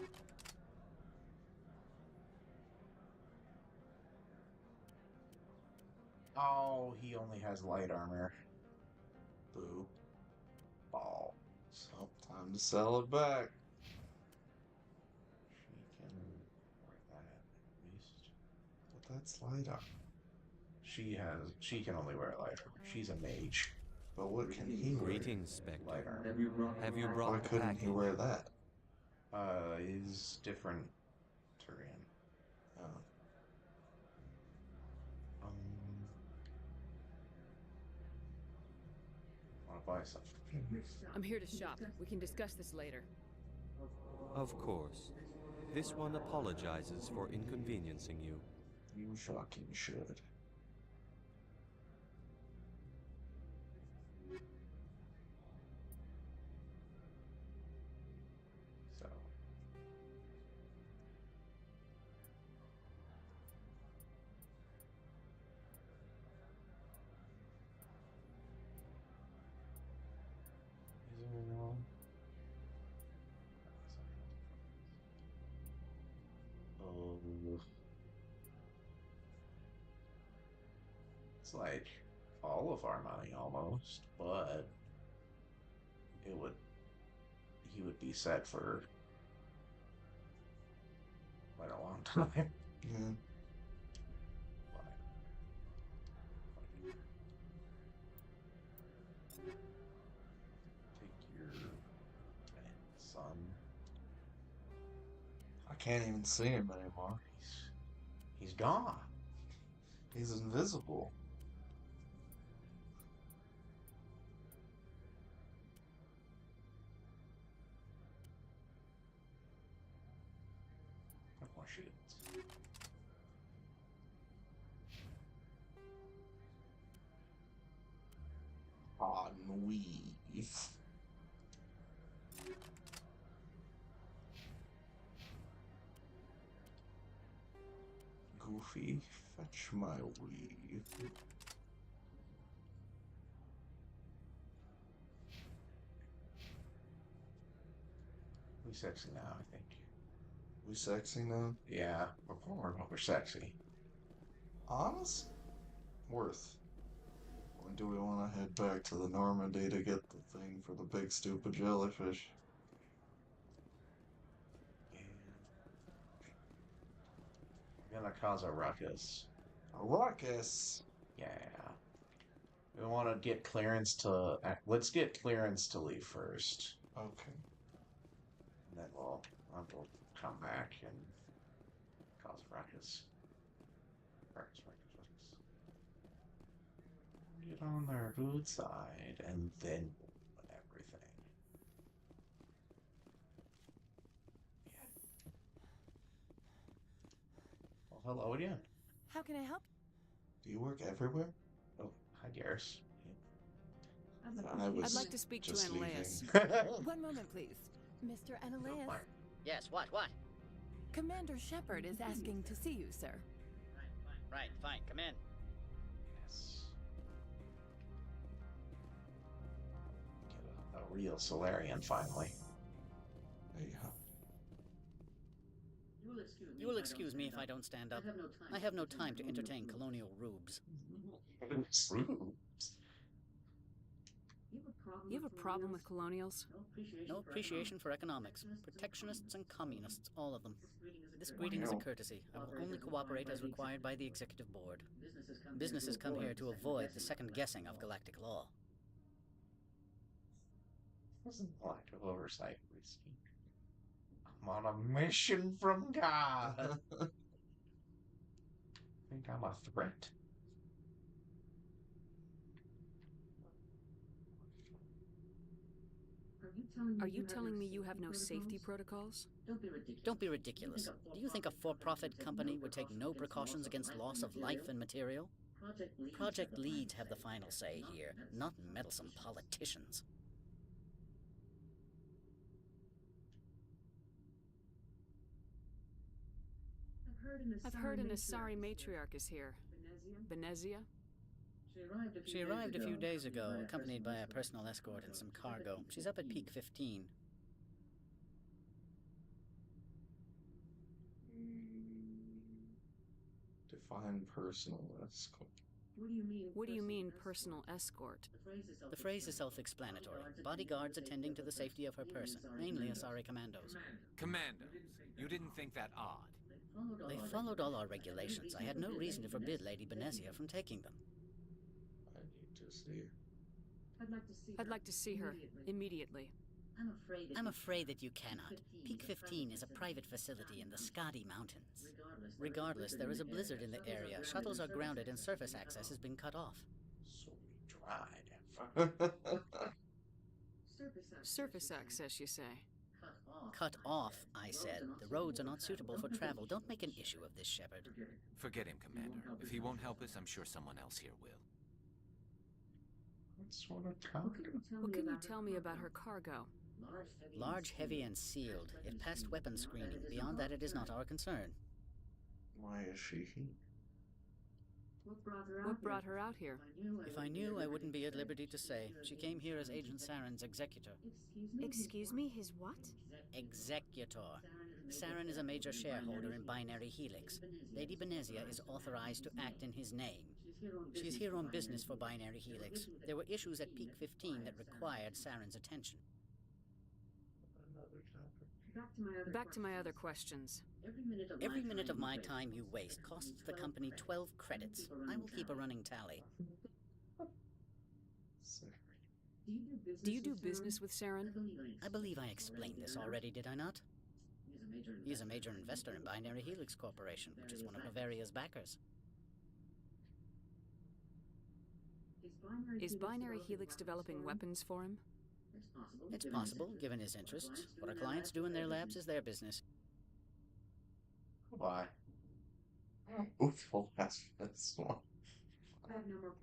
Oh, he only has light armor. Boo. Ball. So time to sell it back. She can wear that at least. But that's light armor. She can only wear light armor. She's a mage. But what can he wear? Greetings, Spectre. Light armor. Have you brought Why the couldn't package? he wear that? He's different Turian. Oh. buy stuff. I'm here to shop. We can discuss this later. Of course. This one apologizes for inconveniencing you. You fucking should. So. Is there no? Oh. It's like all of our money almost, but he would be set for quite a long time. Yeah. Take your son. I can't even see him anymore. He's gone. He's invisible. Oh shit. Ennui. Goofy, fetch my weave. We sexy now, I think. We sexy now? Yeah, we're sexy. Honest? Worth. When do we want to head back to the Normandy to get the thing for the big stupid jellyfish? We're gonna cause a ruckus. A ruckus? Yeah. We want to get clearance to... Let's get clearance to leave first. Okay. And then we'll come back and cause a ruckus. Ruckus. Get on their good side, and then everything. Well, hello again. How can I help? Do you work everywhere? Oh, hi, Garrus. I'd like to speak to Ananias. One moment, please. Mr. Ananias? Yes, what? Commander Shepard is asking to see you, sir. Right, fine, come in. Yes. Get a real Solarian, finally. You will excuse me if I don't stand up. I have no time to entertain colonial rubes. You have a problem with colonials? No appreciation for economics. Protectionists and communists, all of them. This greeting is a courtesy. I will only cooperate as required by the Executive Board. Businesses come here to avoid the second guessing of galactic law. Doesn't lack of oversight, risky. I'm on a mission from God. Think I'm a threat? Are you telling me you have no safety protocols? Don't be ridiculous. Do you think a for-profit company would take no precautions against loss of life and material? Project leads have the final say here, not meddlesome politicians. I've heard an Asari matriarch is here. Benezia? She arrived a few days ago, accompanied by a personal escort and some cargo. She's up at peak 15. Define personal escort. What do you mean, personal escort? The phrase is self-explanatory. Bodyguards attending to the safety of her person, mainly Asari commandos. Commandos. You didn't think that odd? They followed all our regulations. I had no reason to forbid Lady Benezia from taking them. I need to see her. I'd like to see her immediately. I'm afraid that you cannot. Peak 15 is a private facility in the Skadi Mountains. Regardless, there is a blizzard in the area. Shuttles are grounded and surface access has been cut off. So we tried. Surface access, you say? Cut off, I said. The roads are not suitable for travel. Don't make an issue of this, Shepard. Forget him, Commander. If he won't help us, I'm sure someone else here will. What can you tell me about her cargo? Large, heavy, and sealed. It passed weapons screening. Beyond that, it is not our concern. Why is she here? What brought her out here? If I knew, I wouldn't be at liberty to say. She came here as Agent Saren's executor. Excuse me, his what? Executor. Saren is a major shareholder in Binary Helix. Lady Benezia is authorized to act in his name. She's here on business for Binary Helix. There were issues at Peak 15 that required Saren's attention. Back to my other questions. Every minute of my time you waste costs the company 12 credits. I will keep a running tally. Do you do business with Saren? I believe I explained this already, did I not? He is a major investor in Binary Helix Corporation, which is one of Bavaria's backers. Is Binary Helix developing weapons for him? It's possible, given his interests. What our clients do in their labs is their business. Why? Oof, that's one.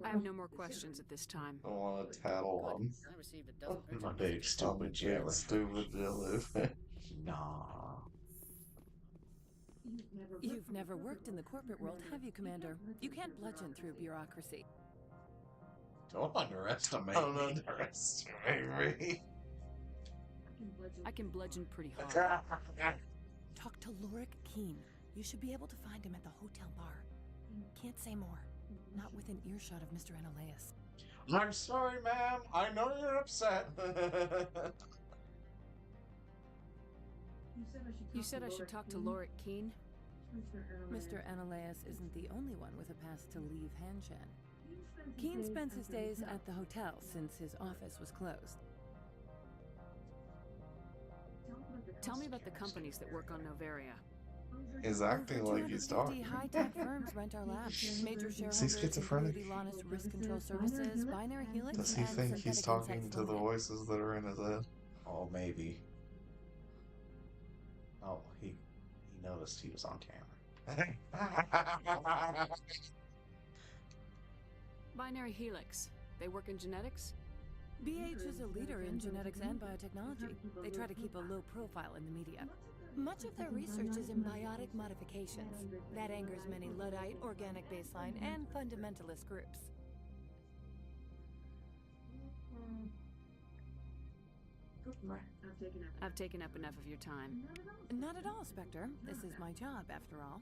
I have no more questions at this time. I want to tattle on. I received a dozen My big stupid jail, stupid jellyfish. Nah. You've never worked in the corporate world, have you, Commander? You can't bludgeon through bureaucracy. Don't underestimate me. I can bludgeon pretty hard. Talk to Lorik Keene. You should be able to find him at the hotel bar. Can't say more. Not within earshot of Mr. Analaeus. I'm sorry, ma'am. I know you're upset. You said I should talk to Lorik Keene? Mr. Analaeus isn't the only one with a pass to leave Hanshan. Keene spends his days at the hotel since his office was closed. Tell me about the companies that work on Novaria. He's acting like he's talking. High-tech firms rent our labs. Major shareholders Is he schizophrenic? Lannis Risk Control Services, Binary Helix, Does he and think he's Synthetic talking Insects to the Limited. voices that are in his head? Oh, maybe. Oh, he noticed he was on camera. Binary Helix. They work in genetics? BH is a leader in genetics and biotechnology. They try to keep a low profile in the media. Much of their research is in biotic modifications. That angers many Luddite, organic baseline, and fundamentalist groups. I've taken up enough of your time. Not at all, Spectre. This is my job, after all.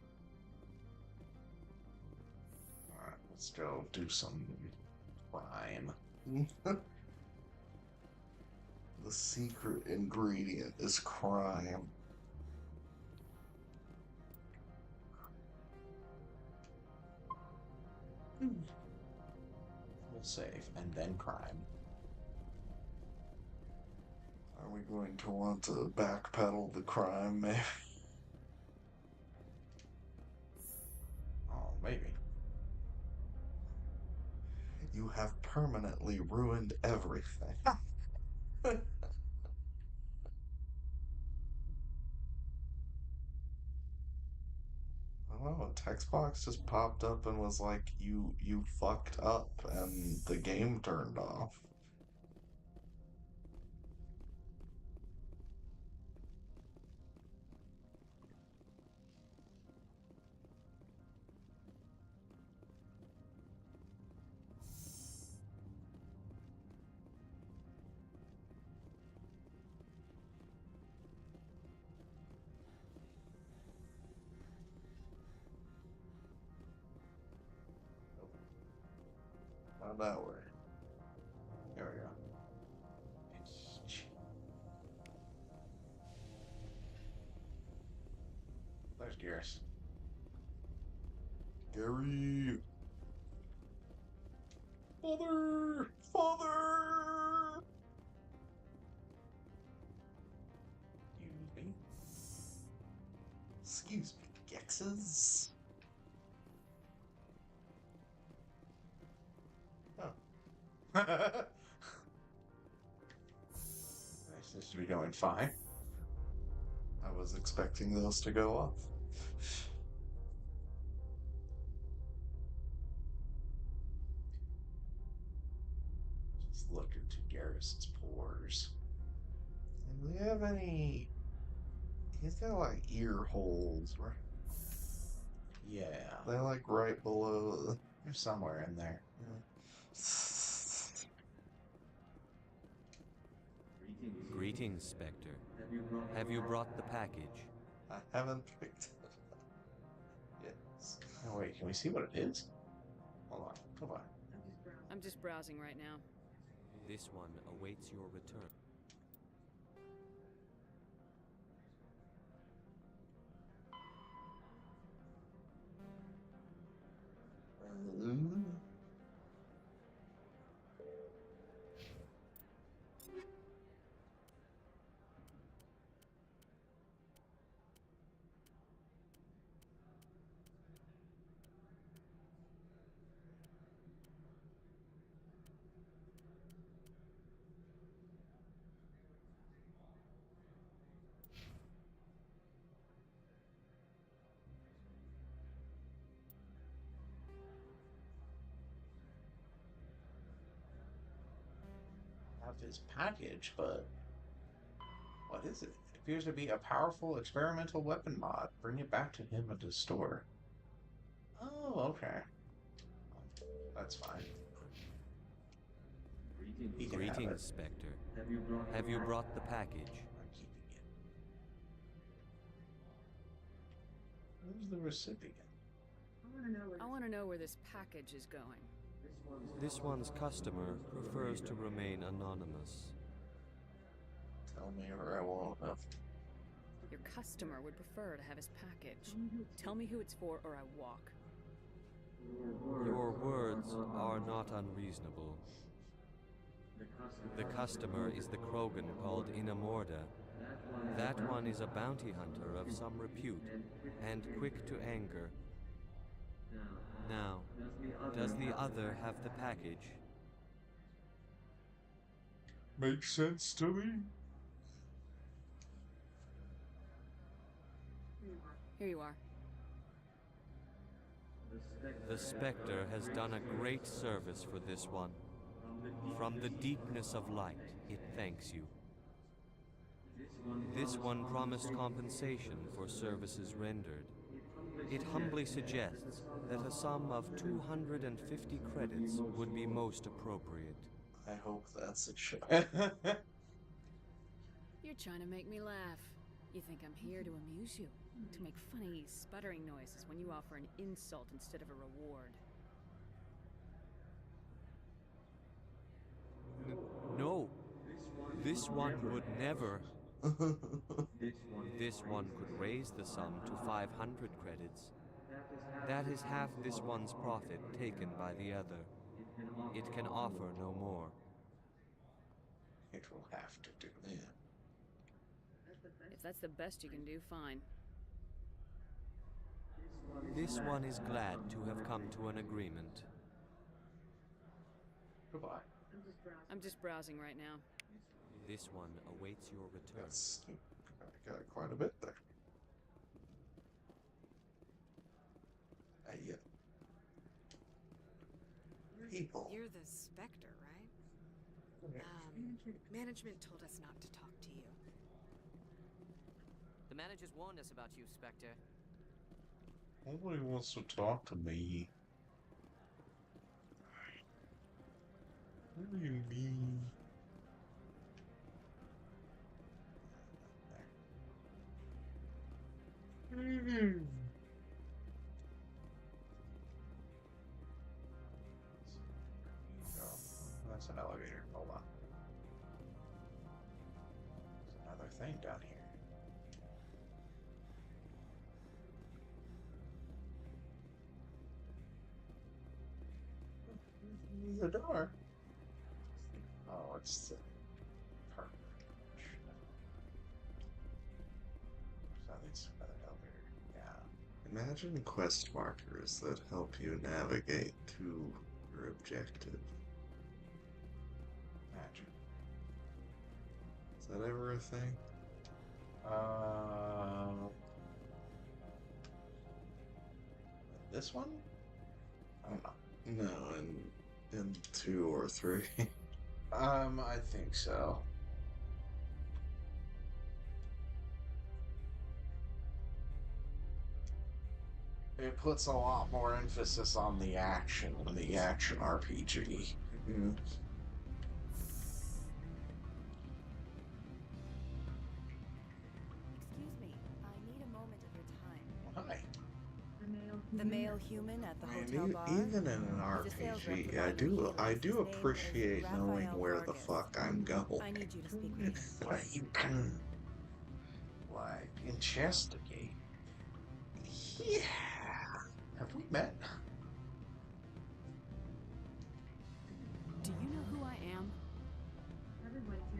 Alright, let's go do some crime. The secret ingredient is crime. We'll save, and then crime. Are we going to want to backpedal the crime, maybe? Oh, maybe. You have permanently ruined everything. Oh, a text box just popped up and was like, you fucked up, and the game turned off. How that work? There we go. There's Gears. Gary! Father! Father! Excuse me, Gexes. Oh. to be going fine. I was expecting those to go off. Just look into Garrus's pores. Do we have any... He's got like ear holes, right? Yeah. They're like right below. They're somewhere in there. Greetings, Spectre. Have you brought the package? I haven't picked it up. Yes. Oh, wait, can we see what it is? Hold on, come on. I'm just browsing right now. This one awaits your return. Have his package, but what is it? It appears to be a powerful experimental weapon mod. Bring it back to him at his store. Oh, okay. That's fine. Greetings, Spectre. Have you brought the package? I'm keeping it. Who's the recipient? I want to know where this package is going. This one's customer prefers to remain anonymous. Tell me or I won't have. Your customer would prefer to have his package. Tell me who it's for or I walk. Your words are not unreasonable. The customer is the Krogan called Inamorda. That one is a bounty hunter of some repute, and quick to anger. Now, does the other have the package? Makes sense to me. Here you are. The Spectre has done a great service for this one. From the deepness of light, it thanks you. This one promised compensation for services rendered. It humbly suggests that a sum of 250 credits would be most appropriate. I hope that's a joke. You're trying to make me laugh. You think I'm here to amuse you? To make funny, sputtering noises when you offer an insult instead of a reward. No, this one would never. This one could raise the sum to 500 credits. That is half this one's profit taken by the other. It can offer no more. It will have to do that. If that's the best you can do, fine. This one is glad to have come to an agreement. Goodbye. I'm just browsing right now. This one awaits your return. That's I got quite a bit there. Yeah. People. You're the Spectre, right? Management told us not to talk to you. The managers warned us about you, Spectre. Nobody wants to talk to me. What do you mean? Oh, that's an elevator. Hold on. There's another thing down here. The door. Oh, it's the park. There's another elevator. Yeah. Imagine quest markers that help you navigate to your objective. Imagine. Is that ever a thing? This one? I don't know. No, in 2 or 3. I think so. It puts a lot more emphasis on the action in the action RPG. Mm-hmm. Excuse me, I need a moment of your time. Hi. The male human at the hotel bar. Even in an RPG, I do appreciate knowing where the fuck I'm going. I need you to speak with me. Well, you can, like, investigate. Yeah. Have we met? Do you know who I am?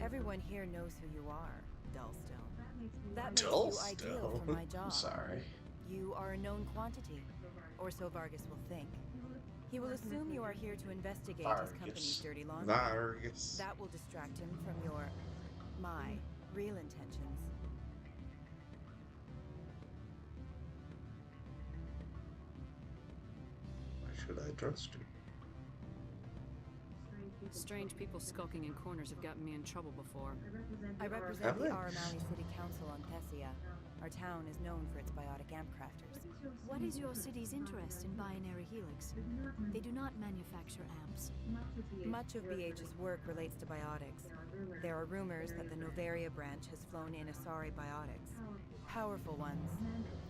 Everyone here knows who you are, Dullstone. That makes you ideal for my job. I'm sorry. You are a known quantity, or so Vargas will think. He will assume you are here to investigate his company's dirty laundry. Vargas. That will distract him from my real intentions. Why should I trust you? Strange people skulking in corners have gotten me in trouble before. I represent the Aramali City Council on Thessia. Our town is known for its biotic amp crafters. What is your city's interest in binary helix? They do not manufacture amps. Much of BH's work relates to biotics. There are rumors that the Novaria branch has flown in Asari biotics. Powerful ones.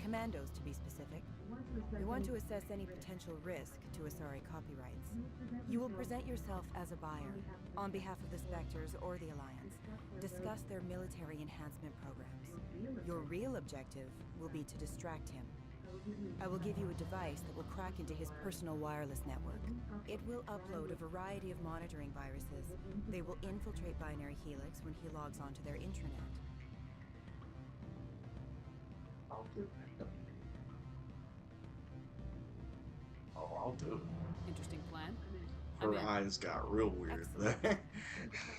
Commandos, to be specific. We want to assess any potential risk to Asari copyrights. You will present yourself as a buyer, on behalf of the Spectres or the Alliance. Discuss their military enhancement programs. Your real objective will be to distract him. I will give you a device that will crack into his personal wireless network. It will upload a variety of monitoring viruses. They will infiltrate Binary Helix when he logs onto their intranet. I'll do it. Oh, I'll do it. Interesting plan. Her eyes got real weird there.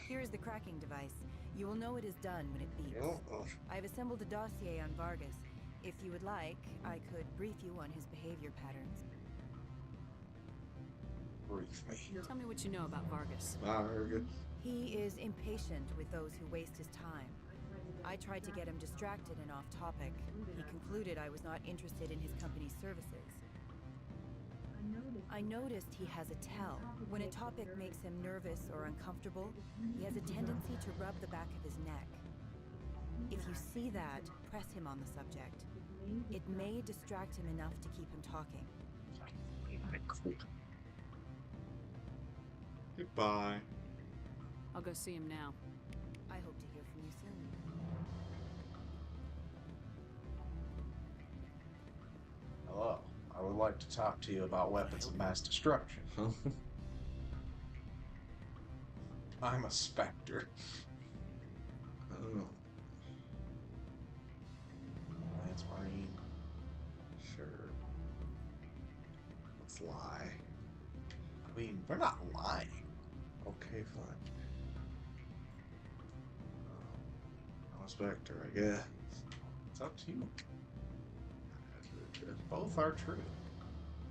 Here is the cracking device. You will know it is done when it beeps. I have assembled a dossier on Vargas. If you would like, I could brief you on his behavior patterns. Brief me. Tell me what you know about Vargas. Vargas. He is impatient with those who waste his time. I tried to get him distracted and off topic. He concluded I was not interested in his company's services. I noticed he has a tell. When a topic makes him nervous or uncomfortable, he has a tendency to rub the back of his neck. If you see that, press him on the subject. It may distract him enough to keep him talking. Goodbye. I'll go see him now. I hope to hear from you soon. Hello. I would like to talk to you about weapons of mass destruction. I'm a Spectre. Oh. Lance Marine. Sure. Let's lie. I mean, we're not lying. Okay, fine. I'm a Spectre, I guess. It's up to you. Both are true.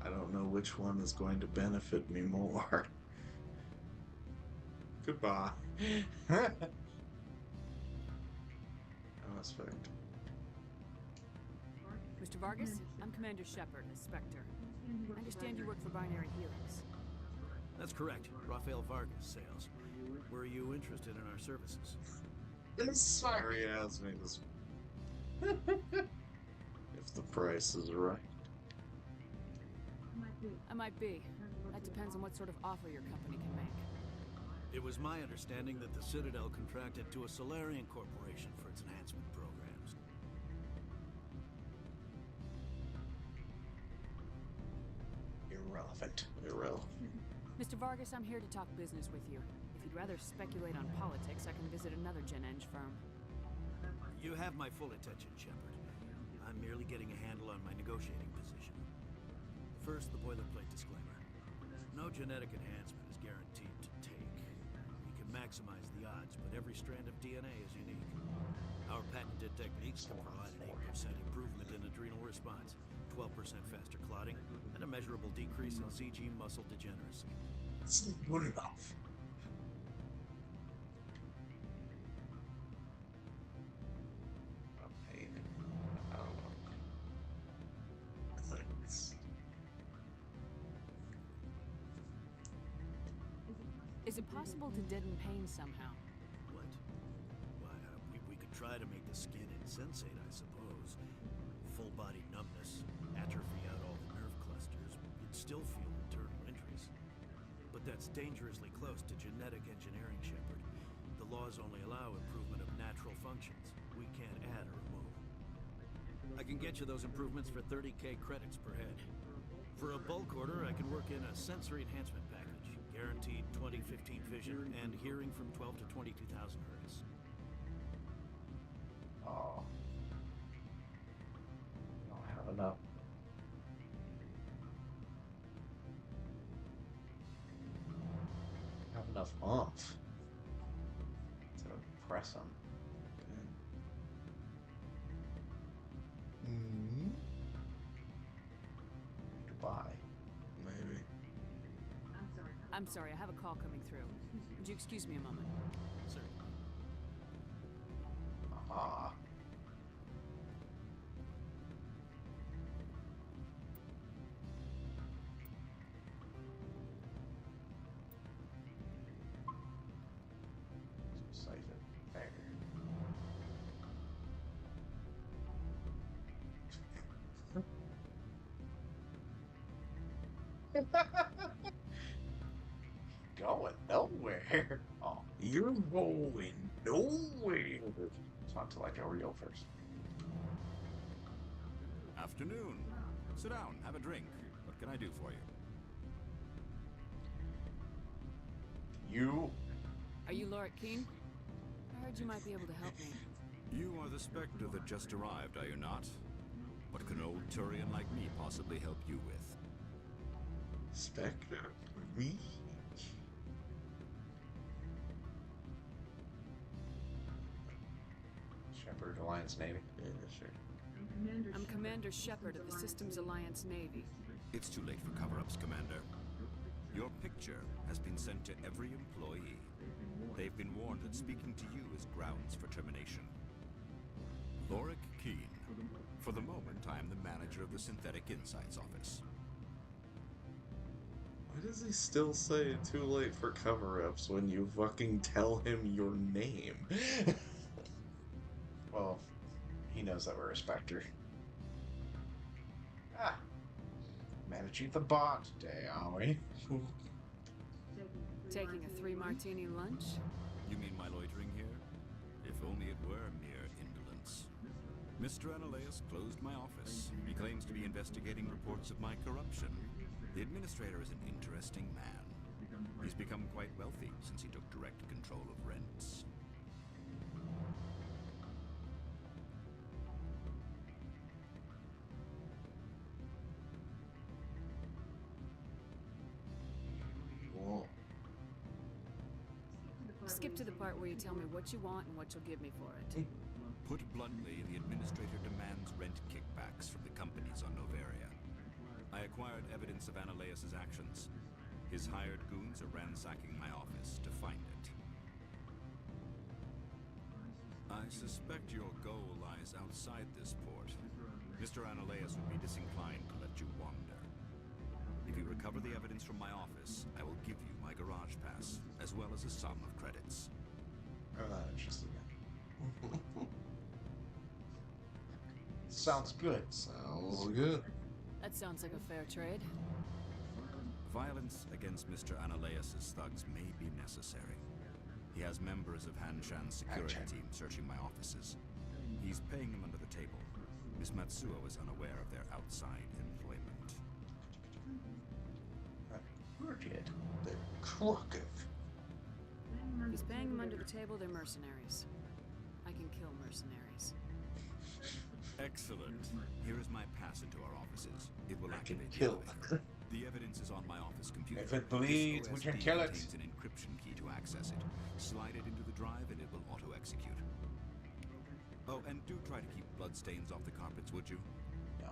I don't know which one is going to benefit me more. Goodbye. I'm a Spectre. Mr. Vargas, I'm Commander Shepard, a Spectre. I understand you work for Binary Helix. That's correct. Rafael Vargas, sales. Were you interested in our services? Sorry, he asked me this. If the price is right. I might be. That depends on what sort of offer your company can make. It was my understanding that the Citadel contracted to a Solarian corporation for its enhancement programs. Irrelevant. Mr. Vargas, I'm here to talk business with you. If you'd rather speculate on politics, I can visit another Gen Eng firm. You have my full attention, Shepard. I'm merely getting a handle on my negotiating position. First, the boilerplate disclaimer. No genetic enhancement is guaranteed to take. We can max maximize the odds, but every strand of DNA is unique. Our patented techniques can provide an 8% improvement in adrenal response, 12% faster clotting, and a measurable decrease in CG muscle degeneracy. It's not good enough. I don't know. Is it possible to deaden pain somehow? What? Why, we could try to make the skin insensate, I suppose. Full body numbness, atrophy out all the nerve clusters, you'd still feel internal injuries. But that's dangerously close to genetic engineering, Shepard. The laws only allow improvement of natural functions. We can't add or remove. I can get you those improvements for 30K credits per head. For a bulk order, I can work in a sensory enhancement package. Guaranteed 20/15 vision and hearing from 12 to 22,000 hertz. Oh. I don't have enough. I have enough oomph to press them. Mm-hmm. Goodbye. Maybe. I'm sorry, I have a call coming through. Would you excuse me a moment? Sir. Ah. Save it there. Going nowhere. Oh, you're going nowhere. Talk to like a real person. Afternoon. Sit down, have a drink. What can I do for you? You? Are you Lorik Keene? I heard you might be able to help me. You are the Spectre that just arrived, are you not? What can old Turian like me possibly help you with? Spectre? Me? Shepard, Alliance Navy. Yeah, sure. I'm Commander Shepard of the Systems Alliance Navy. It's too late for cover-ups, Commander. Your picture has been sent to every employee. They've been warned that speaking to you is grounds for termination. Lorik Keene. For the moment, I am the manager of the Synthetic Insights Office. Why does he still say too late for cover-ups when you fucking tell him your name? Well, he knows that we're a Spectre. Ah. Managing the bond today, are we? Taking a 3-martini lunch? You mean my loitering here? If only it were mere indolence. Mr. Analeas closed my office. He claims to be investigating reports of my corruption. The administrator is an interesting man. He's become quite wealthy since he took direct control of rents. Skip to the part where you tell me what you want and what you'll give me for it. Put bluntly, the administrator demands rent kickbacks from the companies on Noveria. I acquired evidence of Analeas' actions. His hired goons are ransacking my office to find it. I suspect your goal lies outside this port. Mr. Analeas would be disinclined to let you wander. If you recover the evidence from my office, I will give you my garage pass, as well as a sum of credits. I'm not interested. Sounds good. Sounds good. That sounds like a fair trade. Violence against Mr. Analeas' thugs may be necessary. He has members of Hanshan's security team searching my offices. He's paying them under the table. Miss Matsuo is unaware of their outside employment. Crooked. They're crooked. He's paying them under the table, they're mercenaries. I can kill mercenaries. Excellent. Here is my pass into our offices. It will activate the kill. elevator. The evidence is on my office computer. If it bleeds, we can kill it. Contains an encryption key to access it. Slide it into the drive and it will auto-execute. Oh, and do try to keep bloodstains off the carpets, would you? No.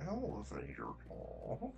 Elevator talk.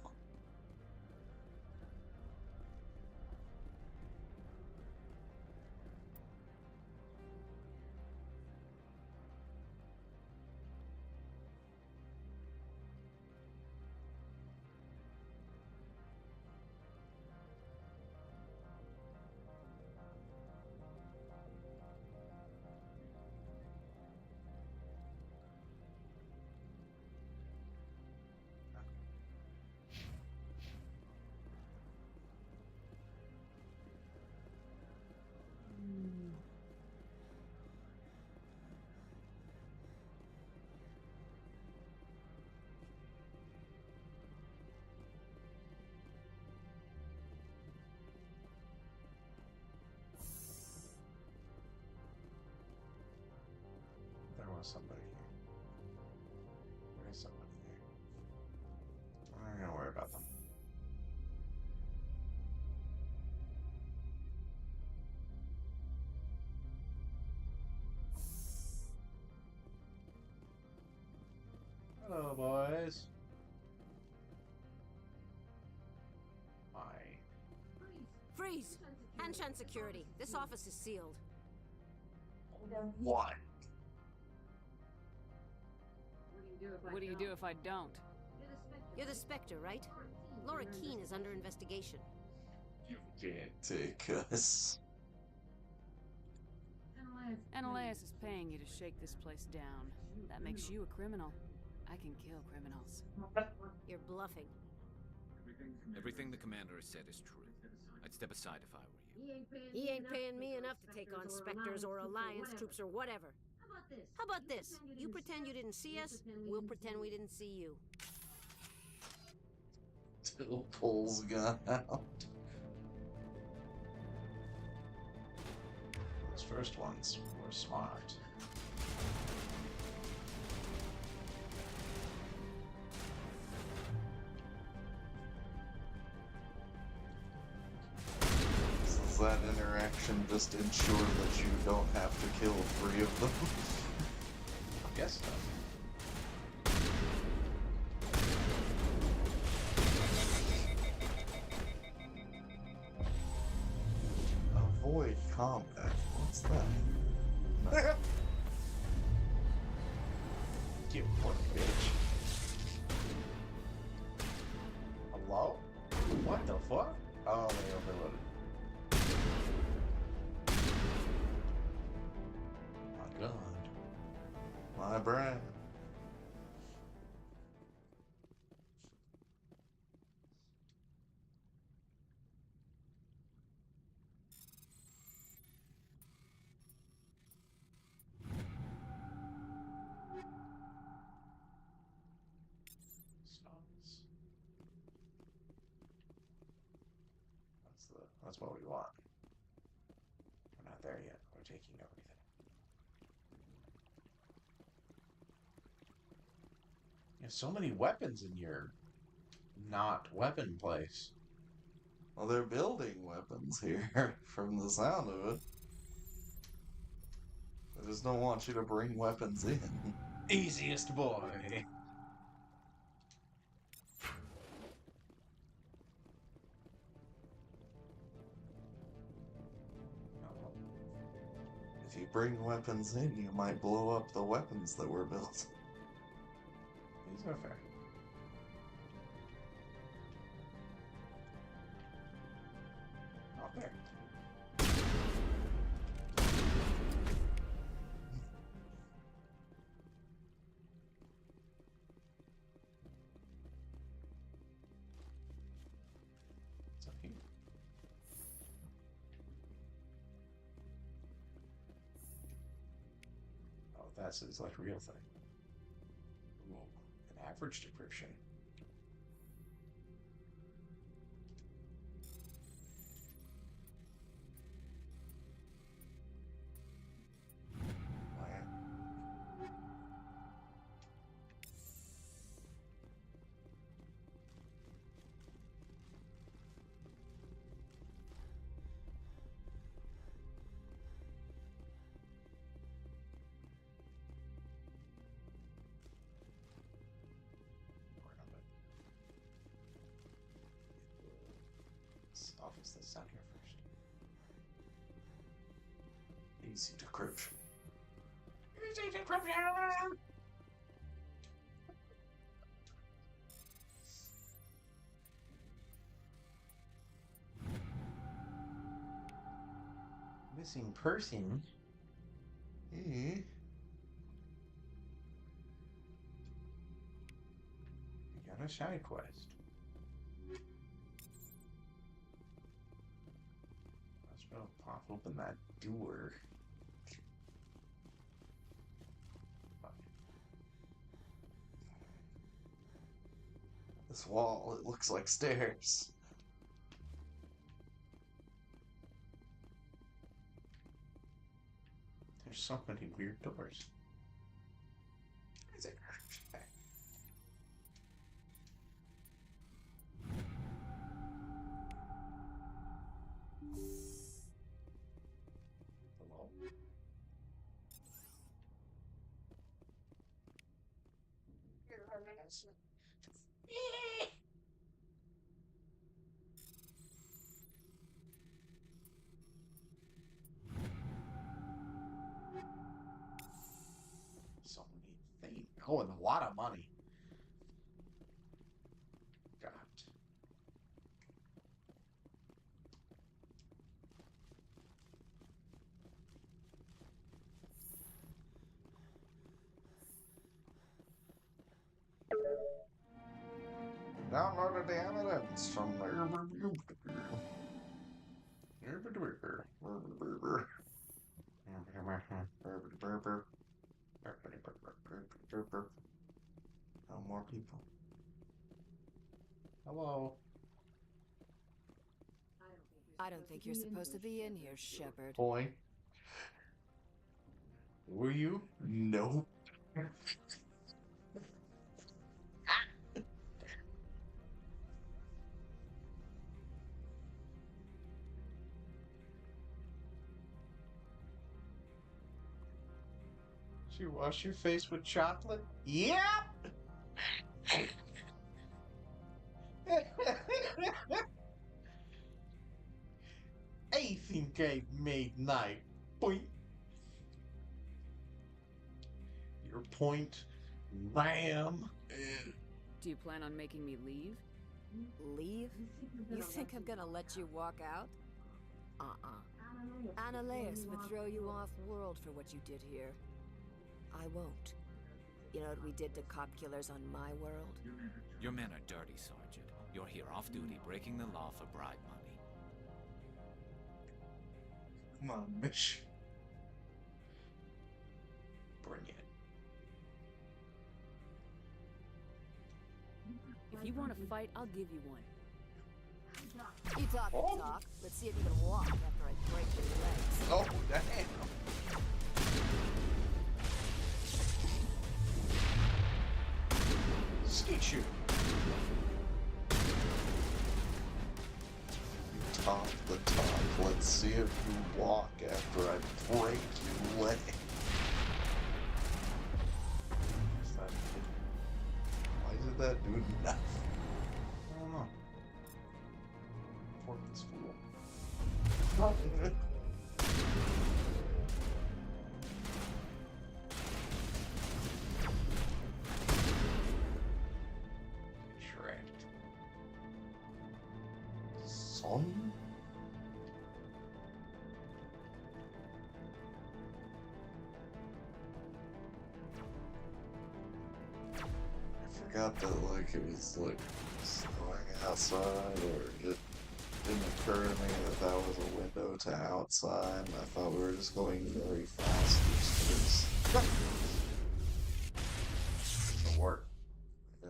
There was somebody here. There is somebody here. I'm not gonna worry about them. Hello, boys. Hi. Freeze! Hanshan security. This office is sealed. What? What do you do if I don't? You're the Spectre, right? Laura Keene is under investigation. You can't take us. Analeus is paying you to shake this place down. That makes you a criminal. I can kill criminals. You're bluffing. Everything the commander has said is true. I'd step aside if I were you. He ain't paying me enough to take on Spectres or Alliance troops or whatever. How about this? You pretend you didn't see us, we'll pretend we didn't see you. Still pulls gun out. Those first ones were smart. Does that interaction just ensure that you don't have to kill 3 of them? I guess so. Avoid combat. What's that? You poor bitch. Hello? What the fuck? Oh, they overloaded. My god. My brain. That's what we want. We're not there yet. We're taking everything. You have so many weapons in your not weapon place. Well, they're building weapons here, from the sound of it. just don't want you to bring weapons in. Easiest boy. If you bring weapons in, you might blow up the weapons that were built. These are fair. Not fair. So here. Oh, that's his like real thing. Ooh, an average decryption. Office that's down here first. Easy decryption. Easy decryption! Missing person? You got a side quest. Pop open that door. This wall, it looks like stairs. There's so many weird doors. Is it? So many things. Oh, and a lot of money. God. Downloaded the evidence from Oh, more people. Hello. I don't think you're supposed to be in here, Shepard. Boy. Were you? No. Did you wash your face with chocolate? Yep! I think I made night. Point. Your point, ma'am. Do you plan on making me leave? Leave? You think I'm gonna let you walk out? Annaleus would throw you off-world for what you did here. I won't. You know what we did to cop killers on my world? Your men are dirty, Sergeant. You're here off-duty, breaking the law for bribe money. Come on, bitch. Bring it. If you want to fight, I'll give you one. You talk and talk. Let's see if you can walk after I break your legs. Oh, damn. Skeet you. You talk the talk. Let's see if you walk after I break your leg. that do nothing? I don't know. Fork this fool. Tricked. Son? I forgot that, like, it was, like, snowing outside, or it didn't occur to me that that was a window to outside, and I thought we were just going very fast through space. It worked. Yeah.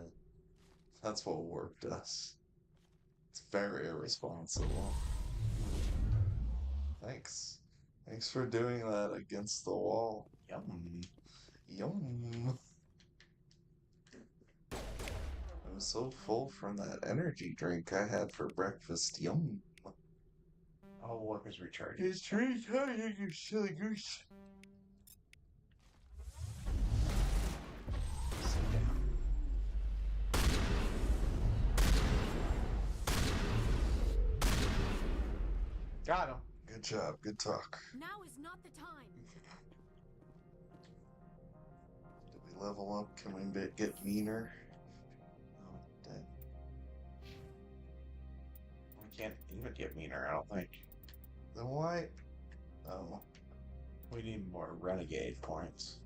That's what work does. It's very irresponsible. Thanks. Thanks for doing that against the wall. Yum. Yum. I was so full from that energy drink I had for breakfast. Yum. All work is recharging. It's recharging, you silly goose. Sit down. Got him. Good job. Good talk. Now is not the time. Did we level up? Can we get meaner? Oh, dang. We can't even get meaner, I don't think. Then why? Oh. We need more renegade points.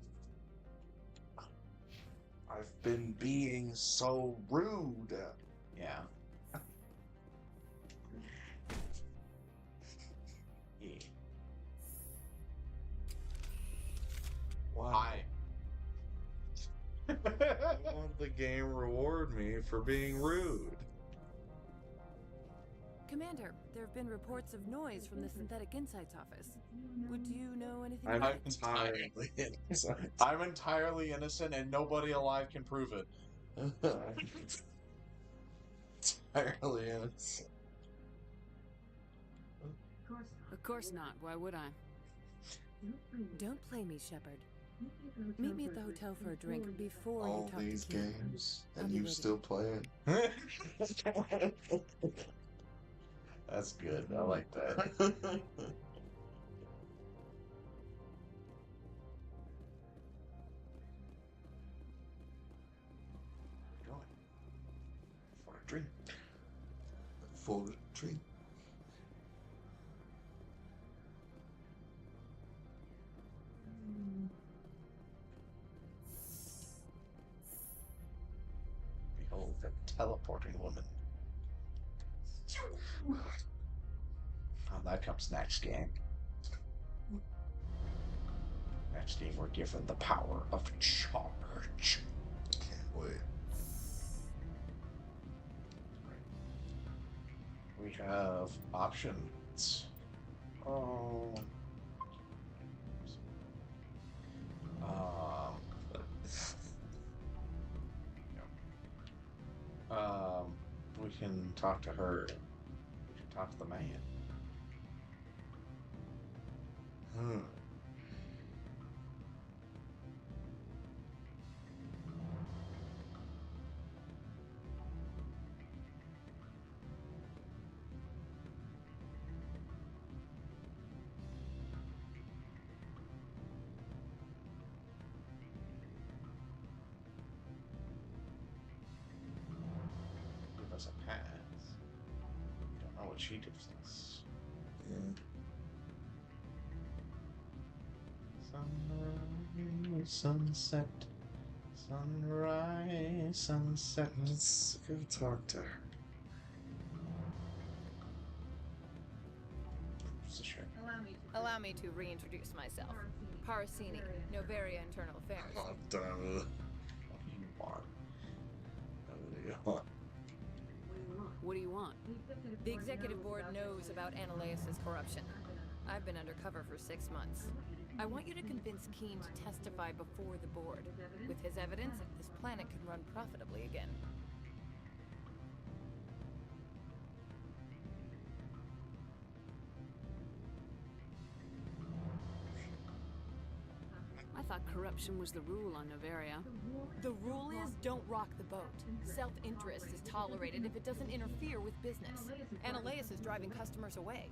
I've been being so rude. Yeah. Yeah. Why? I want the game reward me for being rude. Commander, there have been reports of noise from the Synthetic Insights office. Would you know anything I'm about it? entirely innocent. I'm entirely innocent and nobody alive can prove it. Entirely innocent. Of course not. Why would I? Don't play me, Shepard. Meet me at the hotel for a drink before All you talk these to Keith. games, I'll and be you ready. still playing. That's good. I like that. Going for a drink. For a drink. Behold the teleporting woman. That comes next game. Next game, we're given the power of charge. Can't wait. We have options. Oh. We can talk to her. We can talk to the man. Give us a pass. We don't know what she gives us. Yeah. Sunrise, sunset, sunrise, sunset. Let's go talk to her. Allow me to reintroduce myself. Parasini, Novaria Internal Affairs. Oh, damn it. What do you want? What do you want? The executive board knows about Ananias' corruption. I've been undercover for 6 months. I want you to convince Keen to testify before the board. With his evidence, this planet can run profitably again. I thought corruption was the rule on Noveria. The rule is don't rock the boat. Self-interest is tolerated if it doesn't interfere with business. Analaeus is driving customers away.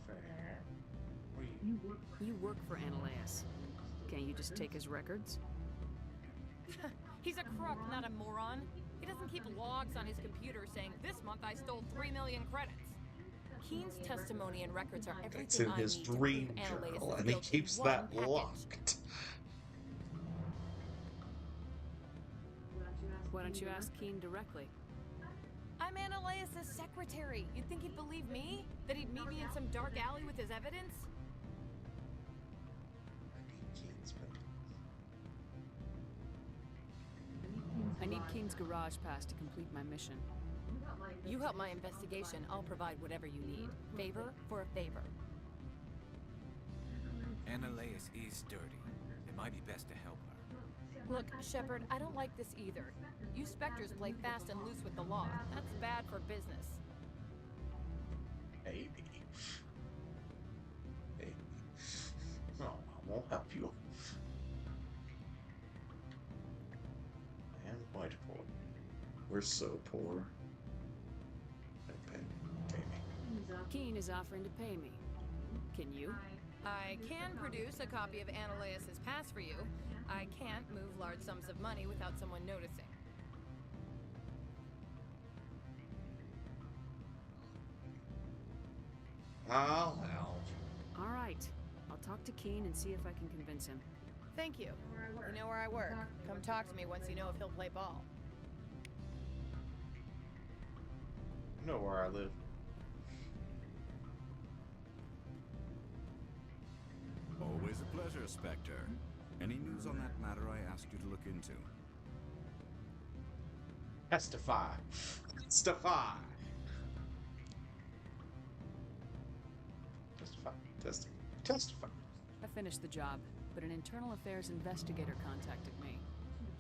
Fair. You work for Analaeus. Can't you just take his records? He's a crook, not a moron. He doesn't keep logs on his computer saying, this month I stole 3 million credits. Keen's testimony and records are everything It's in I his need to dream prove Analaeus journal, is and he guilty keeps one that package. locked. Why don't you ask Keen directly? I'm Analaeus' secretary. You'd think he'd believe me? That he'd meet me in some dark alley with his evidence? I need Keen's garage pass to complete my mission. You help my investigation, I'll provide whatever you need. Favor for a favor. Analaeus is dirty. It might be best to help her. Look, Shepard, I don't like this either. You Spectres play fast and loose with the law. That's bad for business. Maybe. Maybe. No, I won't help you. I am quite poor. We're so poor. Pay me. Keen is offering to pay me. Can you? I can produce a copy of Analaeus' pass for you. I can't move large sums of money without someone noticing. I'll help. All right. I'll talk to Keen and see if I can convince him. Thank you. You know where I work. Come talk to me once you know if he'll play ball. You know where I live. Always a pleasure, Spectre. Any news on that matter I asked you to look into? Testify. Testify. Testify. Testify. Testify. I finished the job, but an internal affairs investigator contacted me.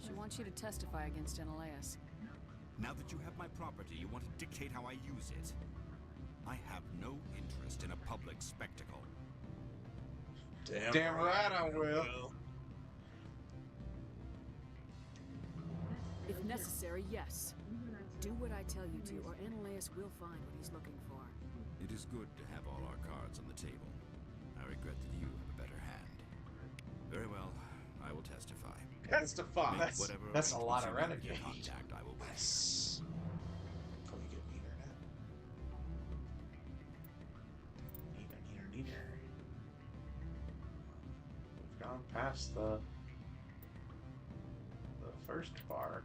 She wants you to testify against Analaeus. Now that you have my property, you want to dictate how I use it. I have no interest in a public spectacle. Damn right I will. If necessary, yes. Do what I tell you to, or Analaeus will find what he's looking for. It is good to have all our cards on the table. I regret that you have a better hand. Very well, I will testify. Testify. That's a lot of renegade. renegade. Contact I will make. Yes. Can we get neater now? Neater. We've gone past the first part.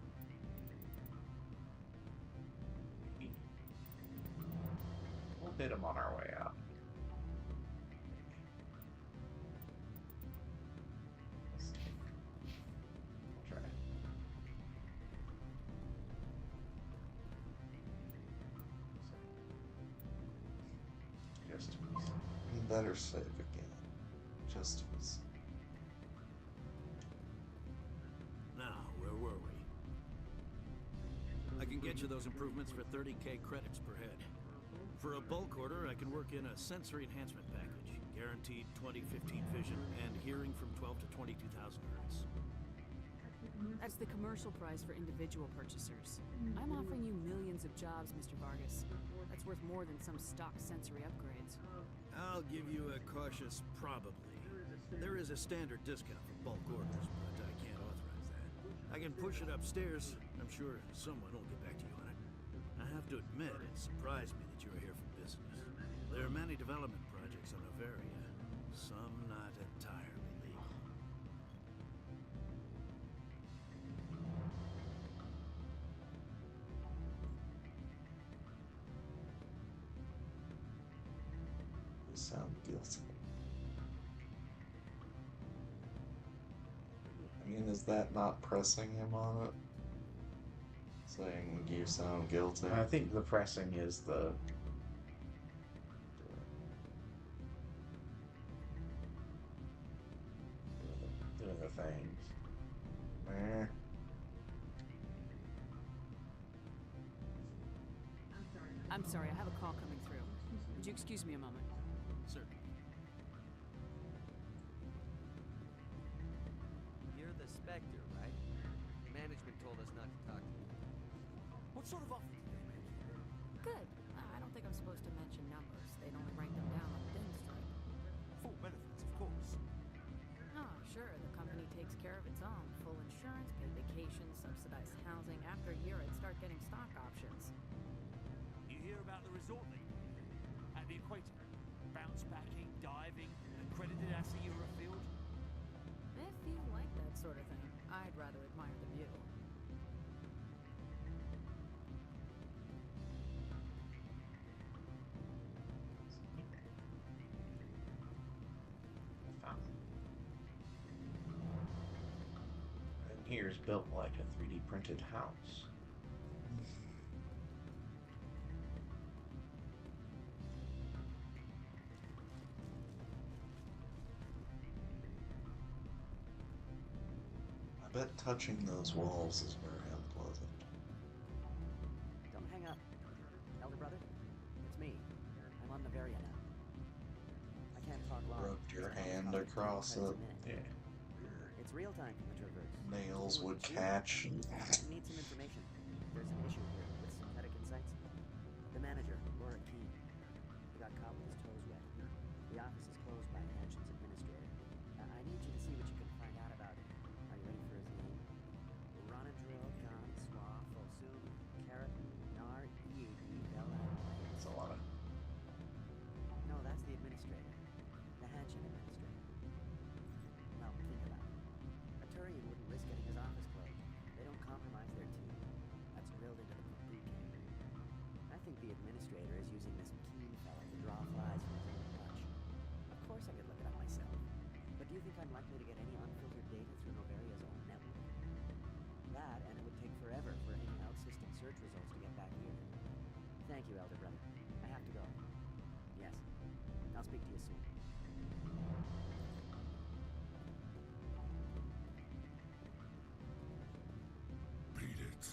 We'll hit him on our way out. We'll try. Just You better save again. Just Now, where were we? I can get you those improvements for 30k credits per head. For a bulk order, I can work in a sensory enhancement package, guaranteed 20/15 vision and hearing from 12 to 22,000 hertz. That's the commercial price for individual purchasers. I'm offering you millions of jobs, Mr. Vargas. That's worth more than some stock sensory upgrades. I'll give you a cautious probably. There is a standard discount for bulk orders, but I can't authorize that. I can push it upstairs. I'm sure someone will get back to you on it. I have to admit, it surprised me that you were here for business. There are many development projects on Noveria, some not entirely legal. You sound guilty. I mean, is that not pressing him on it? Saying you sound guilty? I think the pressing is the doing the things. I'm sorry, I have a call coming through. Would you excuse me a moment? Certainly. sort of offer did they make you? Good. I don't think I'm supposed to mention numbers. They'd only write them down on the thin strip. Full benefits, of course. Oh, sure. The company takes care of its own. Full insurance, paid vacations, subsidized housing. After a year, I'd start getting stock options. You hear about the resort they put in at the equator? Bounce backing, diving, an accredited ASA Eurofield. If you like that sort of thing, I'd rather admire the view. And here's built like a 3D printed house. I bet touching those walls is very unpleasant. Don't hang up. Elder brother, it's me. I'm on Novaria now. I can't talk long. Rubbed your hand across it. Yeah. It's real time from the Traverse. Nails would catch. Need some information. There's an issue here with synthetic insights. The manager, Laura Keene, he got caught with his toes wet. The office is closed by Hanshin's administrator. I need you to see what you can find out about him. Are you ready for his name? Ronadril, Khan, Swa, Folsum, Carrot, Nar, EAD, Bella. That's a lot of... No, that's the administrator. The Hanshin administrator. Now, think about it. A Turian wouldn't risk getting his office closed. They don't compromise their team. That's drilled into the boot camp. I think the administrator is using this Keene fella to draw flies from his own clutch. Of course I could look it up myself. But do you think I'm likely to get any unfiltered data through Novaria's own network? That, and it would take forever for any out-system search results to get back here. Thank you, Elder Brother. I have to go. Yes. I'll speak to you soon. Beat it.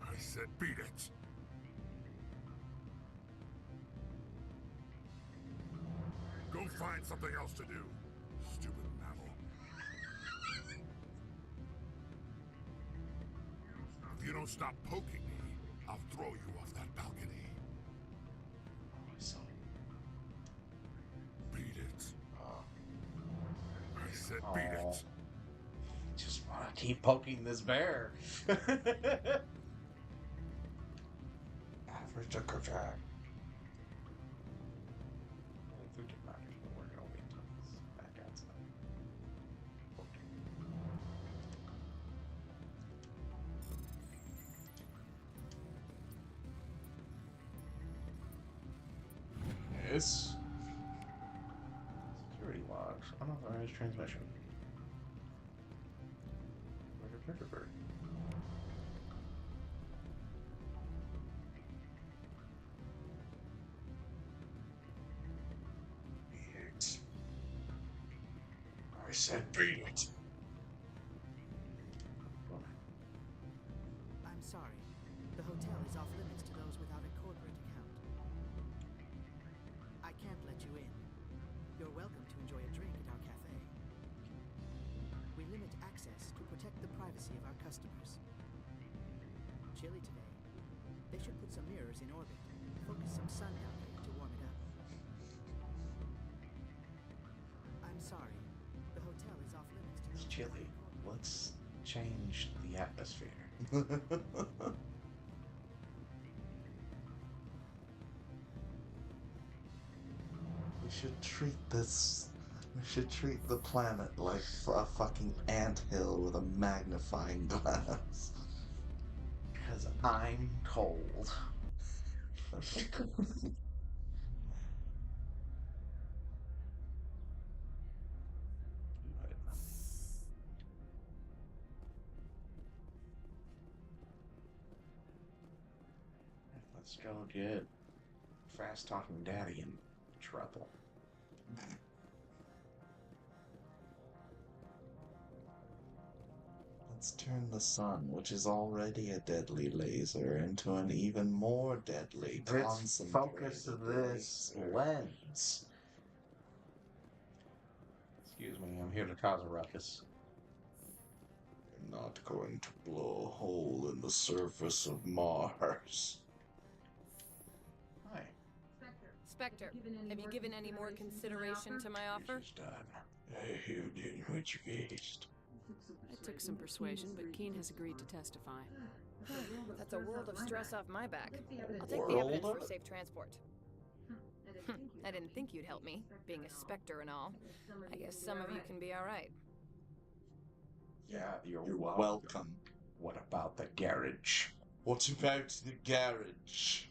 I said beat it. Go find something else to do. Stupid mammal. If you don't stop poking me, I'll throw you off that balcony. Beat it. I said beat it. Just want to keep poking this bear. Average a jack. We're gonna wait till it's back outside. Yes. Security logs. Unauthorized transmission. Bird. I said beat it. I'm sorry. The hotel is off limits to those without a corporate account. I can't let you in. You're welcome to enjoy a drink at our cafe. We limit access to protect the privacy of our customers. Chilly today. They should put some mirrors in orbit. Focus some sun down here to warm it up. I'm sorry. The hotel is off limits to It's those chilly. Let's change the atmosphere. We should treat this. We should treat the planet like a fucking anthill with a magnifying glass. Because I'm cold. Let's go get fast talking daddy in trouble. Let's turn the sun, which is already a deadly laser, into an even more deadly Let's focus this lens. Excuse me, I'm here to cause a ruckus. not going to blow a hole in the surface of Mars. Hi. Spectre, have you given any more consideration to my offer? You did what you guessed. It took some persuasion, but Keen has agreed to testify. That's a world of stress off my back. I'll take the evidence for safe transport. I didn't think you'd help me, being a Spectre and all. I guess some of you can be alright. Yeah, you're welcome. What about the garage? What about the garage?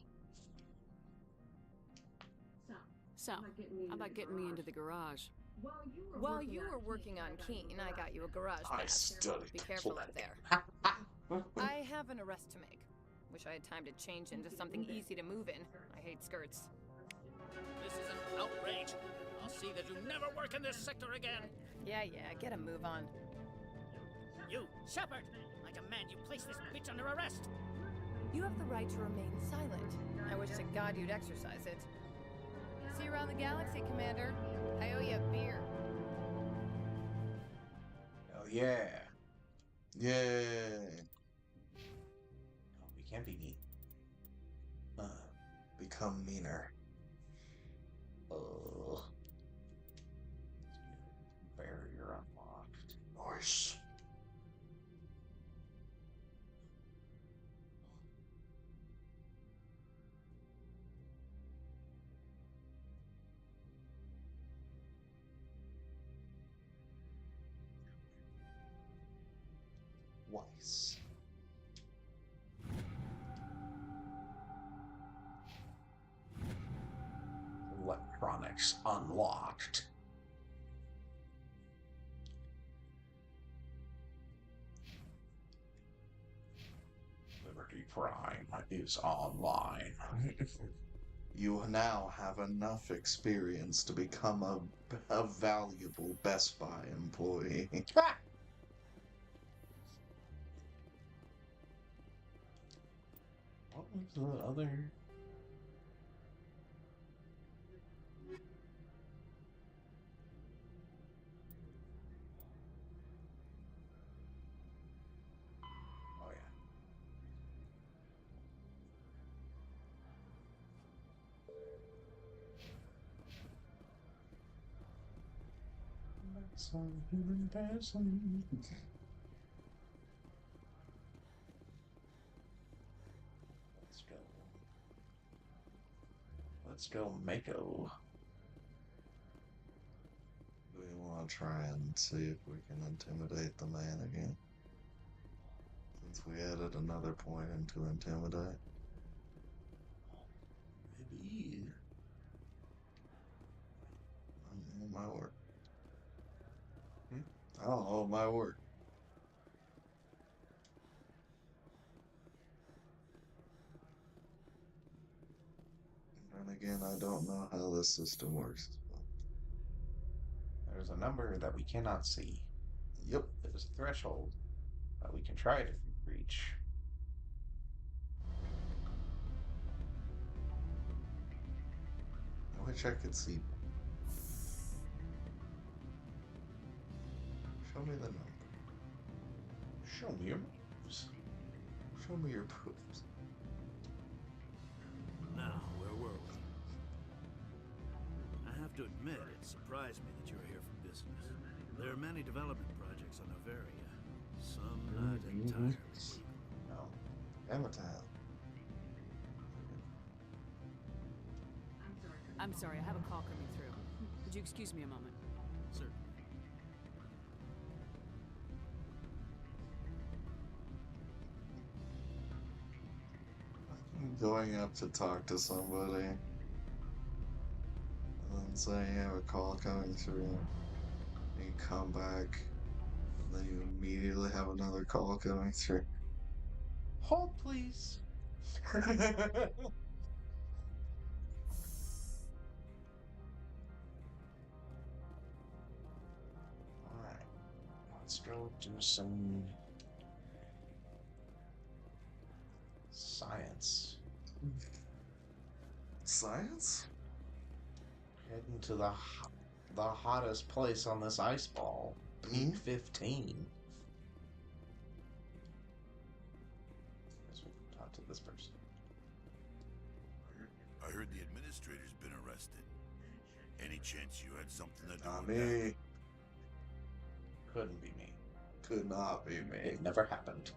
So, how about getting me into the garage? While you were working on Keen, I got you a garage pass. Be careful up there. I have an arrest to make. Wish I had time to change into something easy to move in. I hate skirts. This is an outrage. I'll see that you never work in this sector again. Yeah, get a move on. You, Shepard! I demand you place this bitch under arrest! You have the right to remain silent. I wish to God you'd exercise it. See you around the galaxy, Commander. I owe you a beer. Oh yeah. Yay. Oh, we can't be mean. Become meaner. Barrier unlocked. Nice. Weiss. Electronics unlocked. Liberty Prime is online. You now have enough experience to become a valuable Best Buy employee. What was the other? Oh yeah. Some human person. Let's go Mako. We want to try and see if we can intimidate the man again. Since we added another point into intimidate. Maybe. I don't know my work. I don't know my work. And again, I don't know how this system works. There's a number that we cannot see. Yep. There's a threshold that we can try to reach. I wish I could see. Show me the number. Show me your moves. Show me your proofs. Now, where were we? I have to admit, it surprised me that you're here for business. There are many development projects on Noveria. Some not entirely. No. Avatar. I'm sorry, I have a call coming through. Could you excuse me a moment? Certainly. Going up to talk to somebody and then saying you have a call coming through. And you come back and then you immediately have another call coming through. Hold, please. Alright. Let's go do some science. Science? Heading to the hottest place on this ice ball. Peak 15. this person. I heard the administrator's been arrested. Any chance you had something to do Not with that? me. Couldn't be me. Could not be me. It never happened.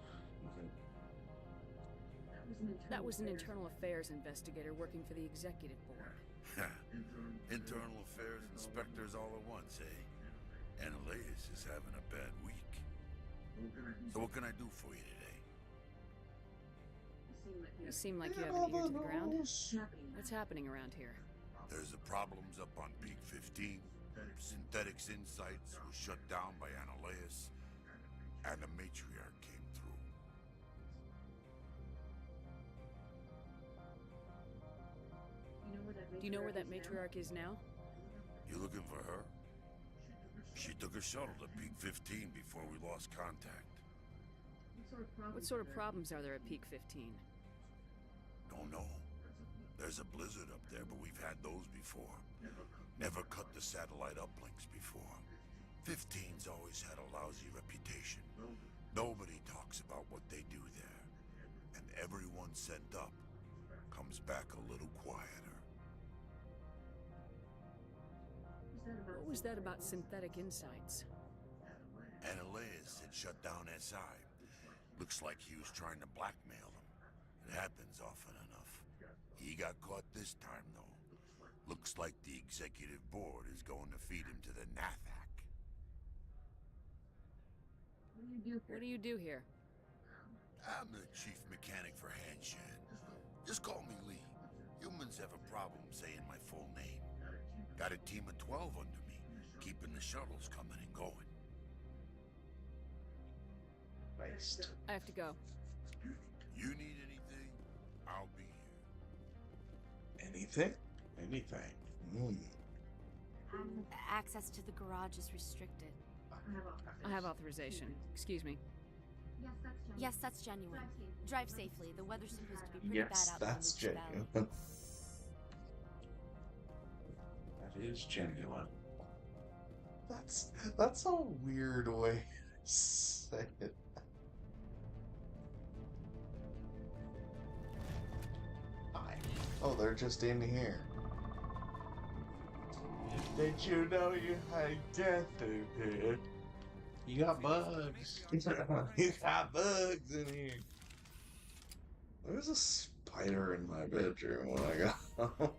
That was an internal affairs investigator working for the executive board. Internal affairs inspectors all at once, eh? Analaeus is having a bad week. So what can I do for you today? You seem like you have an ear to the ground. What's happening around here? There's the problems up on Peak 15. Synthetics Insights was shut down by Analaeus, and the matriarch came through. Do you know where that matriarch is now? You looking for her? She took a shuttle to Peak 15 before we lost contact. What sort of problems are there at Peak 15? Don't know. There's a blizzard up there, but we've had those before. Never cut the satellite uplinks before. 15's always had a lousy reputation. Nobody talks about what they do there. And everyone sent up comes back a little quieter. What was that about synthetic insights? Analaeus had shut down SI. Looks like he was trying to blackmail them. It happens often enough. He got caught this time, though. Looks like the executive board is going to feed him to the Nathak. What do you do here? I'm the chief mechanic for Hanshin. Just call me Lee. Humans have a problem saying my full name. Got a team of 12 under me, keeping the shuttles coming and going. Based. I have to go. You need anything? I'll be here. Anything? Anything. Access to the garage is restricted. I have authorization. Excuse me. Yes, that's genuine. Drive safely. The weather's supposed to be pretty Yes, bad out that's in the genuine. valley. That is genuine. That's a weird way to say it. Hi. Oh, they're just in here. Did you know you had death in here? You got bugs. You got bugs in here. There's a spider in my bedroom when I got home.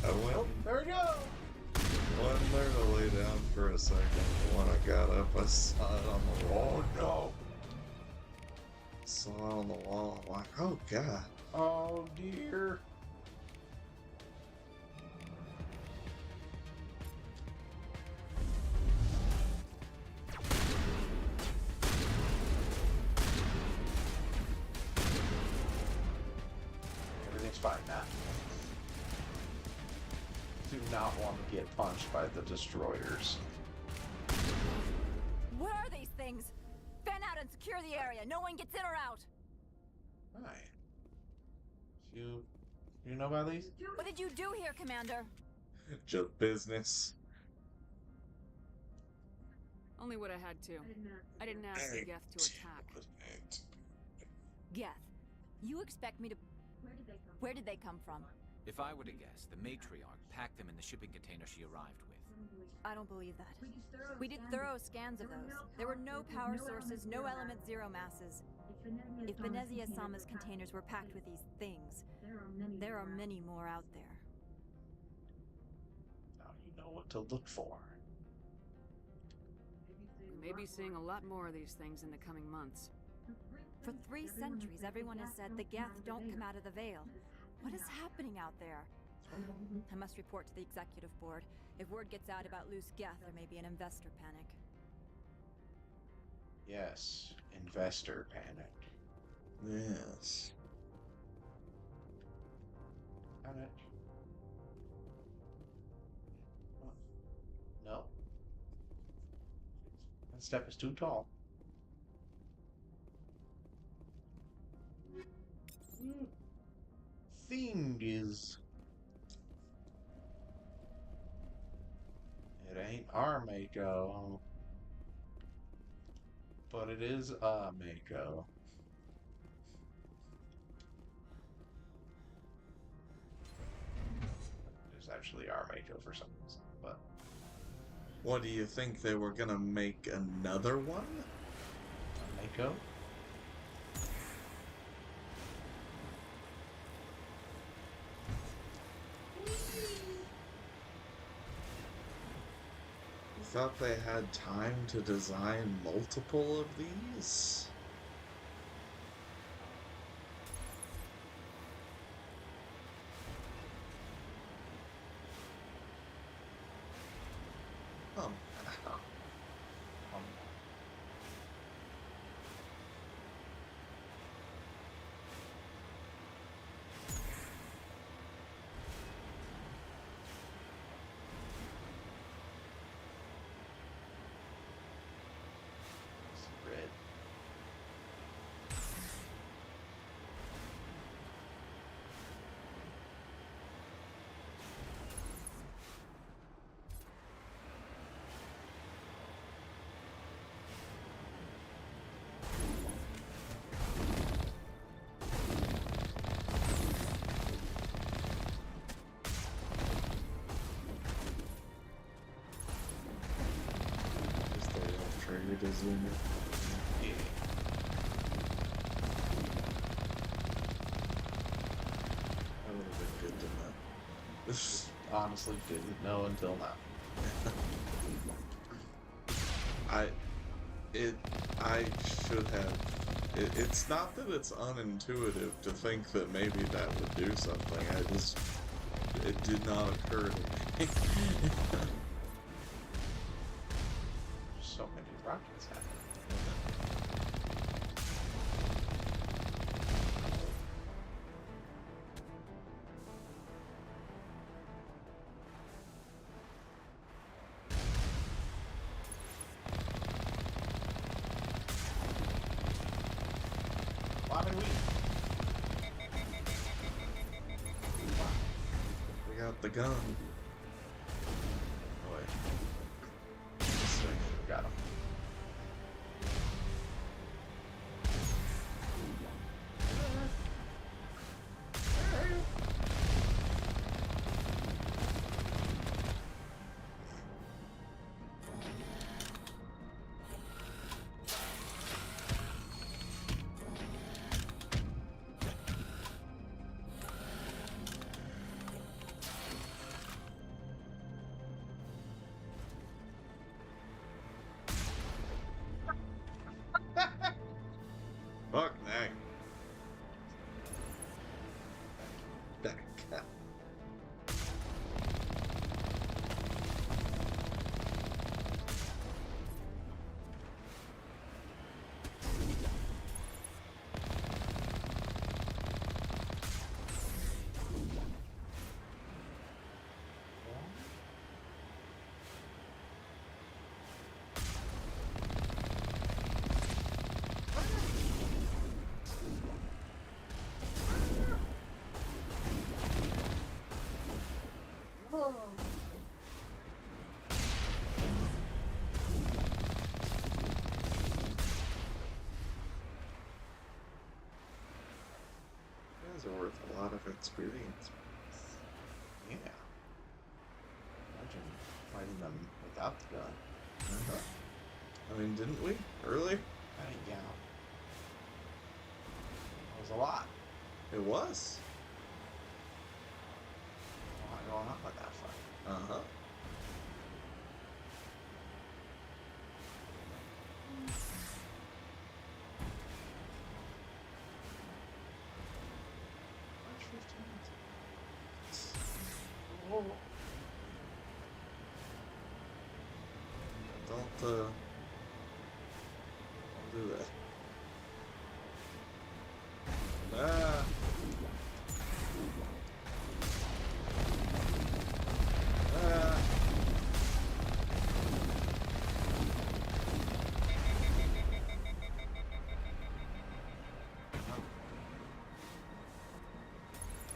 I went There we go. Went there to lay down for a second. When I got up, I saw it on the wall. No! Saw it on the wall. I'm like, oh god. Oh dear. Everything's fine now. Do not want to get punched by the destroyers. What are these things? Fan out and secure the area. No one gets in or out. Right. You know about these? What did you do here, Commander? Just business. Only what I had to. I didn't ask the Geth to attack. Geth, you expect me to... Where did they come from? If I were to guess, the matriarch packed them in the shipping container she arrived with. I don't believe that. We did thorough scans of those. There were no power sources, no element zero masses. If Venezia Sama's containers were packed with these things, there are many more out there. Now you know what to look for. We may be seeing a lot more of these things in the coming months. For 3 centuries, everyone has said the Geth don't come out of the Veil. What is happening out there? I must report to the executive board. If word gets out about loose Geth, there may be an investor panic. Yes, investor panic. Yes. Panic. No. That step is too tall. Themed is... It ain't our Mako. But it is a Mako. It's actually our Mako for some reason, but... What do you think, they were gonna make another one? A Mako? You thought they had time to design multiple of these? Red. Just the trigger to zoom in. That would have been good to know. Honestly didn't know until now. I should have. It's not that it's unintuitive to think that maybe that would do something. It did not occur to me. So many rockets happening. We got the gun. Oh, wait. Swing it. Got him. Fuck dang. Back. These are worth a lot of experience. Yeah. Imagine fighting them without the gun. I mean, didn't we? Earlier? Yeah. It was a lot. It was. A lot going on with that fight. Uh-huh. Don't do that. Ah. Ah.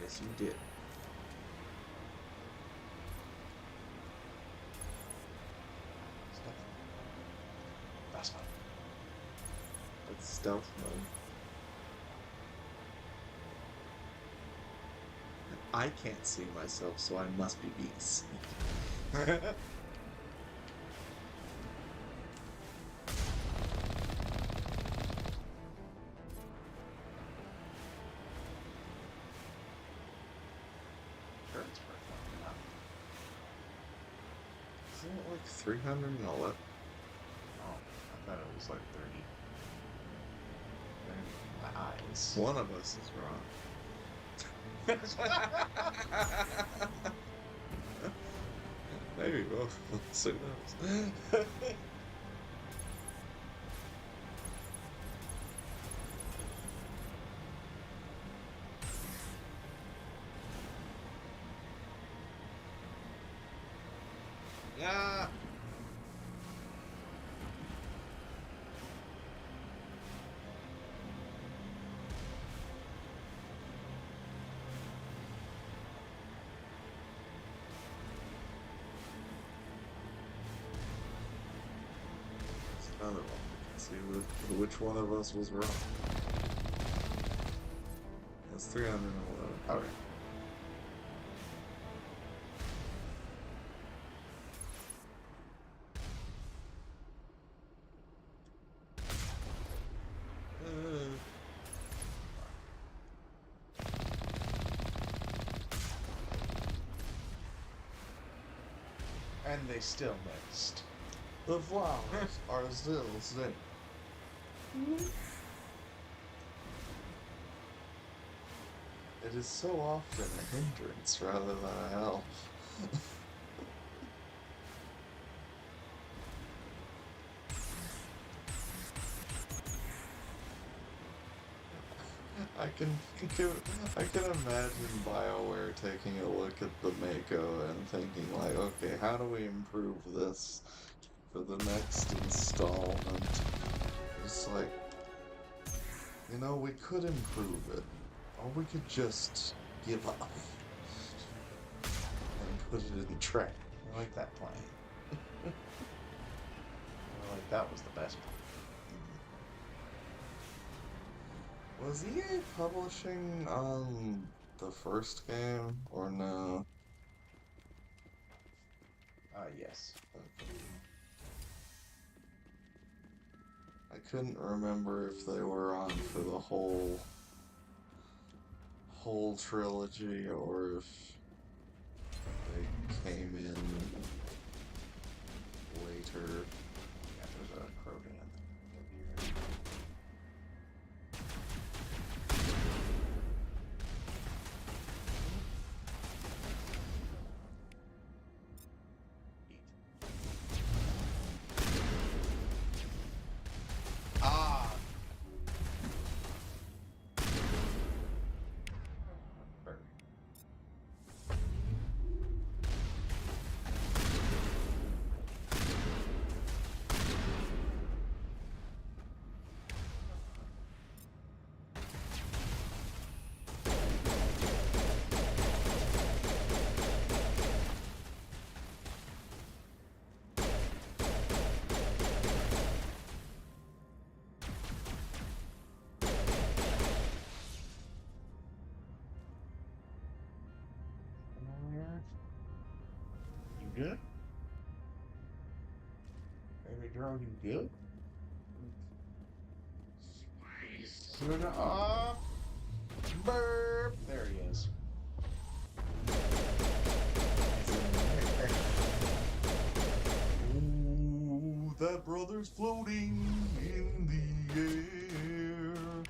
Yes, you did. That's fine. stealth mode. I can't see myself, so I must be being sneaky. Isn't it like 311? Oh, I thought it was like 30. My eyes. One of us is wrong. Maybe both of us, who knows? Yeah. Another one. Let's see which one of us was wrong. It's 311. Okay. And they still missed. The flowers are still sick. It is so often a hindrance rather than a help. I can imagine BioWare taking a look at the Mako and thinking like, okay, how do we improve this for the next installment? It's like, you know, we could improve it, or we could just give up and put it in track. I like that plan. I like that was the best plan. Was EA publishing on the first game, or no? Yes. Okay. I couldn't remember if they were on for the whole trilogy, or if they came in later. Yeah, there's a Krogan. Ah! You good? Baby girl, you good? Soon up. Burp. There he is. Ooh, that brother's floating in the air.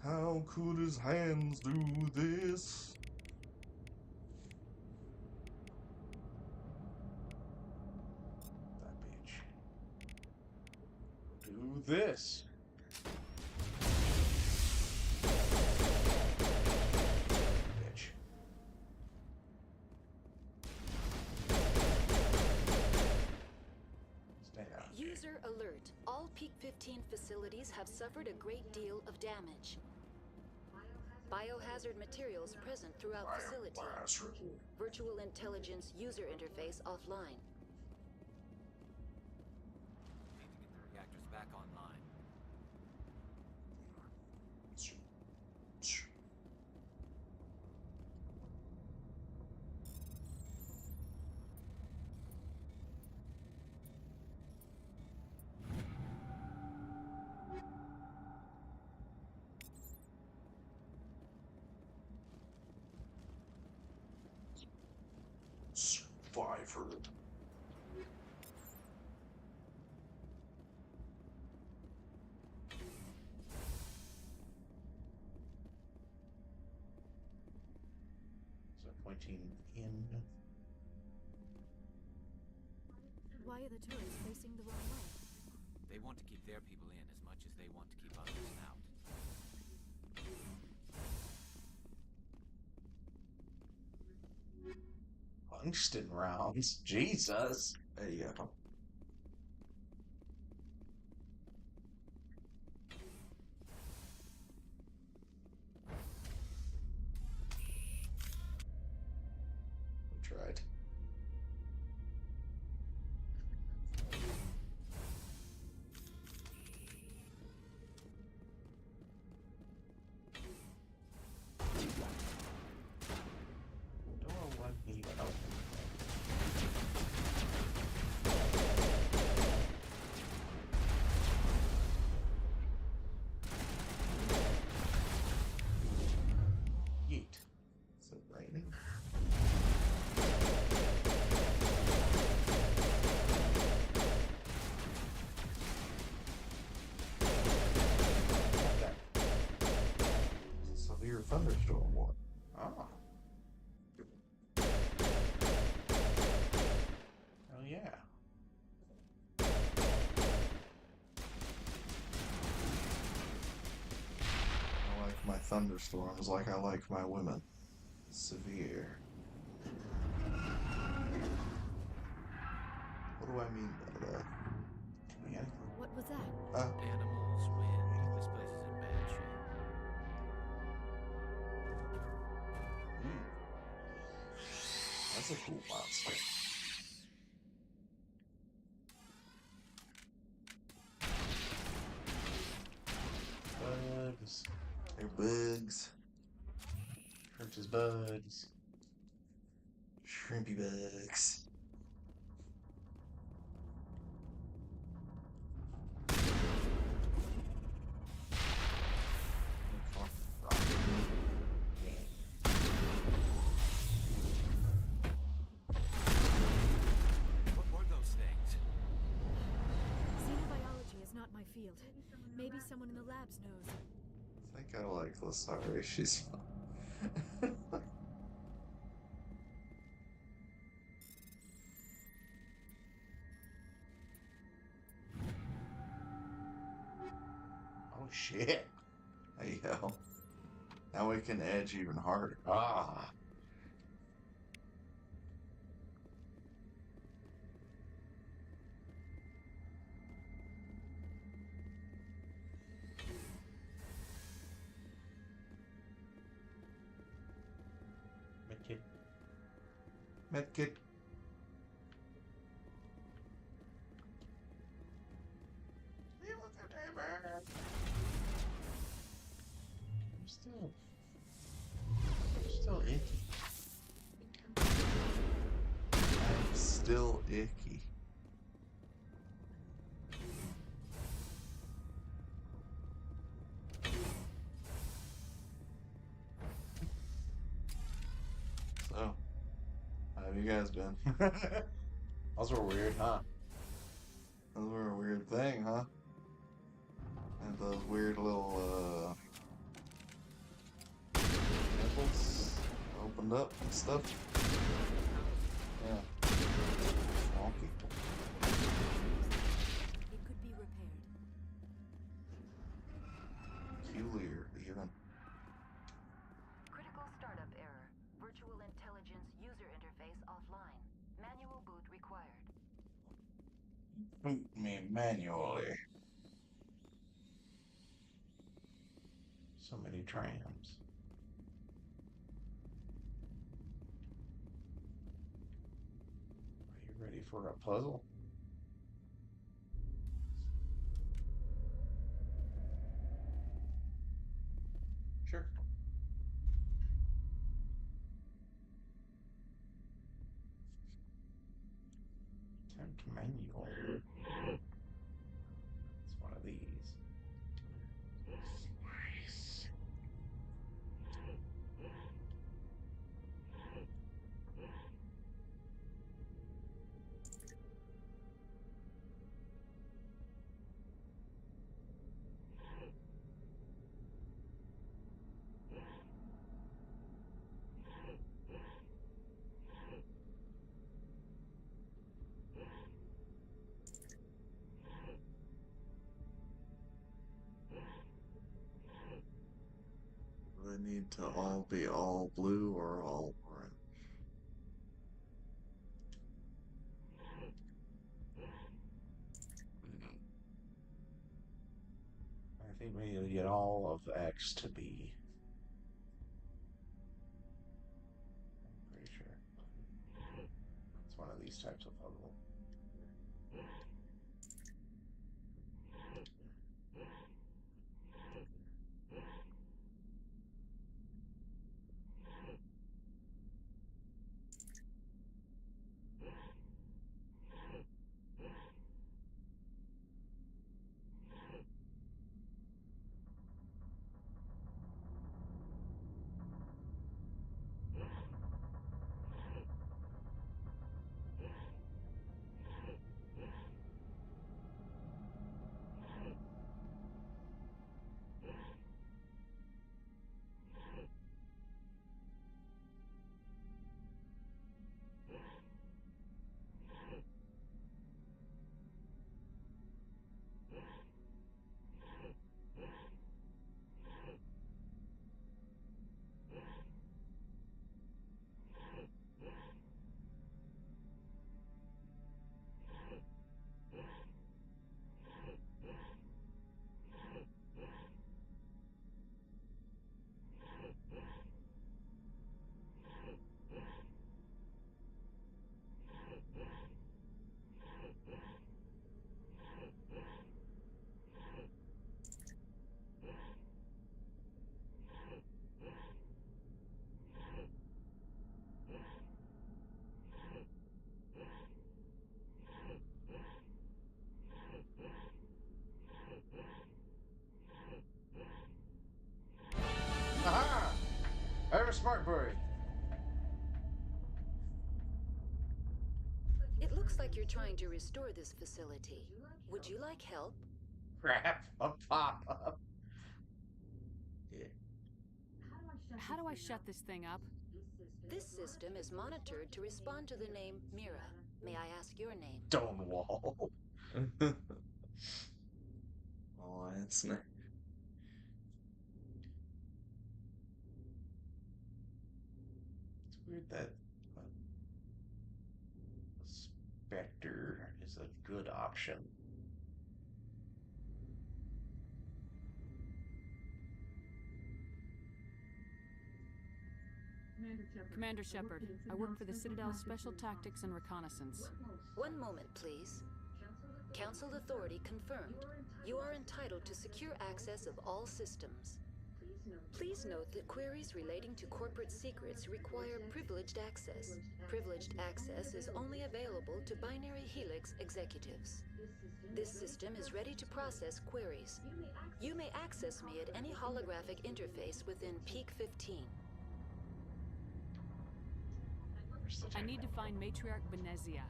How could his hands do this? That bitch. Do this. Bitch. Stay down. User alert. All Peak 15 facilities have suffered a great deal of damage. Biohazard materials present throughout facility. Virtual intelligence user interface offline. Need to get the reactors So pointing in. Why are the turrets facing the wrong way? They want to keep their people in as much as they want to keep others out. Tungsten rounds. Jesus. There you go. We tried. Door won't be open. Yeet. Is it raining? Severe thunderstorm warning. Ah. Oh yeah. I like my thunderstorms like I like my women. Severe. What do I mean by that? Yeah. What was that? Animals, wind. This place is in bad shape. That's a cool monster. Bugs. They're bugs. Church's bugs. Shrimpy bugs. What were those things? Xenobiology is not my field. Maybe someone in the labs knows. I think I like Lasari. She's fun. Oh shit. Hey yo. Now we can edge even harder. Ah. Medkit. Medkit. I'm still icky. I'm still icky. So, how have you guys been? Those were weird, huh? Those were a weird thing, huh? And those weird little nipples opened up and stuff. Yeah. Wonky. It could be repaired. Peculiar, even. Critical startup error. Virtual intelligence user interface offline. Manual boot required. Boot me manually. So many trams. Are you ready for a puzzle? Sure. Temp manual. It's one of these. need to all be all blue or all orange. I think we need to get all of X to be. I'm pretty sure. It's one of these types of puzzle. Aha! I'm a smart boy. It looks like you're trying to restore this facility. Would you like help? Crap, a pop-up. Yeah. How do I shut this thing up? This system is monitored to respond to the name Mira. May I ask your name? Stonewall. Oh, it's nice. It's weird that Spectre is a good option. Commander Shepard, I work for the Citadel Special Tactics and Reconnaissance. One moment, please. Council authority confirmed. You are entitled to secure access of all systems. Please note that queries relating to corporate secrets require privileged access. Privileged access is only available to Binary Helix executives. This system is ready to process queries. You may access me at any holographic interface within Peak 15. I need to find Matriarch Benezia.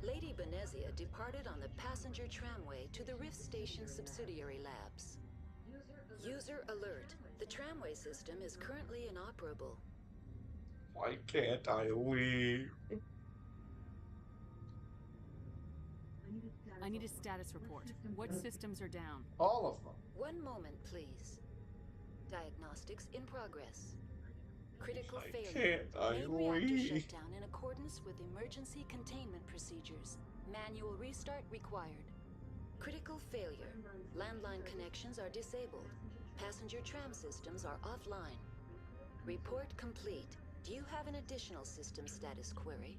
Lady Benezia departed on the passenger tramway to the Rift Station subsidiary labs. User alert. The tramway system is currently inoperable. Why can't I leave? I need a status report. What systems are down? All of them. One moment, please. Diagnostics in progress. Critical failure. Main reactor shut down in accordance with emergency containment procedures. Manual restart required. Critical failure. Landline connections are disabled. Passenger tram systems are offline. Report complete. Do you have an additional system status query?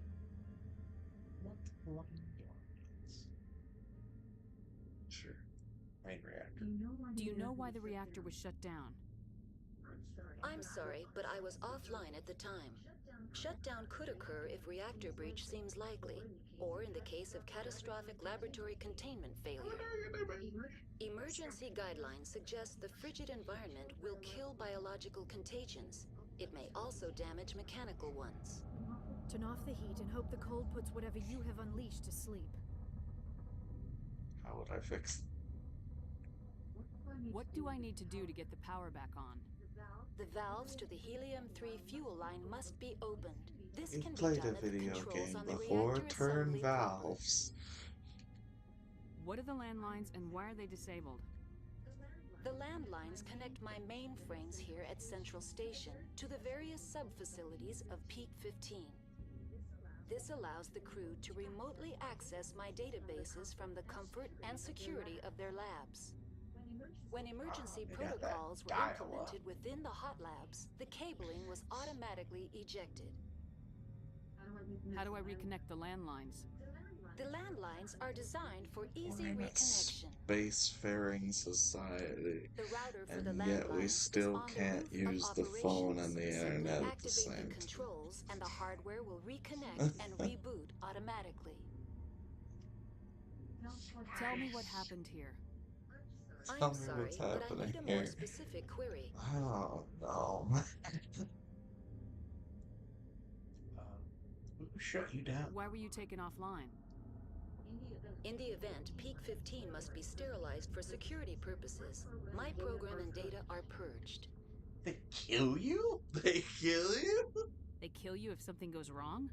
Sure. Main reactor. Do you know why the reactor was shut down? I'm sorry, but I was offline at the time. Shutdown could occur if reactor breach seems likely, or in the case of catastrophic laboratory containment failure. Emergency guidelines suggest the frigid environment will kill biological contagions. It may also damage mechanical ones. Turn off the heat and hope the cold puts whatever you have unleashed to sleep. How would I fix it? What do I need to do to get the power back on? The valves to the helium-3 fuel line must be opened. This You've can be played done a at the video controls game on the before. reactor Turn assembly proper. valves. What are the landlines and why are they disabled? The landlines connect my mainframes here at Central Station to the various sub-facilities of Peak 15. This allows the crew to remotely access my databases from the comfort and security of their labs. When emergency protocols were implemented within the hot labs, the cabling was automatically ejected. How do I reconnect the landlines? The landlines are designed for easy reconnection. Spacefaring society, The router for the and yet we landlines is still on the can't roof of use the phone and operations. the Simply internet at the activate same the time. controls and the hardware will reconnect and reboot automatically. Tell me what happened here. Tell I'm me sorry, what's but I happening need a more here. specific query. Oh no. Shut you down. Why were you taken offline? In the event, Peak 15 must be sterilized for security purposes. My program and data are purged. They kill you? They kill you? They kill you if something goes wrong?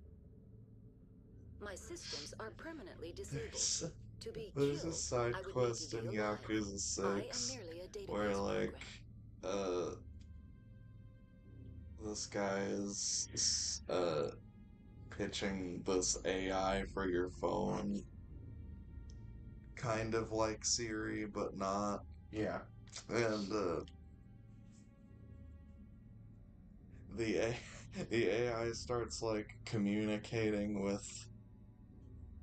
My systems are permanently disabled. To be There's a killed, side I would need quest to be in alive. Yakuza I am 6 merely a where, database like, program. this guy is, pitching this AI for your phone. Kind of like Siri, but not. Yeah. And, the AI starts, like, communicating with,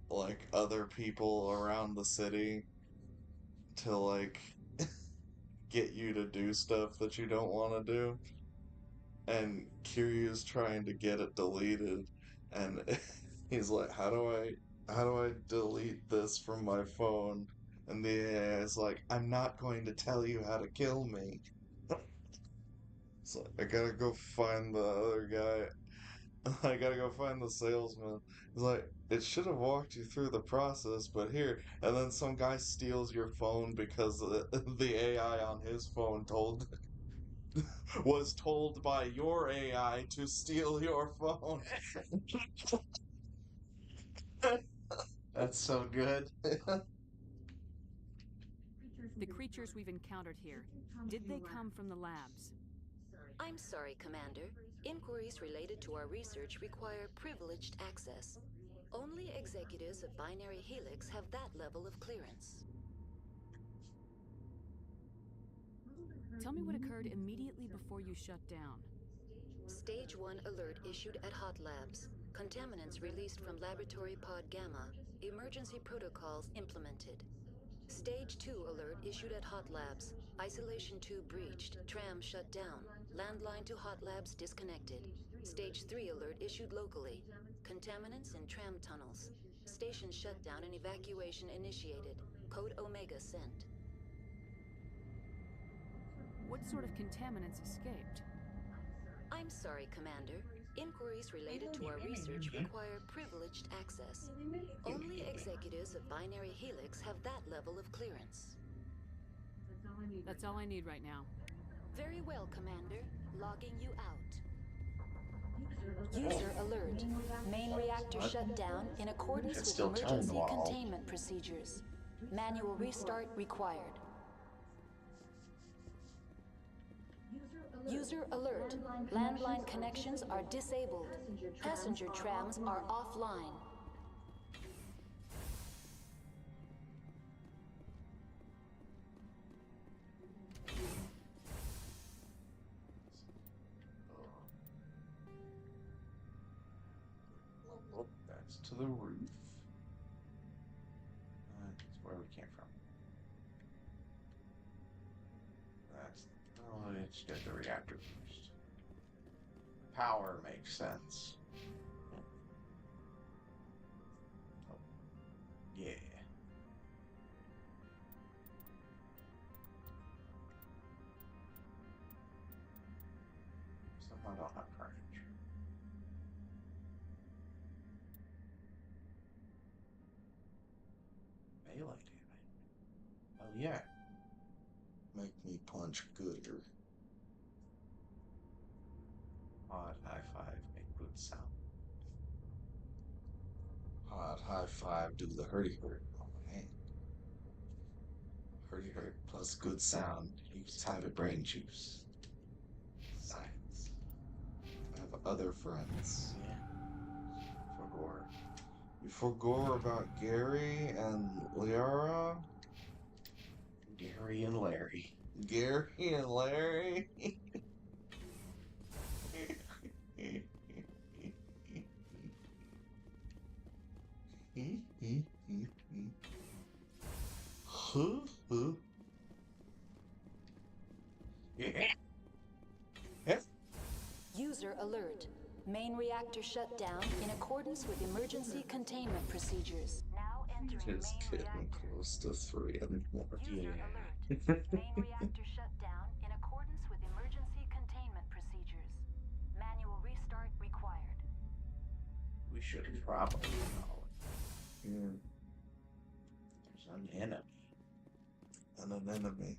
like, other people around the city to, like, get you to do stuff that you don't want to do. And Kiryu's trying to get it deleted, and he's like, how do I delete this from my phone? And the AI is like, I'm not going to tell you how to kill me. So I gotta go find the other guy. I gotta go find the salesman. He's like, it should have walked you through the process, but here. And then some guy steals your phone because the AI on his phone was told by your AI to steal your phone. That's so good. The creatures we've encountered here, did they come from the labs? I'm sorry, Commander. Inquiries related to our research require privileged access. Only executives of Binary Helix have that level of clearance. Tell me what occurred immediately before you shut down. Stage 1 alert issued at Hot Labs. Contaminants released from Laboratory Pod Gamma. Emergency protocols implemented. Stage 2 alert issued at Hot Labs. Isolation tube breached. Tram shut down. Landline to Hot Labs disconnected. Stage 3 alert issued locally. Contaminants in tram tunnels. Station shutdown and evacuation initiated. Code Omega sent. What sort of contaminants escaped? I'm sorry, Commander. Inquiries related to our research require privileged access. Only executives of Binary Helix have that level of clearance. That's all I need right now. Very well, Commander. Logging you out. User alert. Main reactor shut down in accordance with emergency containment procedures. Manual restart required. User alert. Landline connections are disabled. Passenger trams are offline. That's to the roof. That's where we came from. Let's get the reactor first. Power makes sense. Oh. Yeah. Somehow I don't have carnage. Melee damage. Oh yeah. Make me punch gooder. Odd high five, make good sound. Hard high five, do the hurdy hurt. Oh man. Pretty hurt plus good sound. Use type of brain juice. Science. I have other friends. Yeah. Forgore. You forgore about Gary and Liara? Gary and Larry. Gary and Larry? User alert. Main reactor shut down in accordance with emergency containment procedures. Now entering It's main getting reactor. close to 3 anymore. User alert. Main reactor shut down in accordance with emergency containment procedures. Manual restart required. We should probably know. Yeah. There's an enemy. And an enemy.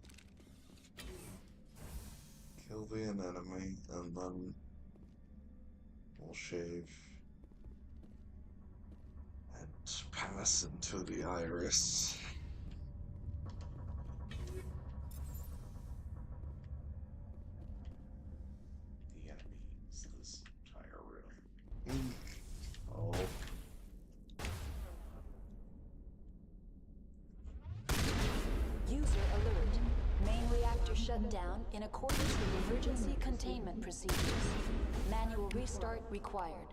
Kill the enemy, and then we'll shave and pass into the iris. The enemy is this entire room. Oh. User alert. Main reactor shut down in accordance with emergency containment procedures. Manual restart required.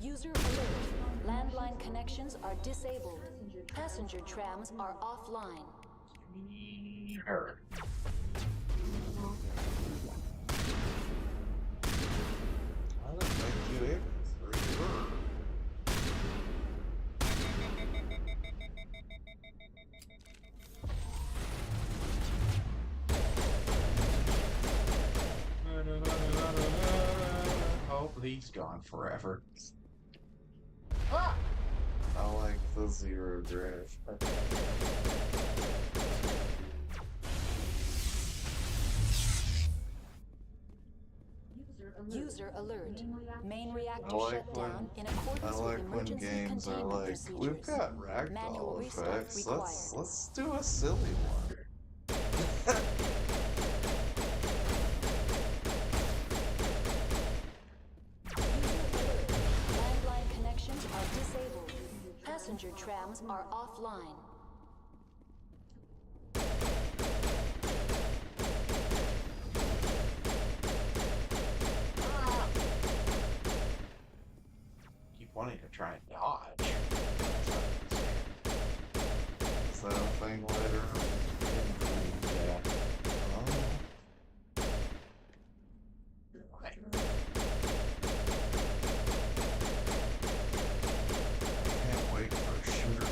User alert. Landline connections are disabled. Passenger trams are offline. Her. I don't think you ever threw Hope he's gone forever. I like the zero drift. User alert. Main reactor I like shut down in accordance with when emergency games are containment like, procedures. we've got Manual ragdoll restart effects. required. Let's do a silly one. Landline connections are disabled. Passenger trams are offline. Keep wanting to try and dodge. Is that a thing later on? Yeah. I can't wait for a shooter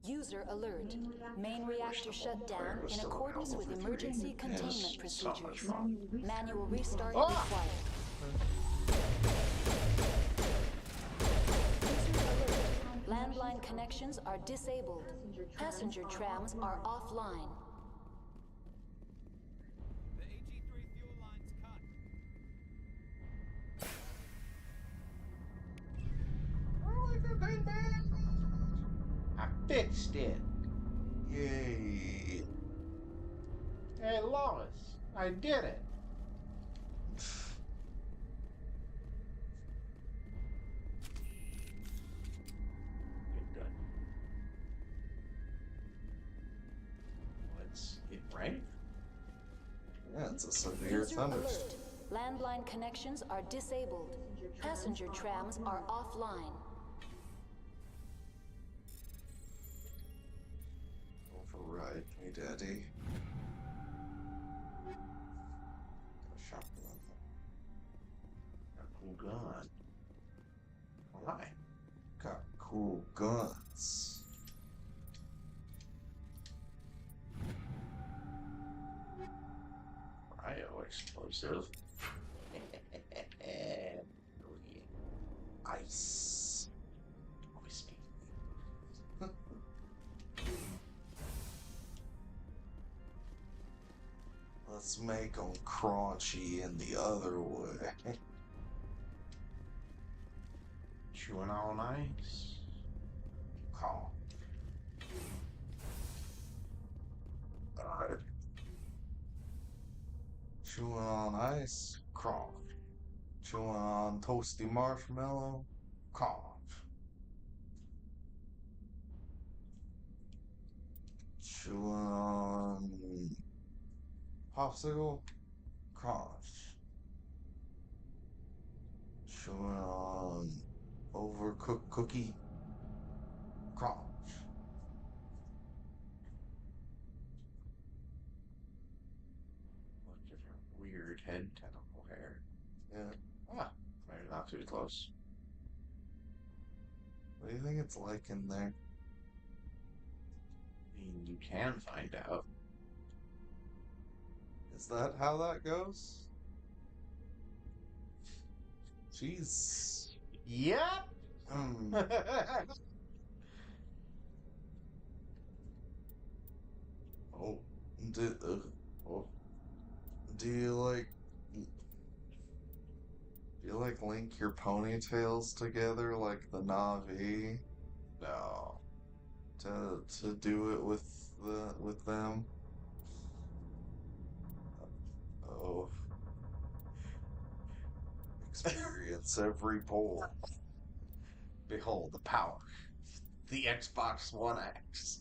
User alert. Main reactor shut down in accordance with emergency containment procedures. Manual restart required. User alert. Landline connections are disabled. Passenger trams are offline. I fixed it. Yay. Hey, Lois, I did it. Good. Let's get ready. Yeah, it's a severe User thunderstorm. alert. Landline connections are disabled. Passenger trams are offline. Override me, Daddy. Got a shotgun. Got a cool gun. Why? Got cool guns. Cryo explosive. Ice. Always Let's Let's make them crunchy in the other way. Chewing on ice. Call. Alright. Chewing on ice. Crunch. Chewing on toasty marshmallow. Crunch. Chewing on popsicle. Crunch. Chewing on overcooked cookie. Crunch. Look at her weird head tentacle hair. Yeah. Ah, maybe not too close. What do you think it's like in there? I mean, you can find out. Is that how that goes? Jeez. Yep. Oh, do you like link your ponytails together like the Na'vi? No. To do it with them? Oh. Experience every pore. Behold the power. The Xbox One X.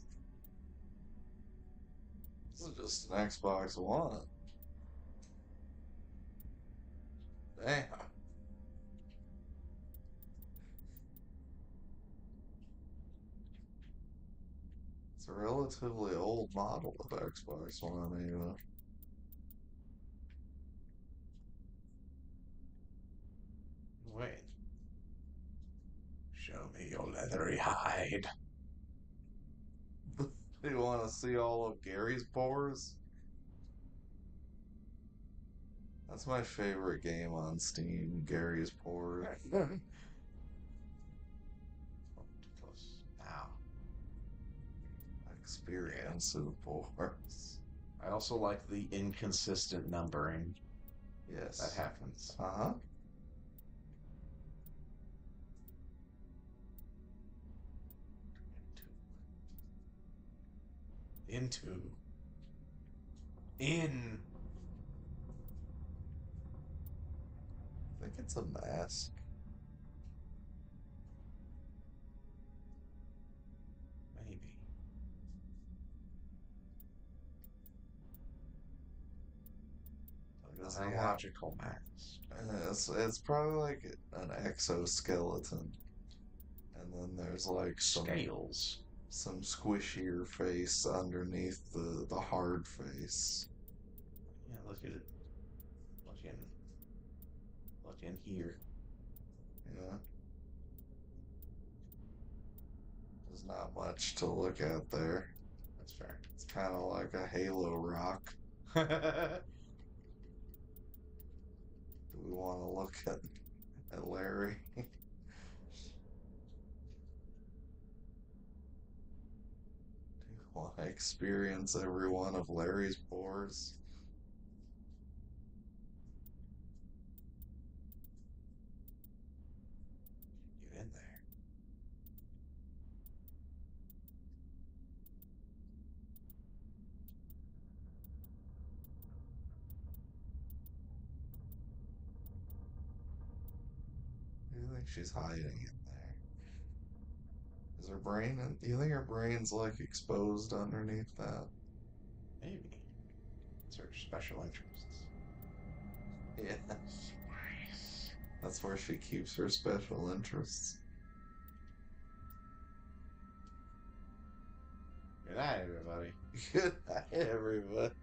This is just an Xbox One. Damn. It's a relatively old model of Xbox One, even. Wait. Show me your leathery hide. Do you want to see all of Gary's pores? That's my favorite game on Steam, Gary's Pores. Now. Experience of pores. I also like the inconsistent numbering. Yes. That happens. Uh-huh. In. I think it's a mask. Maybe. It's a logical mask. It's probably like an exoskeleton. And then there's like some scales. Some squishier face underneath the hard face. Yeah, look at it. Look in here. Yeah. There's not much to look at there. That's fair. It's kind of like a Halo rock. Do we want to look at Larry? Do you want to experience every one of Larry's pores? Get in there. Do you think she's hiding in there? Is her brain? Do you think her brain's like exposed underneath that? Maybe. It's her special interests. Yeah. That's where she keeps her special interests. Good night, everybody. Good night, everybody.